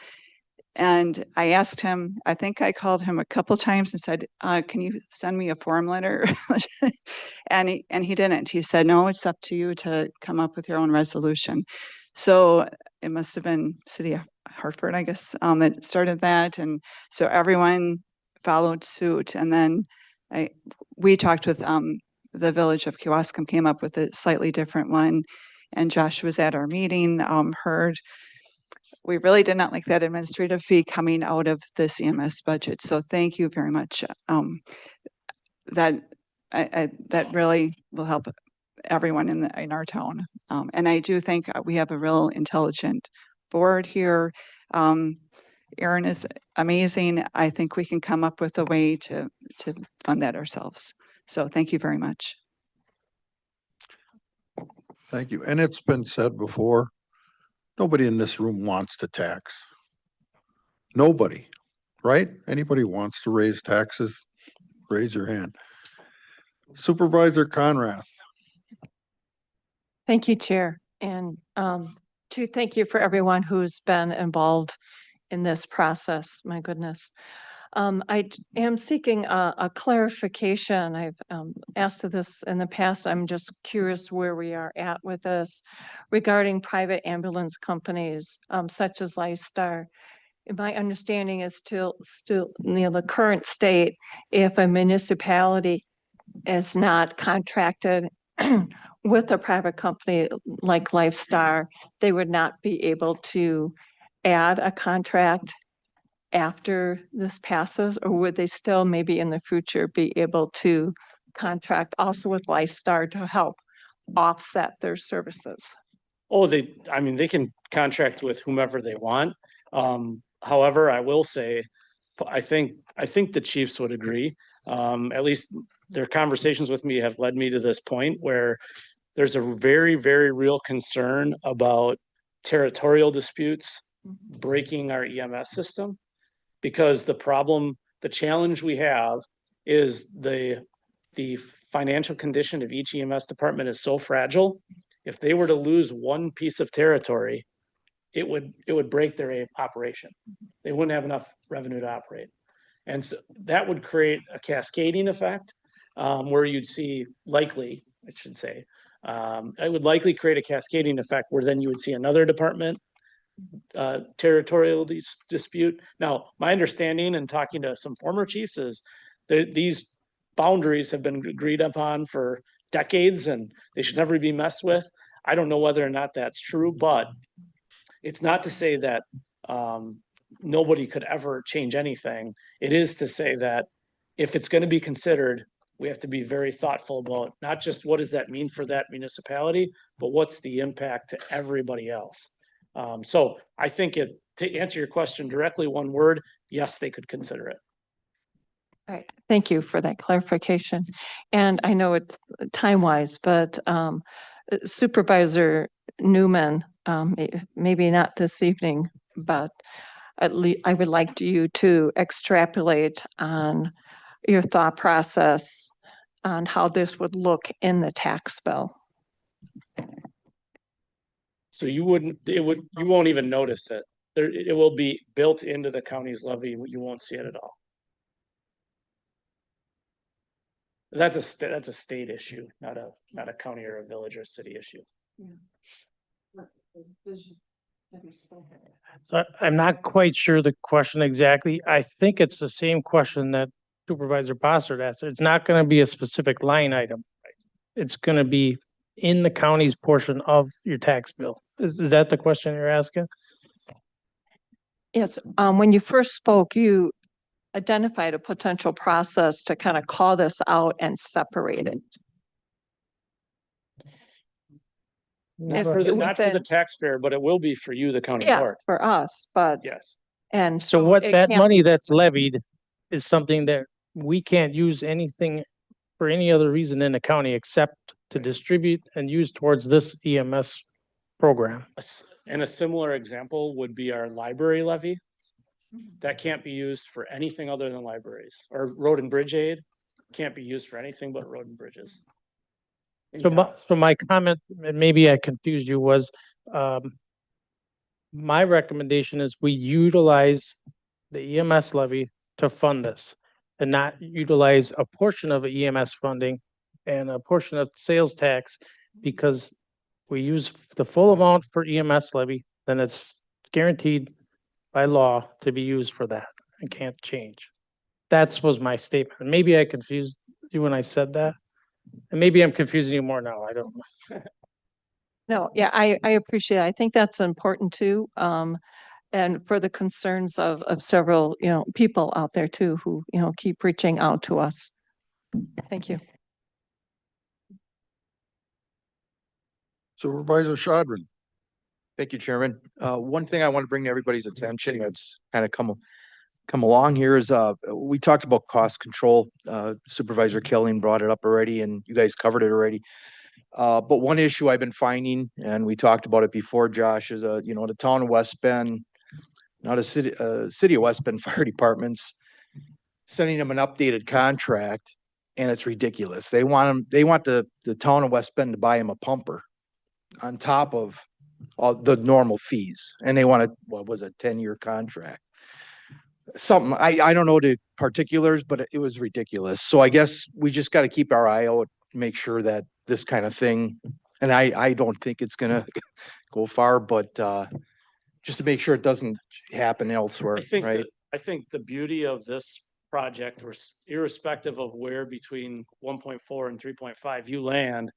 S16: And I asked him, I think I called him a couple times and said, can you send me a form letter? and he didn't. He said, no, it's up to you to come up with your own resolution. So it must have been City of Hartford, I guess, that started that. And so everyone followed suit. And then we talked with the village of Kewaskum, came up with a slightly different one. And Josh was at our meeting, we really did not like that administrative fee coming out of this EMS budget. So thank you very much. That really will help everyone in our town. And I do think we have a real intelligent board here. Aaron is amazing. I think we can come up with a way to fund that ourselves. So thank you very much.
S1: Thank you. And it's been said before, nobody in this room wants to tax. Nobody, right? Anybody wants to raise taxes, raise your hand. Supervisor Conrath.
S17: Thank you, Chair. And to thank you for everyone who's been involved in this process. My goodness. I am seeking a clarification. I've asked this in the past. I'm just curious where we are at with this regarding private ambulance companies such as Lifestar. My understanding is still the current state, if a municipality is not contracted with a private company like Lifestar, they would not be able to add a contract after this passes, or would they still maybe in the future be able to contract also with Lifestar to help offset their services?
S8: Oh, I mean, they can contract with whomever they want. However, I will say, I think the chiefs would agree. At least their conversations with me have led me to this point where there's a very, very real concern about territorial disputes breaking our EMS system. Because the challenge we have is the financial condition of each EMS department is so fragile. If they were to lose one piece of territory, it would break their operation. They wouldn't have enough revenue to operate. And so that would create a cascading effect, where you'd see likely, I should say, it would likely create a cascading effect where then you would see another department territorial dispute. Now, my understanding and talking to some former chiefs is that these boundaries have been agreed upon for decades and they should never be messed with. I don't know whether or not that's true, but it's not to say that nobody could ever change anything. It is to say that if it's going to be considered, we have to be very thoughtful about not just what does that mean for that municipality, but what's the impact to everybody else. So I think to answer your question directly, one word, yes, they could consider it.
S17: All right, thank you for that clarification. And I know it's time-wise, but Supervisor Newman, maybe not this evening, but at least I would like you to extrapolate on your thought process on how this would look in the tax bill.
S8: So you won't even notice it. It will be built into the county's levy. You won't see it at all. That's a state issue, not a county or a village or a city issue.
S11: So I'm not quite sure the question exactly. I think it's the same question that Supervisor Bossert asked. It's not going to be a specific line item. It's going to be in the county's portion of your tax bill. Is that the question you're asking?
S17: Yes, when you first spoke, you identified a potential process to kind of call this out and separate it.
S8: Not for the taxpayer, but it will be for you, the county board.
S17: For us, but
S8: yes.
S17: And
S11: So what
S17: it
S11: that
S17: can't
S11: money
S17: be-
S11: that's levied is something that we can't use anything for any other reason in the county except to distribute and use towards this EMS program.
S8: And a similar example would be our library levy. That can't be used for anything other than libraries, or road and bridge aid can't be used for anything but road and bridges.
S11: So my comment, and maybe I confused you, was my recommendation is we utilize the EMS levy to fund this and not utilize a portion of the EMS funding and a portion of sales tax, because we use the full amount for EMS levy, then it's guaranteed by law to be used for that and can't change. That was my statement. And maybe I confused you when I said that. And maybe I'm confusing you more now. I don't know.
S17: No, yeah, I appreciate it. I think that's important too. And for the concerns of several, people out there too, who, keep reaching out to us. Thank you.
S1: Supervisor Shadrin.
S18: Thank you, Chairman. One thing I want to bring to everybody's attention that's kind of come along here is we talked about cost control. Supervisor Kelly brought it up already, and you guys covered it already. But one issue I've been finding, and we talked about it before, Josh, is the town of West Bend, not a city of West Bend fire departments, sending them an updated contract, and it's ridiculous. They want the town of West Bend to buy them a pumper on top of all the normal fees, and they want what was a 10-year contract. Something I don't know the particulars, but it was ridiculous. So I guess we just got to keep our eye out, make sure that this kind of thing, and I don't think it's gonna go far, but just to make sure it doesn't happen elsewhere, right?
S8: I think the beauty of this project, irrespective of where between 1.4 and 3.5 you land,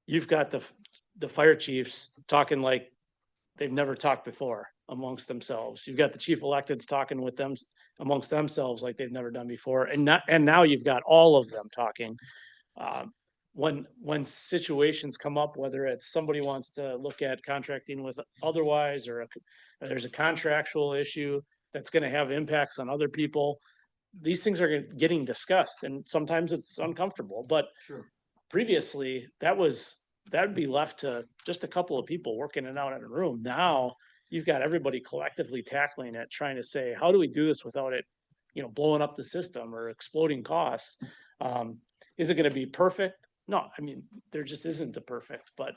S8: you've got the fire chiefs talking like they've never talked before amongst themselves. You've got the chief electeds talking with them amongst themselves like they've never done before. And now you've got all of them talking.
S11: when situations come up, whether it's somebody wants to look at contracting with otherwise, or there's a contractual issue that's gonna have impacts on other people, these things are getting discussed, and sometimes it's uncomfortable, but previously, that'd be left to just a couple of people working it out in a room. Now, you've got everybody collectively tackling it, trying to say, how do we do this without it, blowing up the system or exploding costs? Is it gonna be perfect? No, I mean, there just isn't a perfect, but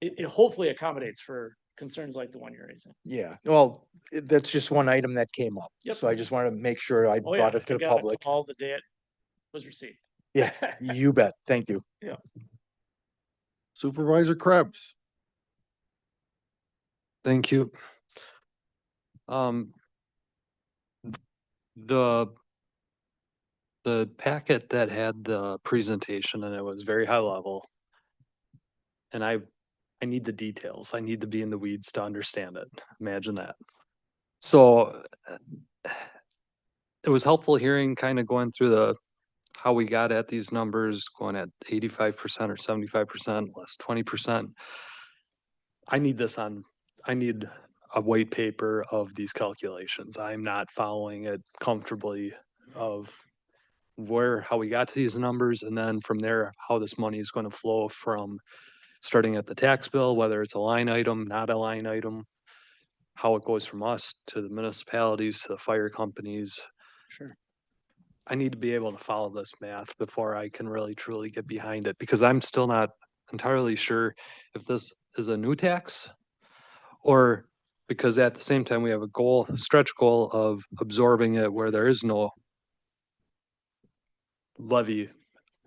S11: it hopefully accommodates for concerns like the one you're raising.
S18: Yeah, well, that's just one item that came up.
S11: Yep.
S18: So I just wanted to make sure I
S11: Oh, yeah,
S18: brought it to
S11: I
S18: the
S11: got a
S18: public.
S11: call the day it was received.
S18: Yeah, you bet. Thank you.
S11: Yeah.
S1: Supervisor Krebs.
S19: Thank you. The packet that had the presentation and it was very high level. And I need the details. I need to be in the weeds to understand it. Imagine that. So it was helpful hearing kind of going through how we got at these numbers, going at 85% or 75%, less 20%. I need a white paper of these calculations. I'm not following it comfortably of how we got to these numbers, and then from there, how this money is going to flow from starting at the tax bill, whether it's a line item, not a line item, how it goes from us to the municipalities, to the fire companies.
S11: Sure.
S19: I need to be able to follow this math before I can really truly get behind it, because I'm still not entirely sure if this is a new tax, or because at the same time we have a stretch goal of absorbing it where there is no levy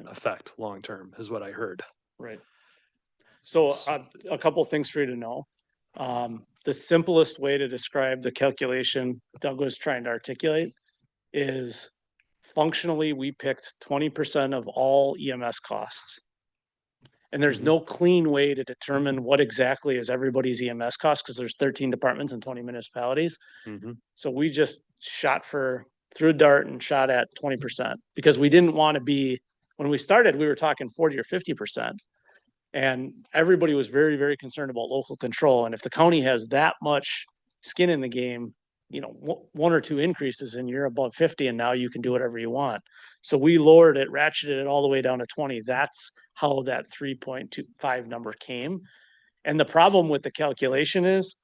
S19: effect long term, is what I heard.
S11: Right. So a couple things for you to know. The simplest way to describe the calculation Doug was trying to articulate is functionally, we picked 20% of all EMS costs. And there's no clean way to determine what exactly is everybody's EMS cost, because there's 13 departments and 20 municipalities. So we just threw a dart and shot at 20%, because we didn't want to be, when we started, we were talking 40 or 50%. And everybody was very, very concerned about local control. And if the county has that much skin in the game, one or two increases and you're above 50, and now you can do whatever you want. So we lowered it, ratcheted it all the way down to 20. That's how that 3.25 number came. And the problem with the calculation is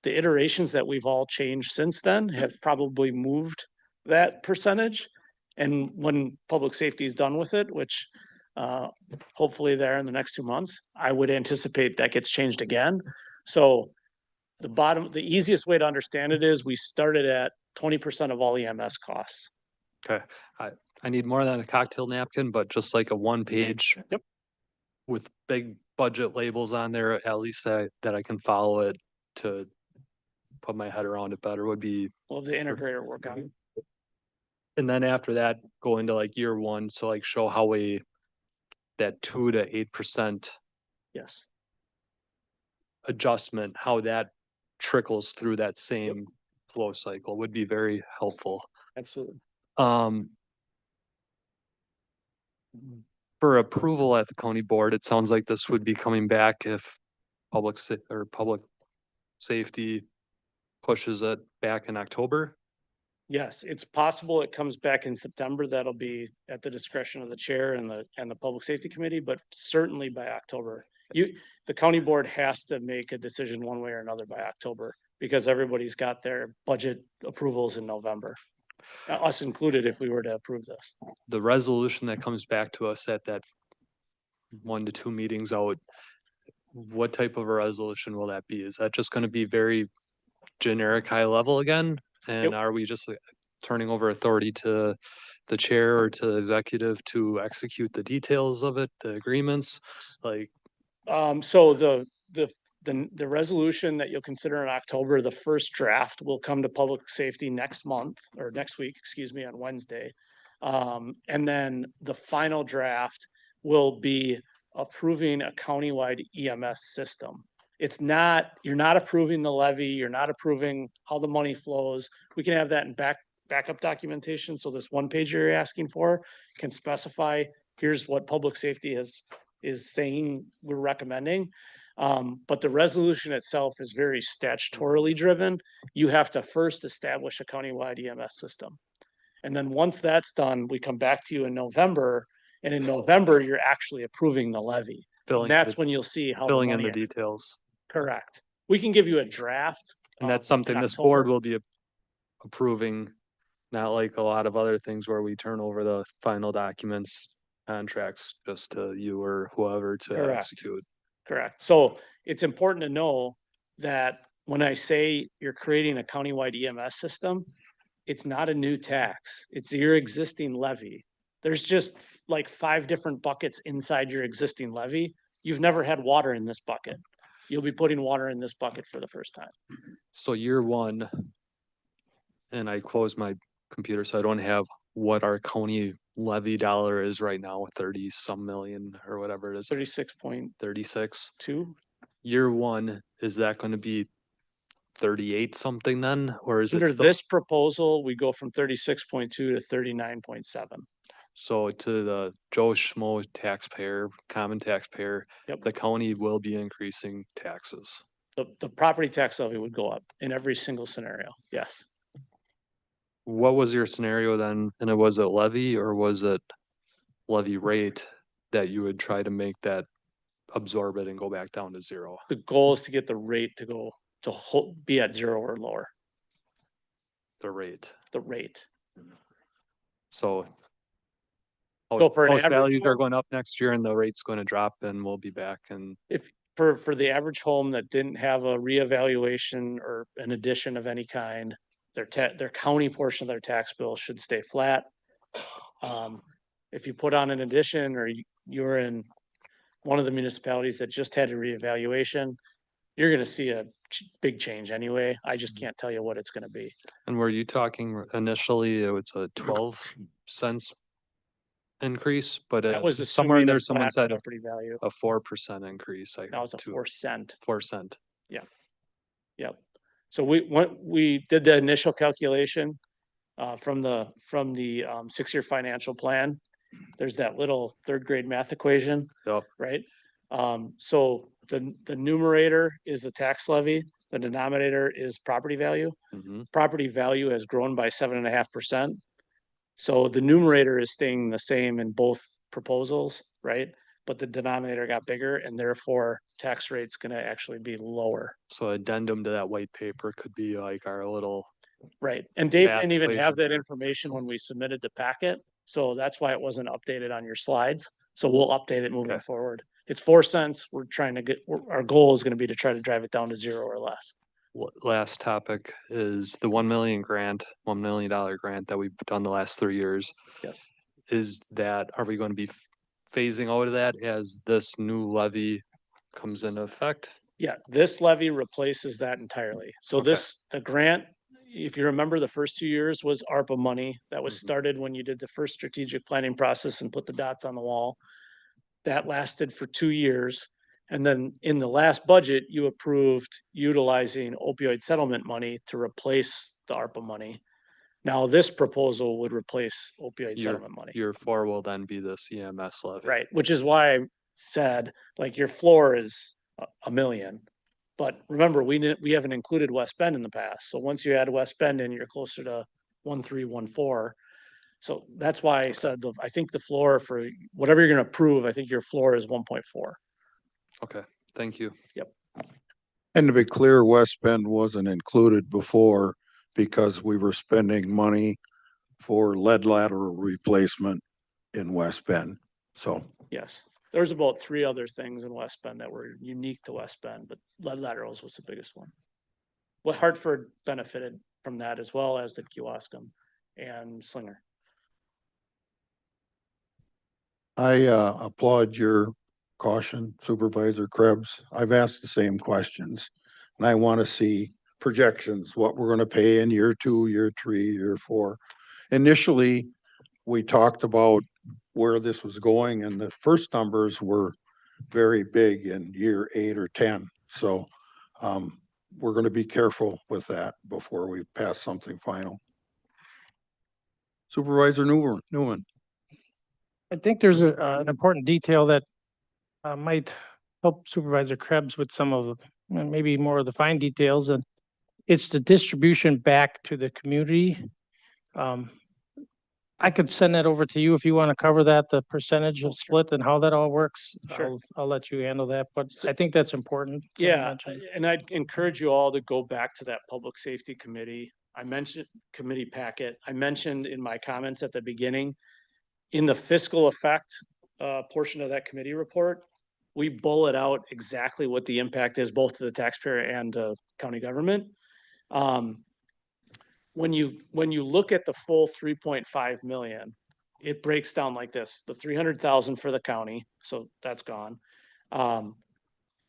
S11: the iterations that we've all changed since then have probably moved that percentage. And when public safety is done with it, which hopefully there in the next 2 months, I would anticipate that gets changed again. So the easiest way to understand it is we started at 20% of all EMS costs.
S19: Okay. I need more than a cocktail napkin, but just like a 1-page.
S11: Yep.
S19: With big budget labels on there, at least that I can follow it to put my head around it better would be.
S11: Well, the integrator work on it.
S19: And then after that, go into like year one. So like show how that 2 to 8%.
S11: Yes.
S19: Adjustment, how that trickles through that same flow cycle would be very helpful.
S11: Absolutely.
S19: For approval at the county board, it sounds like this would be coming back if public safety pushes it back in October.
S11: Yes, it's possible it comes back in September. That'll be at the discretion of the chair and the public safety committee, but certainly by October. The county board has to make a decision one way or another by October, because everybody's got their budget approvals in November. Us included, if we were to approve this.
S19: The resolution that comes back to us at that 1 to 2 meetings out, what type of a resolution will that be? Is that just going to be very generic, high level again? And are we just turning over authority to the chair or to the executive to execute the details of it, the agreements?
S11: So the resolution that you'll consider in October, the first draft will come to public safety next week, on Wednesday. And then the final draft will be approving a countywide EMS system. You're not approving the levy, you're not approving how the money flows. We can have that in backup documentation. So this 1 page you're asking for can specify
S8: here's what public safety is saying we're recommending. But the resolution itself is very statutorily driven. You have to first establish a countywide EMS system. And then once that's done, we come back to you in November, and in November, you're actually approving the levy. And that's when you'll see how.
S19: Filling in the details.
S8: Correct. We can give you a draft.
S19: And that's
S8: in
S19: something this board
S8: October.
S19: will be approving, not like a lot of other things where we turn over the final documents, contracts just to you or whoever to
S8: Correct.
S19: execute.
S8: Correct. So it's important to know that when I say you're creating a countywide EMS system, it's not a new tax. It's your existing levy. There's just like 5 different buckets inside your existing levy. You've never had water in this bucket. You'll be putting water in this bucket for the first time.
S19: So year one, and I closed my computer, so I don't have what our county levy dollar is right now, 30 some million or whatever it is.
S8: 36.2.
S19: Year one, is that going to be 38 something then, or is it
S8: Under
S19: still-
S8: this proposal, we go from 36.2 to 39.7.
S19: So to the Joe Schmo taxpayer, common taxpayer, the county will be increasing taxes.
S8: The property tax levy would go up in every single scenario. Yes.
S19: What was your scenario then? And it was a levy or was it levy rate that you would try to make that absorb it and go back down to zero?
S8: The goal is to get the rate to go be at 0 or lower.
S19: The rate.
S8: The rate.
S19: So
S8: So for an
S19: house
S8: average
S19: values are
S8: home-
S19: going up next year and the rate's going to drop and we'll be back and
S8: If for the average home that didn't have a reevaluation or an addition of any kind, their county portion of their tax bill should stay flat. If you put on an addition or you're in one of the municipalities that just had a reevaluation, you're gonna see a big change anyway. I just can't tell you what it's gonna be.
S19: And were you talking initially, it was a 12 cents increase, but
S8: That was
S19: somewhere in
S8: assuming
S19: there,
S8: a
S19: someone
S8: flat
S19: said
S8: property value.
S19: a 4% increase.
S8: That was a 4 cent.
S19: 4 cent.
S8: Yeah. Yep. So we did the initial calculation from the 6-year financial plan. There's that little 3rd grade math equation.
S19: Yep.
S8: Right? So the numerator is the tax levy, the denominator is property value.
S19: Mhm.
S8: Property value has grown by 7.5%. So the numerator is staying the same in both proposals, right? But the denominator got bigger and therefore tax rate's gonna actually be lower.
S19: So addendum to that white paper could be like our little.
S8: Right, and Dave
S19: math
S8: didn't even have
S19: equation.
S8: that information when we submitted the packet, so that's why it wasn't updated on your slides. So we'll update it moving forward. It's 4 cents. We're trying to our goal is gonna be to try to drive it down to 0 or less.
S19: Last topic is the 1 million grant, $1 million grant that we've done the last 3 years.
S8: Yes.
S19: Are we going to be phasing out of that as this new levy comes into effect?
S8: Yeah, this levy replaces that entirely. So the grant, if you remember, the first 2 years was ARPA money that was started when you did the first strategic planning process and put the dots on the wall. That lasted for 2 years. And then in the last budget, you approved utilizing opioid settlement money to replace the ARPA money. Now this proposal would replace opioid settlement money.
S19: Year 4 will then be the CMS levy.
S8: Right, which is why I said, like, your floor is a million. But remember, we haven't included West Bend in the past. So once you add West Bend in, you're closer to 1.314. So that's why I said, I think the floor for whatever you're gonna approve, I think your floor is 1.4.
S19: Okay, thank you.
S8: Yep.
S1: And to be clear, West Bend wasn't included before because we were spending money for lead lateral replacement in West Bend. So
S8: Yes, there's about 3 other things in West Bend that were unique to West Bend, but lead laterals was the biggest one. What Hartford benefited from that as well as did Kewaskum and Slinger.
S1: I applaud your caution, Supervisor Krebs. I've asked the same questions. And I want to see projections, what we're going to pay in year 2, year 3, year 4. Initially, we talked about where this was going and the first numbers were very big in year 8 or 10. So we're going to be careful with that before we pass something final. Supervisor Newman.
S11: I think there's an important detail that might help Supervisor Krebs with some of, maybe more of the fine details, and it's the distribution back to the community. I could send that over to you if you want to cover that, the percentage of split and how that all works.
S8: Sure.
S11: I'll let you handle that, but I think that's important. to
S8: Yeah,
S11: mention.
S8: and I'd encourage you all to go back to that Public Safety Committee. I mentioned committee packet. I mentioned in my comments at the beginning, in the fiscal effect portion of that committee report, we bullet out exactly what the impact is both to the taxpayer and county government. When you look at the full 3.5 million, it breaks down like this: the 300,000 for the county, so that's gone,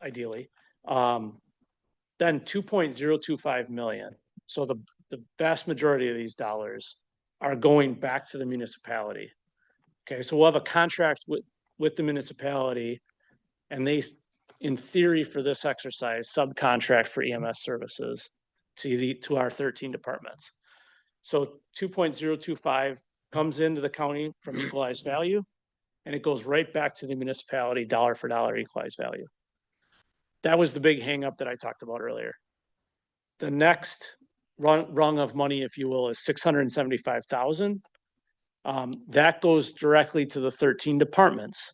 S8: ideally. Then 2.025 million. So the vast majority of these dollars are going back to the municipality. Okay, so we'll have a contract with the municipality, and they, in theory, for this exercise, subcontract for EMS services to our 13 departments. So 2.025 comes into the county from equalized value, and it goes right back to the municipality, dollar for dollar equalized value. That was the big hangup that I talked about earlier. The next rung of money, if you will, is 675,000. That goes directly to the 13 departments.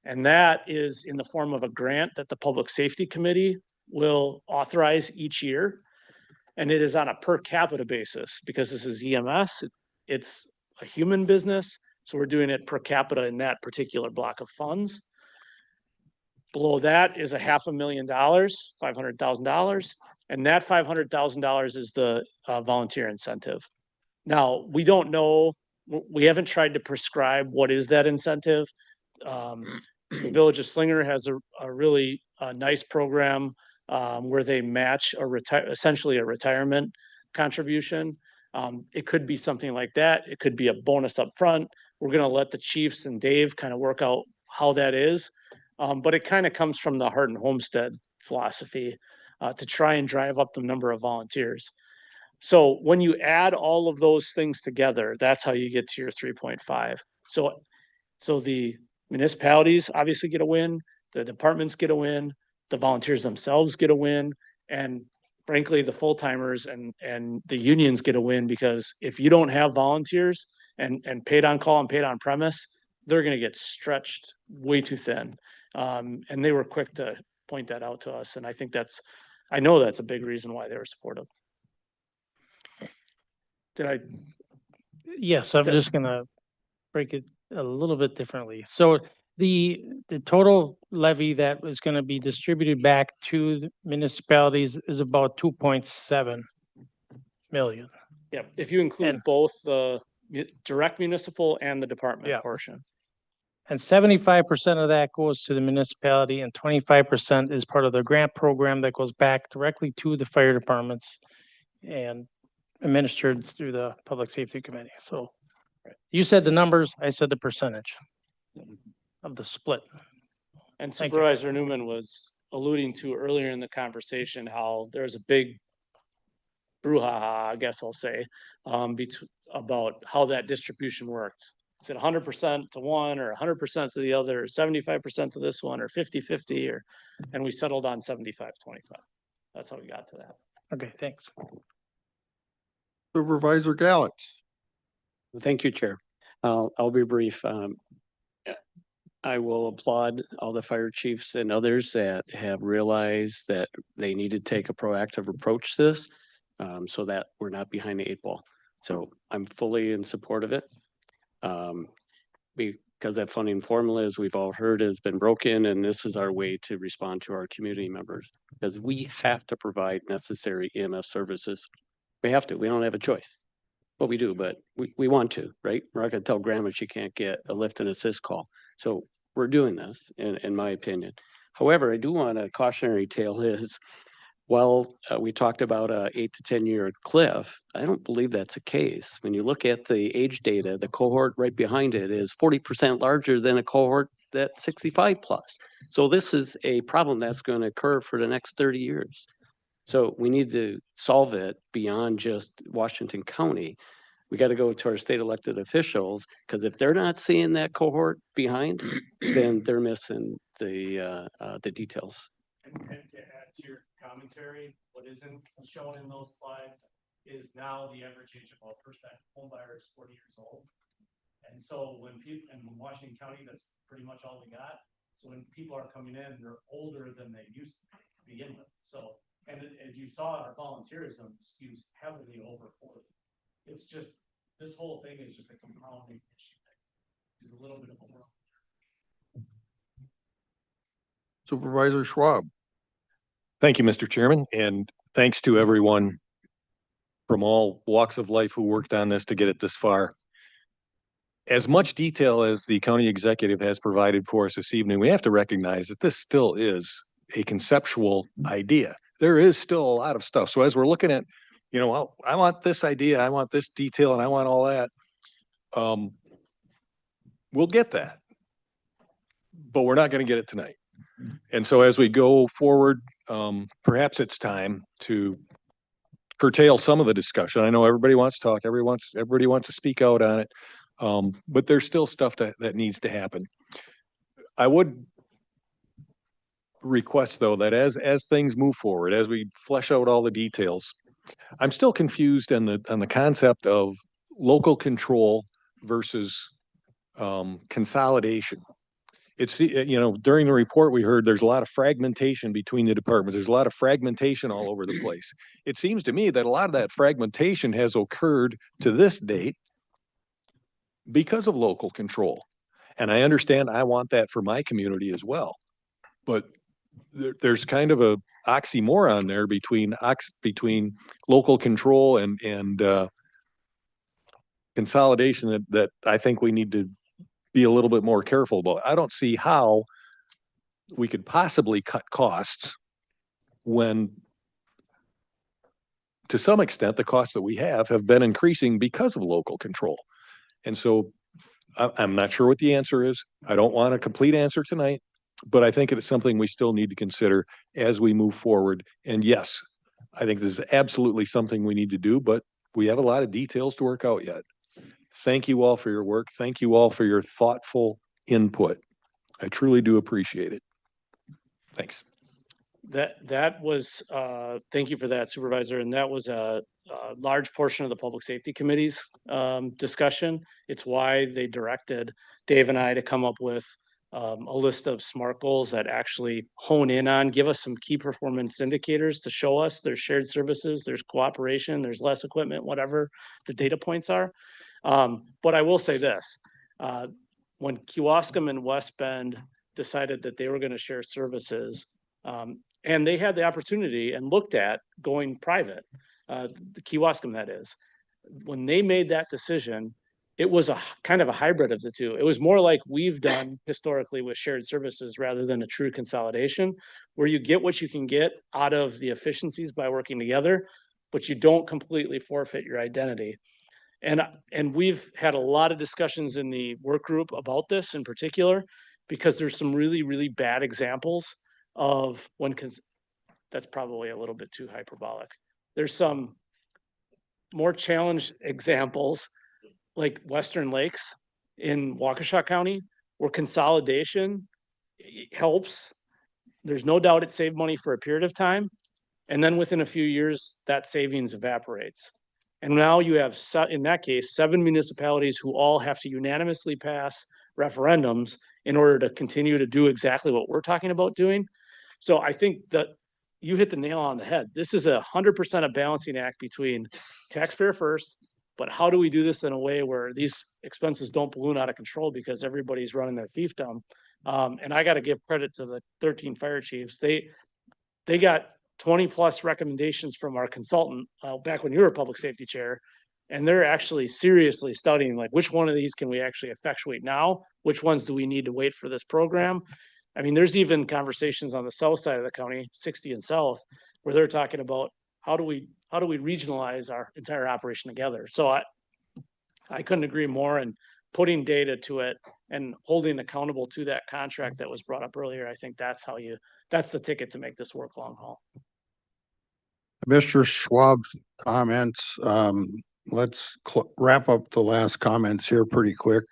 S8: And that is in the form of a grant that the Public Safety Committee will authorize each year. And it is on a per capita basis because this is EMS. It's a human business. So we're doing it per capita in that particular block of funds. Below that is $500,000, $500,000. And that $500,000 is the volunteer incentive. Now, we don't know, we haven't tried to prescribe what is that incentive. The Village of Slinger has a really nice program where they match essentially a retirement contribution. It could be something like that. It could be a bonus up front. We're going to let the chiefs and Dave kind of work out how that is. But it kind of comes from the Hardin Homestead philosophy to try and drive up the number of volunteers. So when you add all of those things together, that's how you get to your 3.5. So the municipalities obviously get a win, the departments get a win, the volunteers themselves get a win, and frankly, the full-timers and the unions get a win, because if you don't have volunteers and paid on call and paid on premise, they're going to get stretched way too thin. And they were quick to point that out to us. And I know that's a big reason why they were supportive.
S11: Yes, I'm just gonna break it a little bit differently. So the total levy that was gonna be distributed back to the municipalities is about 2.7 million.
S8: Yeah, if you include both the direct municipal and the department portion.
S11: And 75% of that goes to the municipality, and 25% is part of the grant program that goes back directly to the fire departments and administered through the Public Safety Committee. So you said the numbers, I said the percentage of the split.
S8: And Supervisor Newman was alluding to earlier in the conversation how there's a big brouhaha, I guess I'll say, about how that distribution worked. Is it 100% to one, or 100% to the other, or 75% to this one, or 50-50, and we settled on 75-25. That's how we got to that.
S11: Okay, thanks.
S1: Supervisor Gallant.
S12: Thank you, Chair. I'll be brief. I will applaud all the fire chiefs and others that have realized that they need to take a proactive approach to this, so that we're not behind the 8 ball. So I'm fully in support of it. Because that funding formula, as we've all heard, has been broken, and this is our way to respond to our community members, because we have to provide necessary EMS services. We have to. We don't have a choice. Well, we do, but we want to, right? We're not going to tell grandma she can't get a lift and assist call. So we're doing this, in my opinion. However, I do want a cautionary tale is, while we talked about a 8 to 10 year cliff, I don't believe that's the case. When you look at the age data, the cohort right behind it is 40% larger than a cohort that's 65 plus. So this is a problem that's going to occur for the next 30 years. So we need to solve it beyond just Washington County. we got to go to our state elected officials, because if they're not seeing that cohort behind, then they're missing the details.
S8: And to add to your commentary, what isn't shown in those slides is now the average age of a first-time home buyer is 40 years old. And so when people, in Washington County, that's pretty much all we got. So when people are coming in, they're older than they used to begin with. So, and as you saw, our volunteerism skews heavily over 40. It's just, this whole thing is just a compounding issue. Is a little bit of a world.
S1: Supervisor Schwab.
S20: Thank you, Mr. Chairman, and thanks to everyone from all walks of life who worked on this to get it this far. As much detail as the county executive has provided for us this evening, we have to recognize that this still is a conceptual idea. There is still a lot of stuff. So as we're looking at, you know, I want this idea, I want this detail, and I want all that. We'll get that, but we're not going to get it tonight. And so as we go forward, perhaps it's time to curtail some of the discussion. I know everybody wants to talk, everybody wants to speak out on it, but there's still stuff that needs to happen. I would request, though, that as things move forward, as we flesh out all the details, I'm still confused on the concept of local control versus consolidation. It's, you know, during the report we heard there's a lot of fragmentation between the departments. There's a lot of fragmentation all over the place. It seems to me that a lot of that fragmentation has occurred to this date because of local control. And I understand I want that for my community as well. But there's kind of a oxymoron there between local control and consolidation that I think we need to be a little bit more careful about. I don't see how we could possibly cut costs when, to some extent, the costs that we have been increasing because of local control. And so I'm not sure what the answer is. I don't want a complete answer tonight, but I think it is something we still need to consider as we move forward. And yes, I think this is absolutely something we need to do, but we have a lot of details to work out yet. Thank you all for your work. Thank you all for your thoughtful input. I truly do appreciate it. Thanks.
S8: That was, thank you for that, Supervisor. And that was a large portion of the Public Safety Committee's discussion. It's why they directed Dave and I to come up with a list of SMART goals that actually hone in on, give us some key performance indicators to show us there's shared services, there's cooperation, there's less equipment, whatever the data points are. But I will say this, when Kewaskum and West Bend decided that they were going to share services, and they had the opportunity and looked at going private, the Kewaskum that is, when they made that decision, it was a kind of a hybrid of the two. It was more like we've done historically with shared services rather than a true consolidation, where you get what you can get out of the efficiencies by working together, but you don't completely forfeit your identity. And we've had a lot of discussions in the work group about this in particular, because there's some really, really bad examples of when that's probably a little bit too hyperbolic. There's some more challenged examples like Western Lakes in Waukesha County, where consolidation helps. There's no doubt it saved money for a period of time. And then within a few years, that savings evaporates. And now you have, in that case, 7 municipalities who all have to unanimously pass referendums in order to continue to do exactly what we're talking about doing. So I think that you hit the nail on the head. This is 100% a balancing act between taxpayer first, but how do we do this in a way where these expenses don't balloon out of control because everybody's running their fiefdom? And I got to give credit to the 13 fire chiefs. They got 20 plus recommendations from our consultant back when you were public safety chair. And they're actually seriously studying, like, which one of these can we actually effectuate now? Which ones do we need to wait for this program? I mean, there's even conversations on the south side of the county, 60 and south, where they're talking about how do we regionalize our entire operation together? So I couldn't agree more, and putting data to it and holding accountable to that contract that was brought up earlier. I think that's the ticket to make this work long haul.
S1: Mr. Schwab's comments let's wrap up the last comments here pretty quick.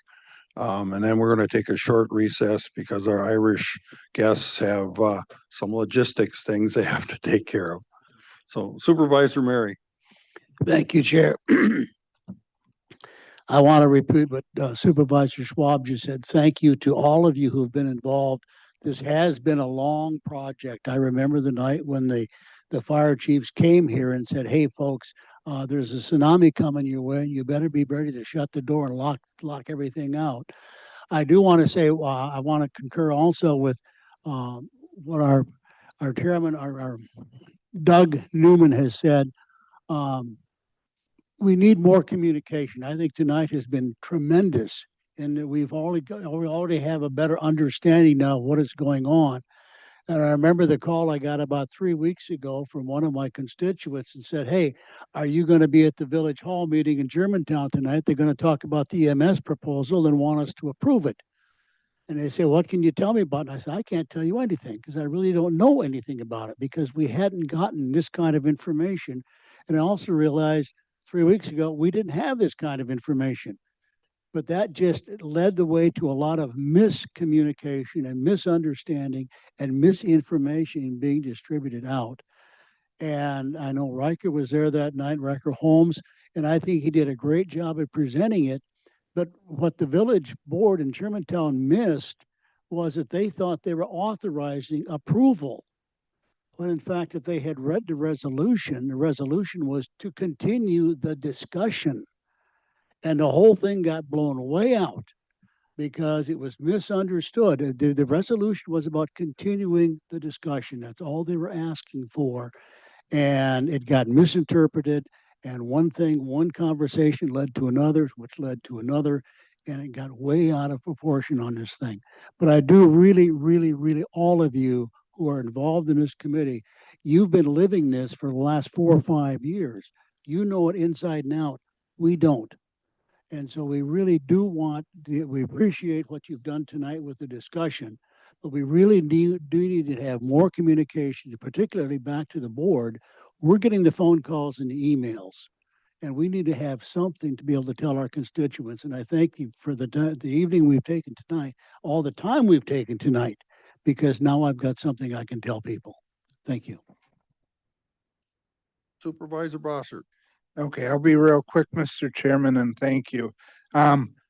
S1: And then we're going to take a short recess because our Irish guests have some logistics things they have to take care of. So Supervisor Mary.
S21: Thank you, Chair. I want to repeat what Supervisor Schwab just said. Thank you to all of you who have been involved. This has been a long project. I remember the night when the fire chiefs came here and said, "Hey, folks, there's a tsunami coming your way, and you better be ready to shut the door and lock everything out." I do want to say I want to concur also with what our chairman, our Doug Newman has said. We need more communication. I think tonight has been tremendous, and that we already have a better understanding now of what is going on. And I remember the call I got about 3 weeks ago from one of my constituents and said, "Hey, are you going to be at the Village Hall meeting in Germantown tonight? They're going to talk about the EMS proposal and want us to approve it." And they say, "What can you tell me about it?" And I said, "I can't tell you anything because I really don't know anything about it because we hadn't gotten this kind of information." And I also realized 3 weeks ago, we didn't have this kind of information. But that just led the way to a lot of miscommunication and misunderstanding and misinformation being distributed out. And I know Riker was there that night, Riker Holmes, and I think he did a great job of presenting it. But what the village board in Germantown missed was that they thought they were authorizing approval. When in fact, if they had read the resolution was to continue the discussion. And the whole thing got blown way out because it was misunderstood. The resolution was about continuing the discussion. That's all they were asking for. And it got misinterpreted. And one conversation led to another, which led to another. And it got way out of proportion on this thing. But I do really, all of you who are involved in this committee, you've been living this for the last 4 or 5 years. You know it inside and out. We don't. And so we really we appreciate what you've done tonight with the discussion, but we really do need to have more communication, particularly back to the board. We're getting the phone calls and the emails, and we need to have something to be able to tell our constituents. And I thank you for the evening we've taken tonight, all the time we've taken tonight, because now I've got something I can tell people. Thank you.
S1: Supervisor Bossert.
S14: Okay, I'll be real quick, Mr. Chairman, and thank you.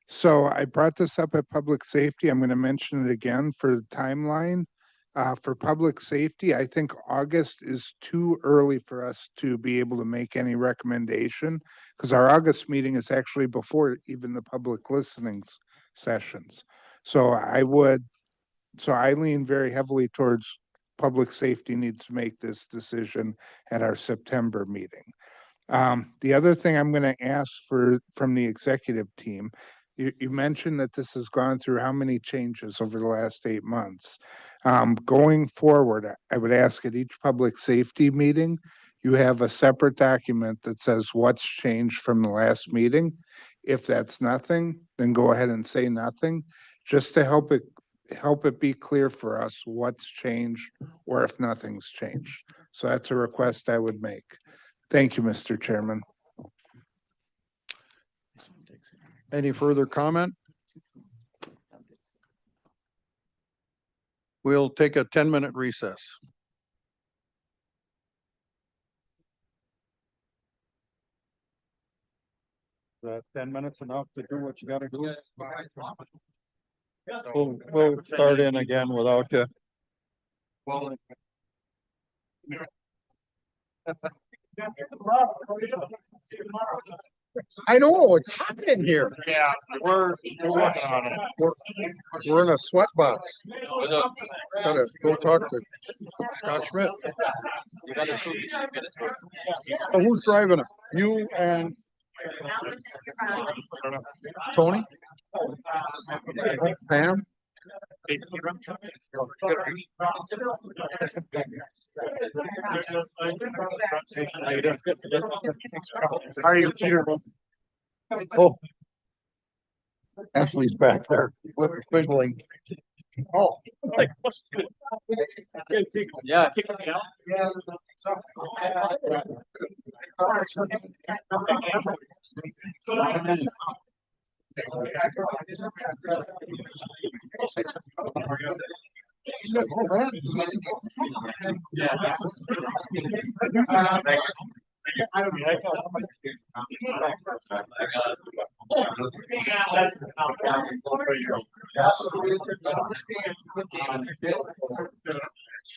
S14: So I brought this up at Public Safety. I'm going to mention it again for the timeline. For public safety, I think August is too early for us to be able to make any recommendation because our August meeting is actually before even the public listenings sessions. So I lean very heavily towards public safety needs to make this decision at our September meeting. The other thing I'm going to ask from the executive team, you mentioned that this has gone through how many changes over the last 8 months. Going forward, I would ask at each public safety meeting, you have a separate document that says what's changed from the last meeting. If that's nothing, then go ahead and say nothing, just to help it be clear for us what's changed or if nothing's changed. So that's a request I would make. Thank you, Mr. Chairman.
S1: Any further comment? We'll take a 10-minute recess.
S22: Is that 10 minutes enough to do what you gotta do?
S1: We'll start in again without you. I know, it's hot in here.
S22: Yeah, we're working on it.
S1: We're in a sweat box. Gotta go talk to Scott Schmidt. So who's driving it? You and Tony? Pam?
S22: How are you, Peter?
S1: Oh. Ashley's back there, wiggling.
S22: Oh.
S2: Yeah.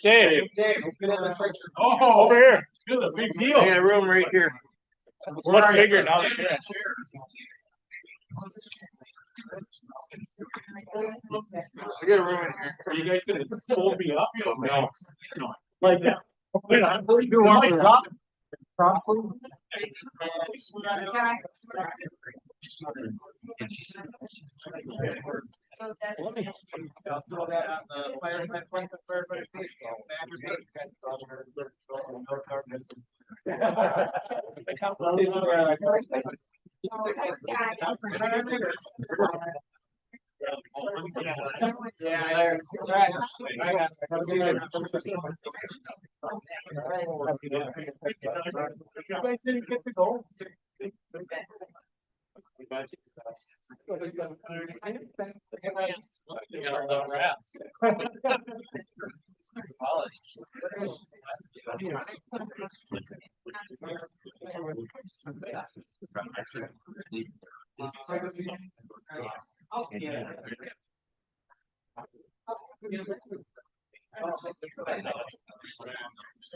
S11: Dave. Oh, over here. This is a big deal. I got room right here. It's much bigger now. I got a room in here. Are you guys gonna fold me up? No. Like that. Wait, I'm pretty good. Let me throw that on the firefighter page.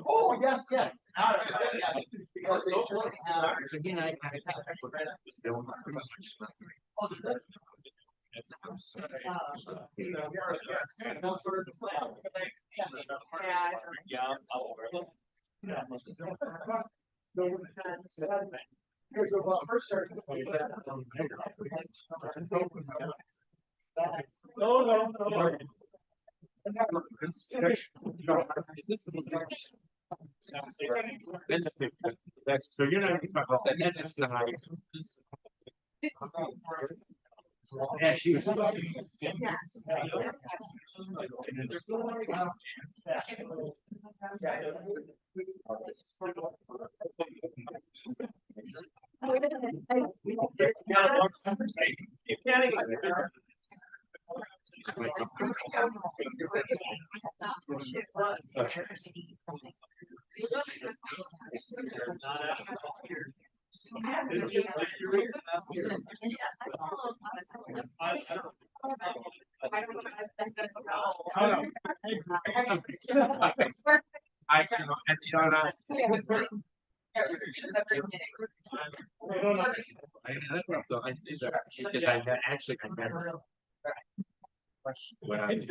S11: Oh, yes, yes. No, no, no. So you're not talking about that. That's a side. Yeah, she was. Because I actually remember when I do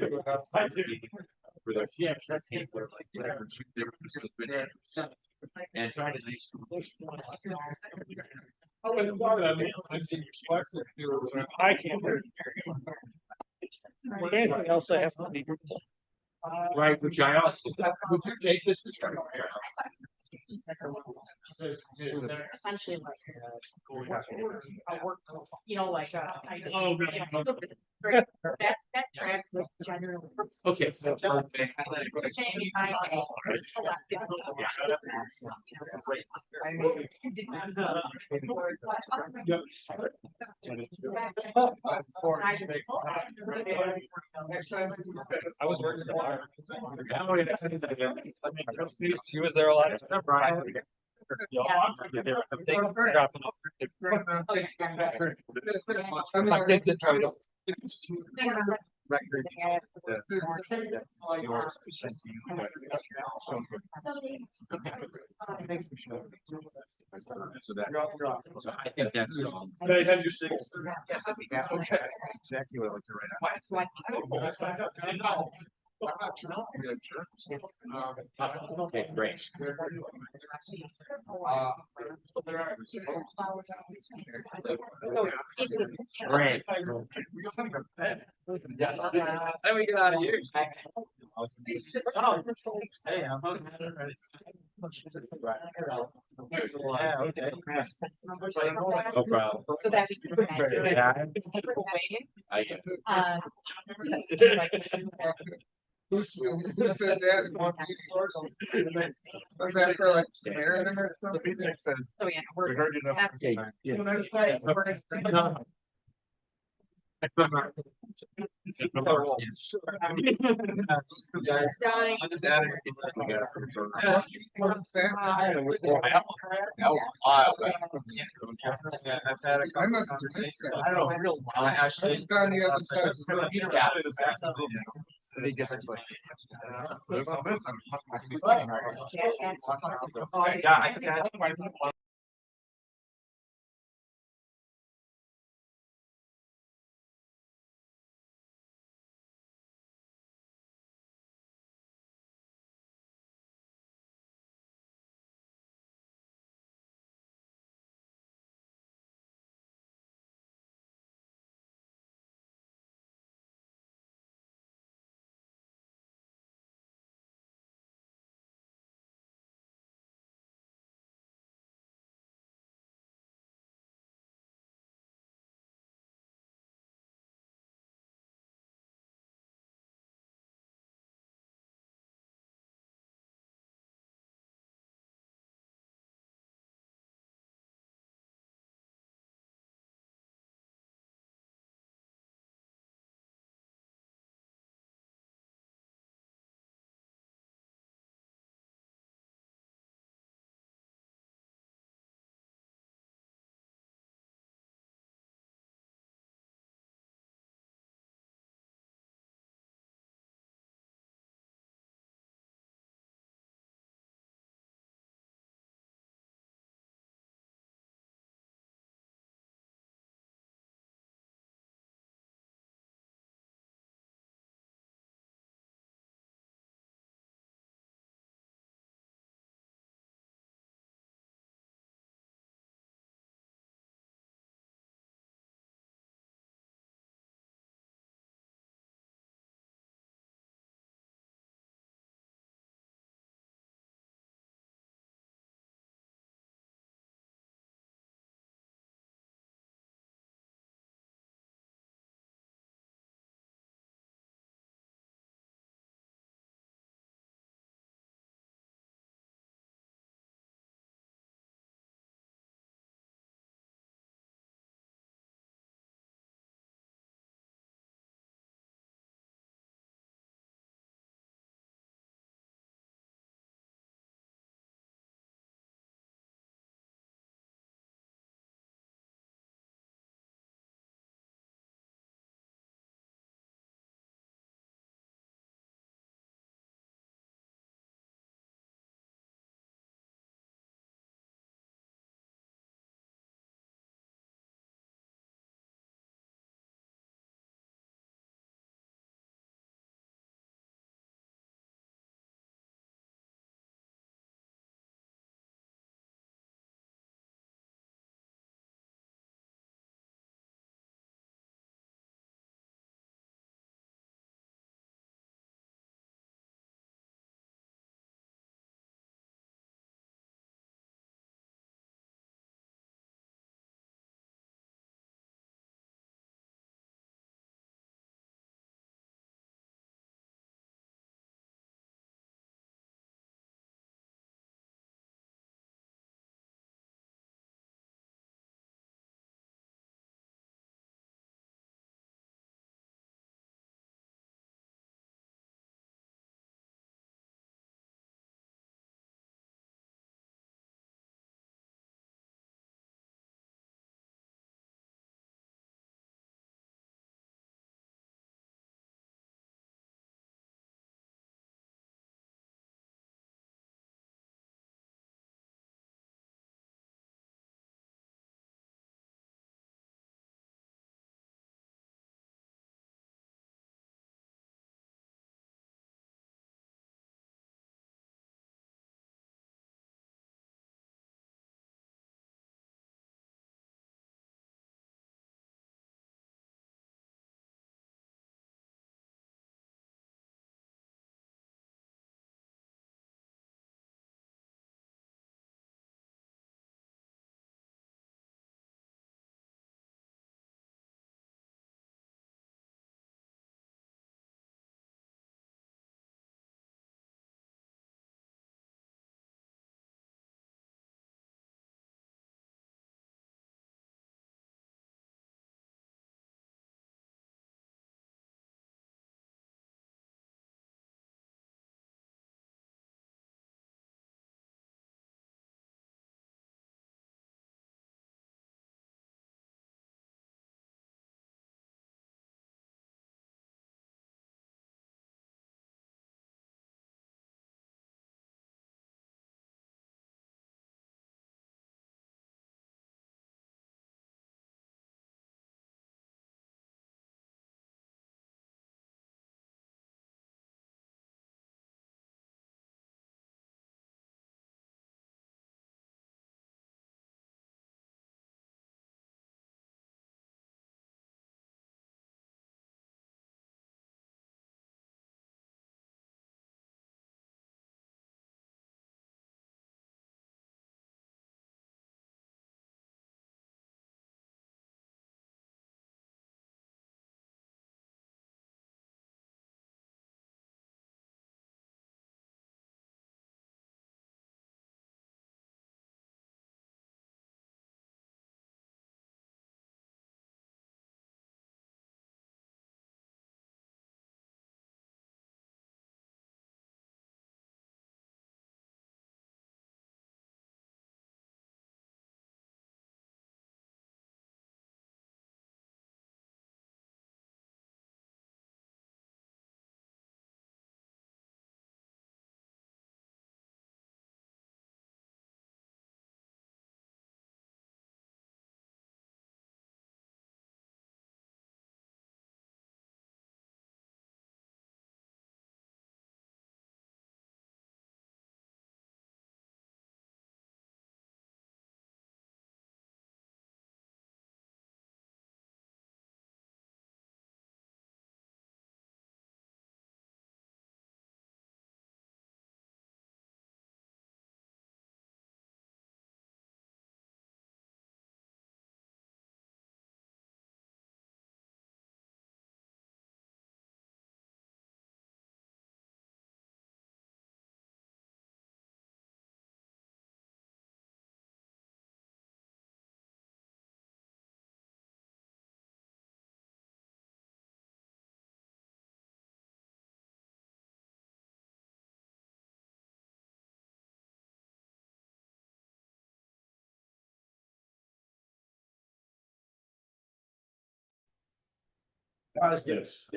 S11: for those like whatever and trying to I can't hear anything else I have to be right, which I also would you take this as
S3: essentially like I work, you know, like I that tracks with generally.
S20: okay.
S19: I was working the bar. She was there a lot.
S20: Record. So that, so I think that's.
S11: They had your six.
S20: Yes, that'd be that. Okay. Exactly what I like to write out. Okay, great. Great. How do we get out of here? Hey, I'm yeah, okay. No problem.
S3: So that we can
S20: Yeah. I get it.
S14: Who said that? One piece source? Was that for like Samaritan or something?
S3: Oh, yeah.
S14: We heard you enough.
S3: Okay.
S14: I must have missed that. I don't real. Actually. It's on the other side.
S3: Yeah.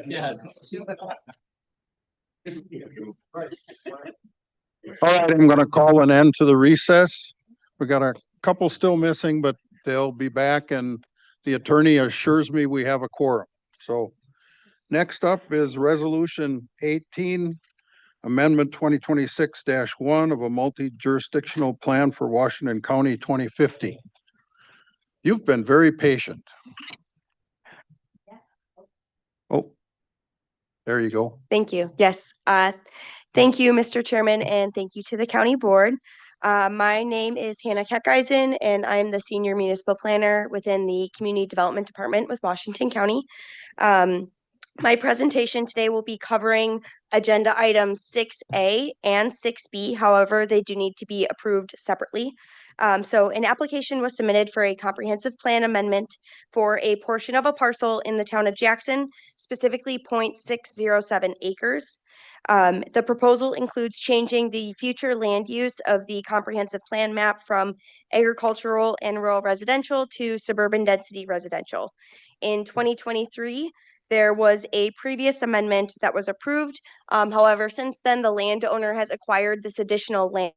S12: Yeah.
S1: All right, I'm gonna call an end to the recess. We got a couple still missing, but they'll be back and the attorney assures me we have a quorum. So next up is Resolution 18, Amendment 2026-1 of a multi-jurisdictional plan for Washington County 2050. You've been very patient. Oh, there you go.
S4: Thank you. Yes. Thank you, Mr. Chairman, and thank you to the county board. My name is Hannah Keckeisen, and I'm the senior municipal planner within the Community Development Department with Washington County. My presentation today will be covering agenda items 6A and 6B. However, they do need to be approved separately. So an application was submitted for a comprehensive plan amendment for a portion of a parcel in the town of Jackson, specifically 0.607 acres. The proposal includes changing the future land use of the comprehensive plan map from agricultural and rural residential to suburban density residential. In 2023, there was a previous amendment that was approved. However, since then, the landowner has acquired this additional land